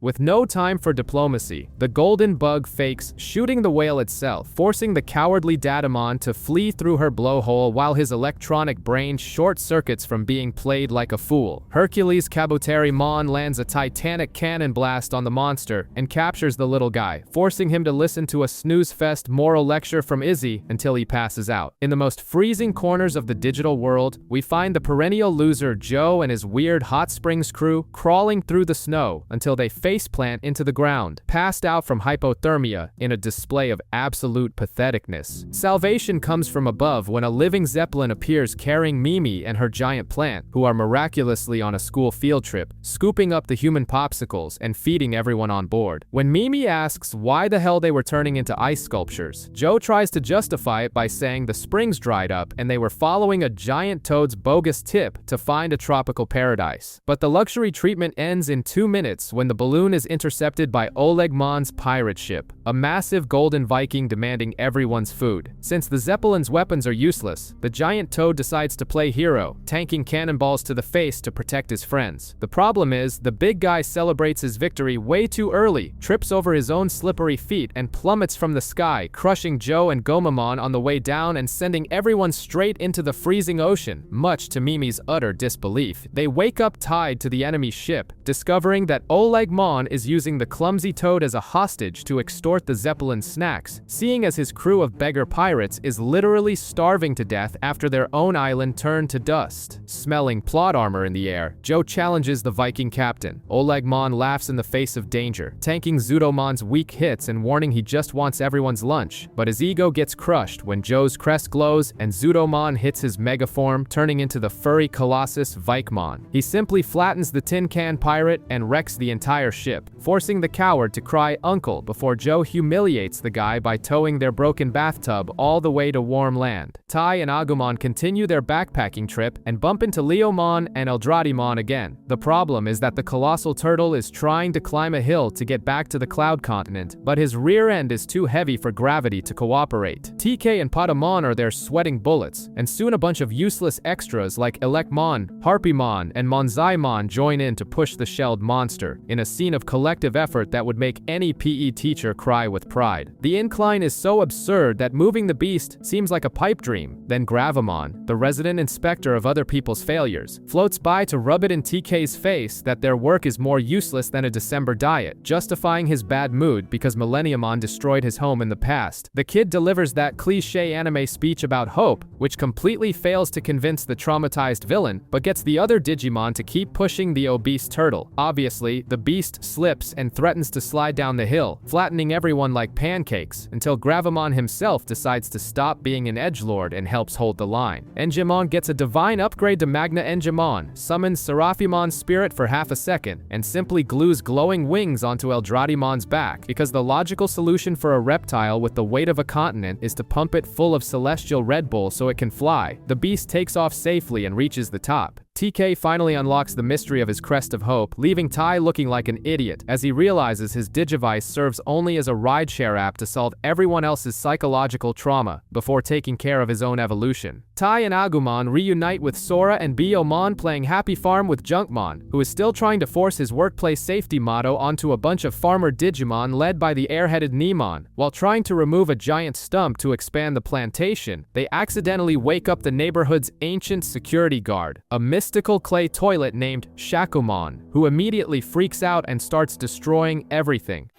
With no time for diplomacy, the golden bug fakes shooting the whale itself, forcing the cowardly Datamon to flee through her blowhole while his electronic brain short-circuits from being played like a fool. Hercules Kabuterimon lands a titanic cannon blast on the monster and captures the little guy, forcing him to listen to a snooze-fest moral lecture from Izzy until he passes out. In the most freezing corners of the digital world, we find the perennial loser Joe and his weird hot springs crew crawling through the snow until they faceplant into the ground, passed out from hypothermia in a display of absolute patheticness. Salvation comes from above when a living zeppelin appears carrying Mimi and her giant plant, who are miraculously on a school field trip, scooping up the human popsicles and feeding everyone on board. When Mimi asks why the hell they were turning into ice sculptures, Joe tries to justify it by saying the springs dried up and they were following a giant toad's bogus tip to find a tropical paradise. But the luxury treatment ends in 2 minutes when the balloon is intercepted by Olegmon's pirate ship, a massive golden Viking demanding everyone's food. Since the Zeppelin's weapons are useless, the giant toad decides to play hero, tanking cannonballs to the face to protect his friends. The problem is, the big guy celebrates his victory way too early, trips over his own slippery feet, and plummets from the sky, crushing Joe and Gomamon on the way down and sending everyone straight into the freezing ocean, much to Mimi's utter disbelief. They wake up tied to the enemy ship, discovering that Olegmon is using the clumsy toad as a hostage to extort the Zeppelin's snacks, seeing as his crew of beggar pirates is literally starving to death after their own island turned to dust. Smelling plot armor in the air, Joe challenges the Viking captain. Olegmon laughs in the face of danger, tanking Zudomon's weak hits and warning he just wants everyone's lunch, but his ego gets crushed when Joe's crest glows and Zudomon hits his megaform, turning into the furry colossus Vikemon. He simply flattens the tin can pirate and wrecks the entire ship, forcing the coward to cry uncle before Joe humiliates the guy by towing their broken bathtub all the way to warm land. Tai and Agumon continue their backpacking trip and bump into Leomon and Eldradimon again. The problem is that the colossal turtle is trying to climb a hill to get back to the cloud continent, but his rear end is too heavy for gravity to cooperate. TK and Patamon are there sweating bullets, and soon a bunch of useless extras like Elecmon, Harpymon, and Monzaimon join in to push the shelled monster, in a scene of collective effort that would make any PE teacher cry with pride. The incline is so absurd that moving the beast seems like a pipe dream. Then Gravamon, the resident inspector of other people's failures, floats by to rub it in TK's face that their work is more useless than a December diet, justifying his bad mood because Millenniumon destroyed his home in the past. The kid delivers that cliché anime speech about hope, which completely fails to convince the traumatized villain, but gets the other Digimon to keep pushing the obese turtle. Obviously, the beast slips and threatens to slide down the hill, flattening everyone like pancakes, until Gravamon himself decides to stop being an edgelord and helps hold the line. Enjimon gets a divine upgrade to Magna Enjimon, summons Seraphimon's spirit for half a second, and simply glues glowing wings onto Eldradimon's back, because the logical solution for a reptile with the weight of a continent is to pump it full of celestial Red Bull so it can fly. The beast takes off safely and reaches the top. TK finally unlocks the mystery of his crest of hope, leaving Tai looking like an idiot as he realizes his Digivice serves only as a rideshare app to solve everyone else's psychological trauma before taking care of his own evolution. Tai and Agumon reunite with Sora and Biyomon playing Happy Farm with Junkmon, who is still trying to force his workplace safety motto onto a bunch of farmer Digimon led by the airheaded Nemon. While trying to remove a giant stump to expand the plantation, they accidentally wake up the neighborhood's ancient security guard, a mystical clay toilet named Shakumon, who immediately freaks out and starts destroying everything.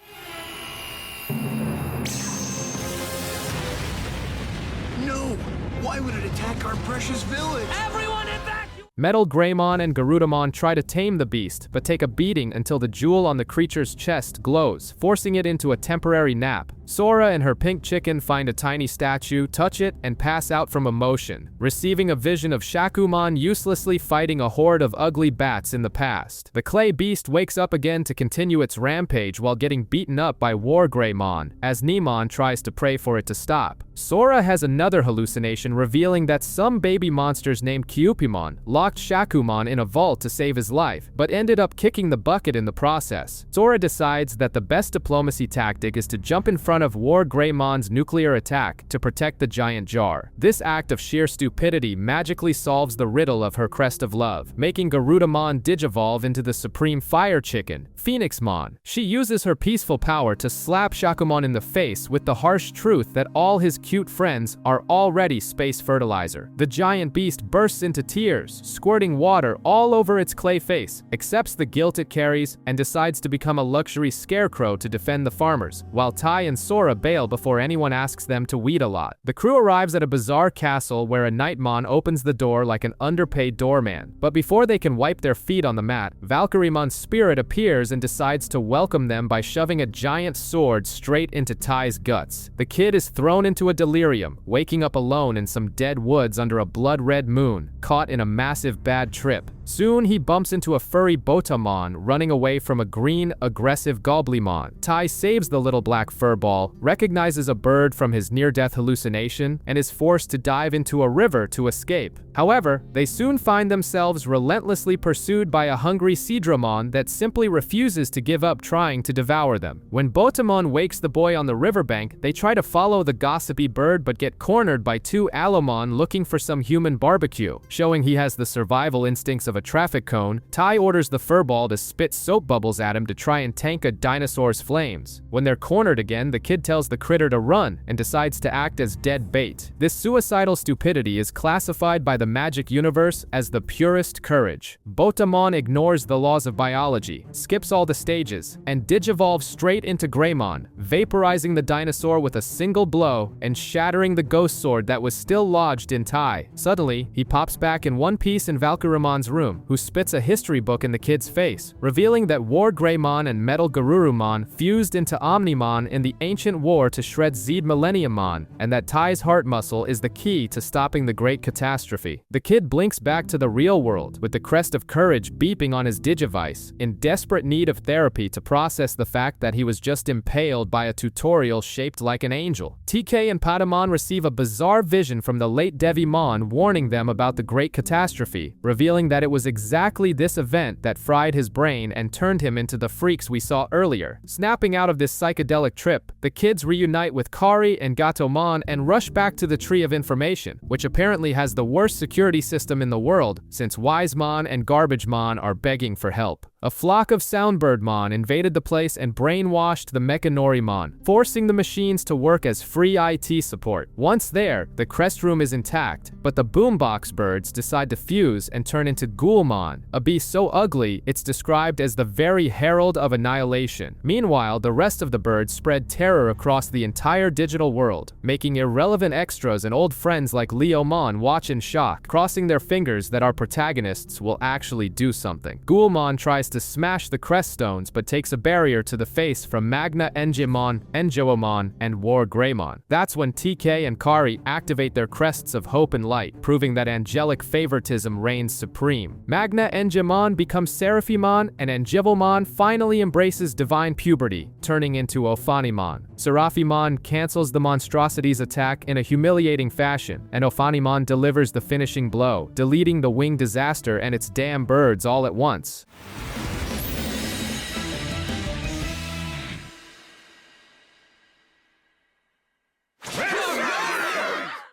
No! Why would it attack our precious village? Everyone evacuate! Metal Greymon and Garudamon try to tame the beast, but take a beating until the jewel on the creature's chest glows, forcing it into a temporary nap. Sora and her pink chicken find a tiny statue, touch it, and pass out from emotion, receiving a vision of Shakumon uselessly fighting a horde of ugly bats in the past. The clay beast wakes up again to continue its rampage while getting beaten up by War Greymon, as Nemon tries to pray for it to stop. Sora has another hallucination revealing that some baby monsters named Kyupimon locked Shakumon in a vault to save his life, but ended up kicking the bucket in the process. Sora decides that the best diplomacy tactic is to jump in front of War Greymon's nuclear attack to protect the giant jar. This act of sheer stupidity magically solves the riddle of her crest of love, making Garudamon digivolve into the supreme fire chicken, Phoenixmon. She uses her peaceful power to slap Shakumon in the face with the harsh truth that all his cute friends are already space fertilizer. The giant beast bursts into tears, squirting water all over its clay face, accepts the guilt it carries, and decides to become a luxury scarecrow to defend the farmers, while Tai and Sora bail before anyone asks them to weed a lot. The crew arrives at a bizarre castle where a Nightmon opens the door like an underpaid doorman, but before they can wipe their feet on the mat, Valkyriemon's spirit appears and decides to welcome them by shoving a giant sword straight into Tai's guts. The kid is thrown into a delirium, waking up alone in some dead woods under a blood-red moon, caught in a massive bad trip. Soon he bumps into a furry Botamon running away from a green, aggressive Gobblimon. Tai saves the little black furball, recognizes a bird from his near-death hallucination, and is forced to dive into a river to escape. However, they soon find themselves relentlessly pursued by a hungry Seadramon that simply refuses to give up trying to devour them. When Botamon wakes the boy on the riverbank, they try to follow the gossipy bird but get cornered by two Alomon looking for some human barbecue. Showing he has the survival instincts of a traffic cone, Tai orders the furball to spit soap bubbles at him to try and tank a dinosaur's flames. When they're cornered again, the kid tells the critter to run and decides to act as dead bait. This suicidal stupidity is classified by the magic universe as the purest courage. Botamon ignores the laws of biology, skips all the stages, and digivolves straight into Greymon, vaporizing the dinosaur with a single blow and shattering the ghost sword that was still lodged in Tai. Suddenly, he pops back in one piece in Valkyramon's room, who spits a history book in the kid's face, revealing that War Greymon and Metal Garurumon fused into Omnimon in the ancient war to shred Zed Millenniummon, and that Tai's heart muscle is the key to stopping the great catastrophe. The kid blinks back to the real world, with the crest of courage beeping on his Digivice, in desperate need of therapy to process the fact that he was just impaled by a tutorial shaped like an angel. TK and Patamon receive a bizarre vision from the late Devimon warning them about the great catastrophe, revealing that it was exactly this event that fried his brain and turned him into the freaks we saw earlier. Snapping out of this psychedelic trip, the kids reunite with Kari and Gatomon and rush back to the Tree of Information, which apparently has the worst security system in the world, since Wisemon and Garbagemon are begging for help. A flock of Soundbirdmon invaded the place and brainwashed the Mechanorimon, forcing the machines to work as free IT support. Once there, the crest room is intact, but the boombox birds decide to fuse and turn into Ghoulmon, a beast so ugly it's described as the very herald of annihilation. Meanwhile, the rest of the birds spread terror across the entire digital world, making irrelevant extras and old friends like Leomon watch in shock, crossing their fingers that our protagonists will actually do something. Ghoulmon tries decides to smash the crest stones but takes a barrier to the face from Magna Enjimon, Enjoamon, and War Greymon. That's when TK and Kari activate their crests of hope and light, proving that angelic favoritism reigns supreme. Magna Enjimon becomes Seraphimon, and Enjivomon finally embraces divine puberty, turning into Ophanimon. Seraphimon cancels the monstrosity's attack in a humiliating fashion, and Ophanimon delivers the finishing blow, deleting the winged disaster and its damn birds all at once.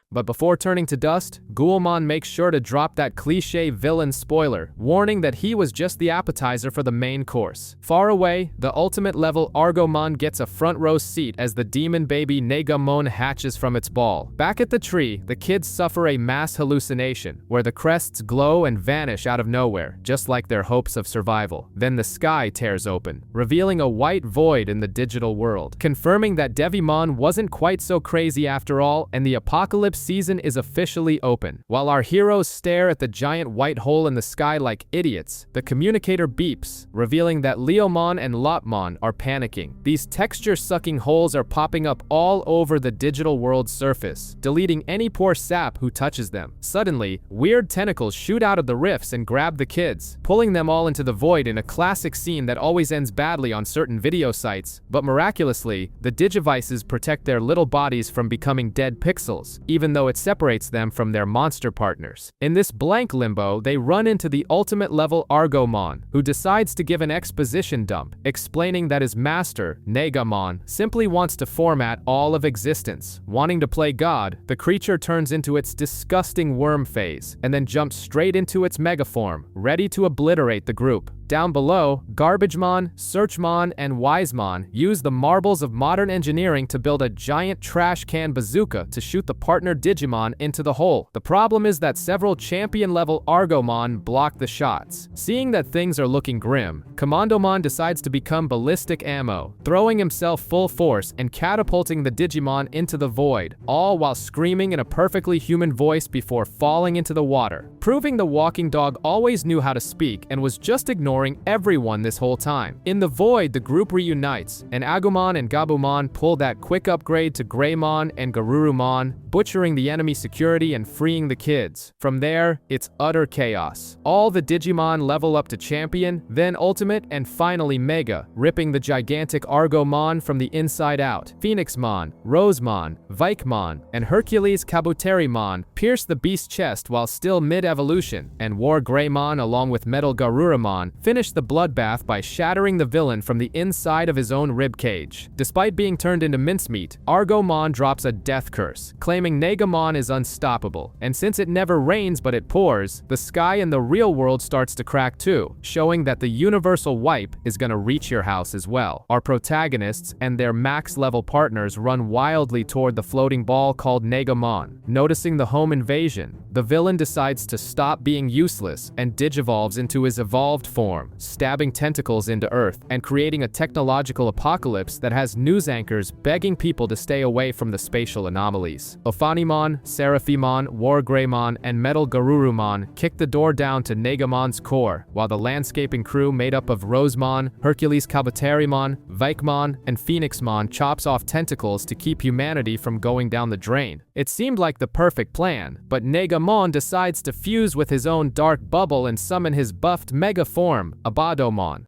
But before turning to dust, Ghoulmon makes sure to drop that cliché villain spoiler, warning that he was just the appetizer for the main course. Far away, the ultimate level Argomon gets a front row seat as the demon baby Negamon hatches from its ball. Back at the tree, the kids suffer a mass hallucination, where the crests glow and vanish out of nowhere, just like their hopes of survival. Then the sky tears open, revealing a white void in the digital world, confirming that Devimon wasn't quite so crazy after all, and the apocalypse season is officially open. While our heroes stare at the giant white hole in the sky like idiots, the communicator beeps, revealing that Leomon and Lopmon are panicking. These texture-sucking holes are popping up all over the digital world's surface, deleting any poor sap who touches them. Suddenly, weird tentacles shoot out of the rifts and grab the kids, pulling them all into the void in a classic scene that always ends badly on certain video sites, but miraculously, the Digivices protect their little bodies from becoming dead pixels, even though it separates them from their monster partners. In this blank limbo, they run into the ultimate level Argomon, who decides to give an exposition dump, explaining that his master, Negamon, simply wants to format all of existence. Wanting to play God, the creature turns into its disgusting worm phase, and then jumps straight into its megaform, ready to obliterate the group. Down below, Garbagemon, Searchmon, and Wisemon use the marbles of modern engineering to build a giant trash can bazooka to shoot the partner Digimon into the hole. The problem is that several champion-level Argomon block the shots. Seeing that things are looking grim, Commandomon decides to become ballistic ammo, throwing himself full force and catapulting the Digimon into the void, all while screaming in a perfectly human voice before falling into the water, proving the walking dog always knew how to speak and was just ignoring everyone this whole time. In the void, the group reunites, and Agumon and Gabumon pull that quick upgrade to Greymon and Garurumon, butchering the enemy security and freeing the kids. From there, it's utter chaos. All the Digimon level up to champion, then ultimate, and finally mega, ripping the gigantic Argomon from the inside out. Phoenixmon, Rosemon, Vikemon, and Hercules Kabuterimon pierce the beast's chest while still mid-evolution, and War Greymon along with Metal Garurumon finish the bloodbath by shattering the villain from the inside of his own ribcage. Despite being turned into mincemeat, Argomon drops a death curse, claiming Negamon is unstoppable, and since it never rains but it pours, the sky in the real world starts to crack too, showing that the universal wipe is gonna reach your house as well. Our protagonists and their max-level partners run wildly toward the floating ball called Negamon. Noticing the home invasion, the villain decides to stop being useless and digivolves into his evolved form, stabbing tentacles into Earth and creating a technological apocalypse that has news anchors begging people to stay away from the spatial anomalies. Ophanimon, Seraphimon, War Greymon, and Metal Garurumon kick the door down to Negamon's core, while the landscaping crew made up of Rosemon, Hercules Kabuterimon, Vikemon, and Phoenixmon chops off tentacles to keep humanity from going down the drain. It seemed like the perfect plan, but Negamon decides to fuse with his own dark bubble and summon his buffed mega form, Abadomon.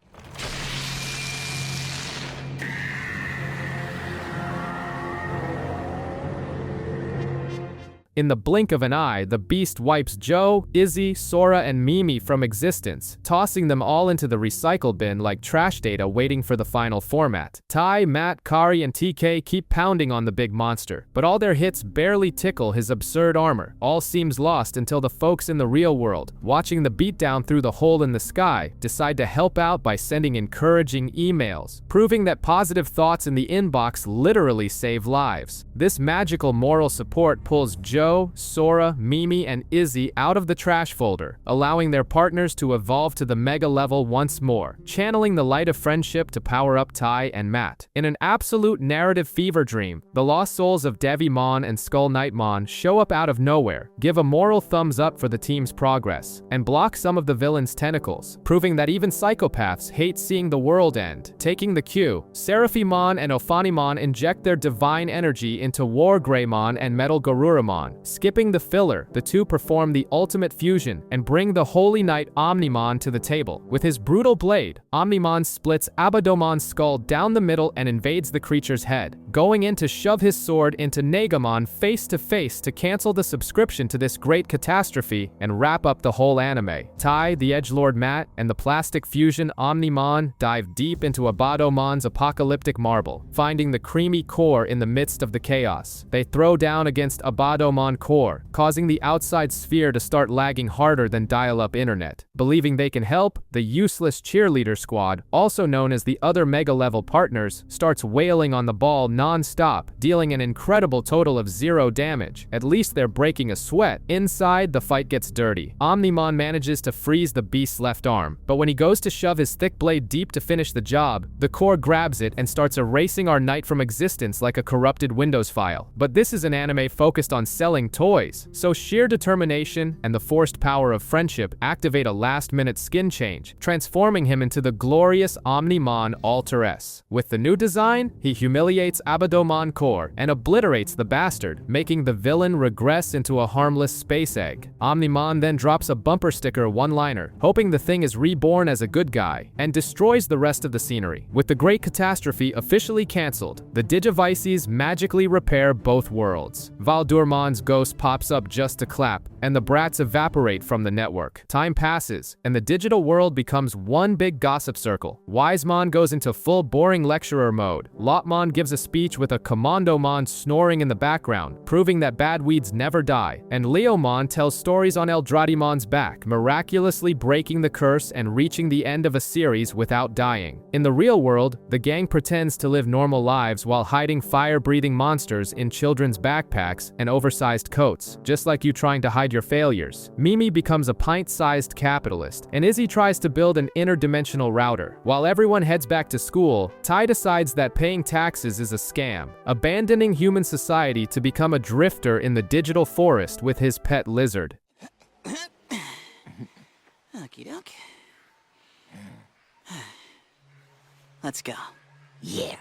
In the blink of an eye, the beast wipes Joe, Izzy, Sora, and Mimi from existence, tossing them all into the recycle bin like trash data waiting for the final format. Tai, Matt, Kari, and TK keep pounding on the big monster, but all their hits barely tickle his absurd armor. All seems lost until the folks in the real world, watching the beatdown through the hole in the sky, decide to help out by sending encouraging emails, proving that positive thoughts in the inbox literally save lives. This magical moral support pulls Joe, Joe, Sora, Mimi, and Izzy out of the trash folder, allowing their partners to evolve to the Mega level once more, channeling the light of friendship to power up Tai and Matt. In an absolute narrative fever dream, the lost souls of Devimon and Skull Knightmon show up out of nowhere, give a moral thumbs up for the team's progress, and block some of the villain's tentacles, proving that even psychopaths hate seeing the world end. Taking the cue, Seraphimon and Ophanimon inject their divine energy into War Greymon and Metal Garuramon. Skipping the filler, the two perform the ultimate fusion and bring the Holy Knight Omnimon to the table. With his brutal blade, Omnimon splits Abadomon's skull down the middle and invades the creature's head, going in to shove his sword into Nagamon face to face to cancel the subscription to this great catastrophe and wrap up the whole anime. Tai, the Edgelord Matt, and the plastic fusion Omnimon dive deep into Abadomon's apocalyptic marble, finding the creamy core in the midst of the chaos. They throw down against Abadomon core, causing the outside sphere to start lagging harder than dial-up internet. Believing they can help, the useless cheerleader squad, also known as the other mega-level partners, starts wailing on the ball non-stop, dealing an incredible total of 0 damage. At least they're breaking a sweat. Inside, the fight gets dirty. Omnimon manages to freeze the beast's left arm, but when he goes to shove his thick blade deep to finish the job, the core grabs it and starts erasing our knight from existence like a corrupted Windows file. But this is an anime focused on selling toys, so sheer determination and the forced power of friendship activate a last-minute skin change, transforming him into the glorious Omnimon Alter S. With the new design, he humiliates Abadomon core and obliterates the bastard, making the villain regress into a harmless space egg. Omnimon then drops a bumper sticker one-liner, hoping the thing is reborn as a good guy, and destroys the rest of the scenery. With the great catastrophe officially cancelled, the Digivices magically repair both worlds. Valdurmon's ghost pops up just to clap, and the brats evaporate from the network. Time passes, and the digital world becomes one big gossip circle. Wisemon goes into full boring lecturer mode. Lotmon gives a speech with a Commandomon snoring in the background, proving that bad weeds never die. And Leomon tells stories on Eldradimon's back, miraculously breaking the curse and reaching the end of a series without dying. In the real world, the gang pretends to live normal lives while hiding fire-breathing monsters in children's backpacks and oversized coats, just like you trying to hide your failures. Mimi becomes a pint-sized capitalist, and Izzy tries to build an interdimensional router. While everyone heads back to school, Tai decides that paying taxes is a scam, abandoning human society to become a drifter in the digital forest with his pet lizard. Okie doke. Let's go. Yeah.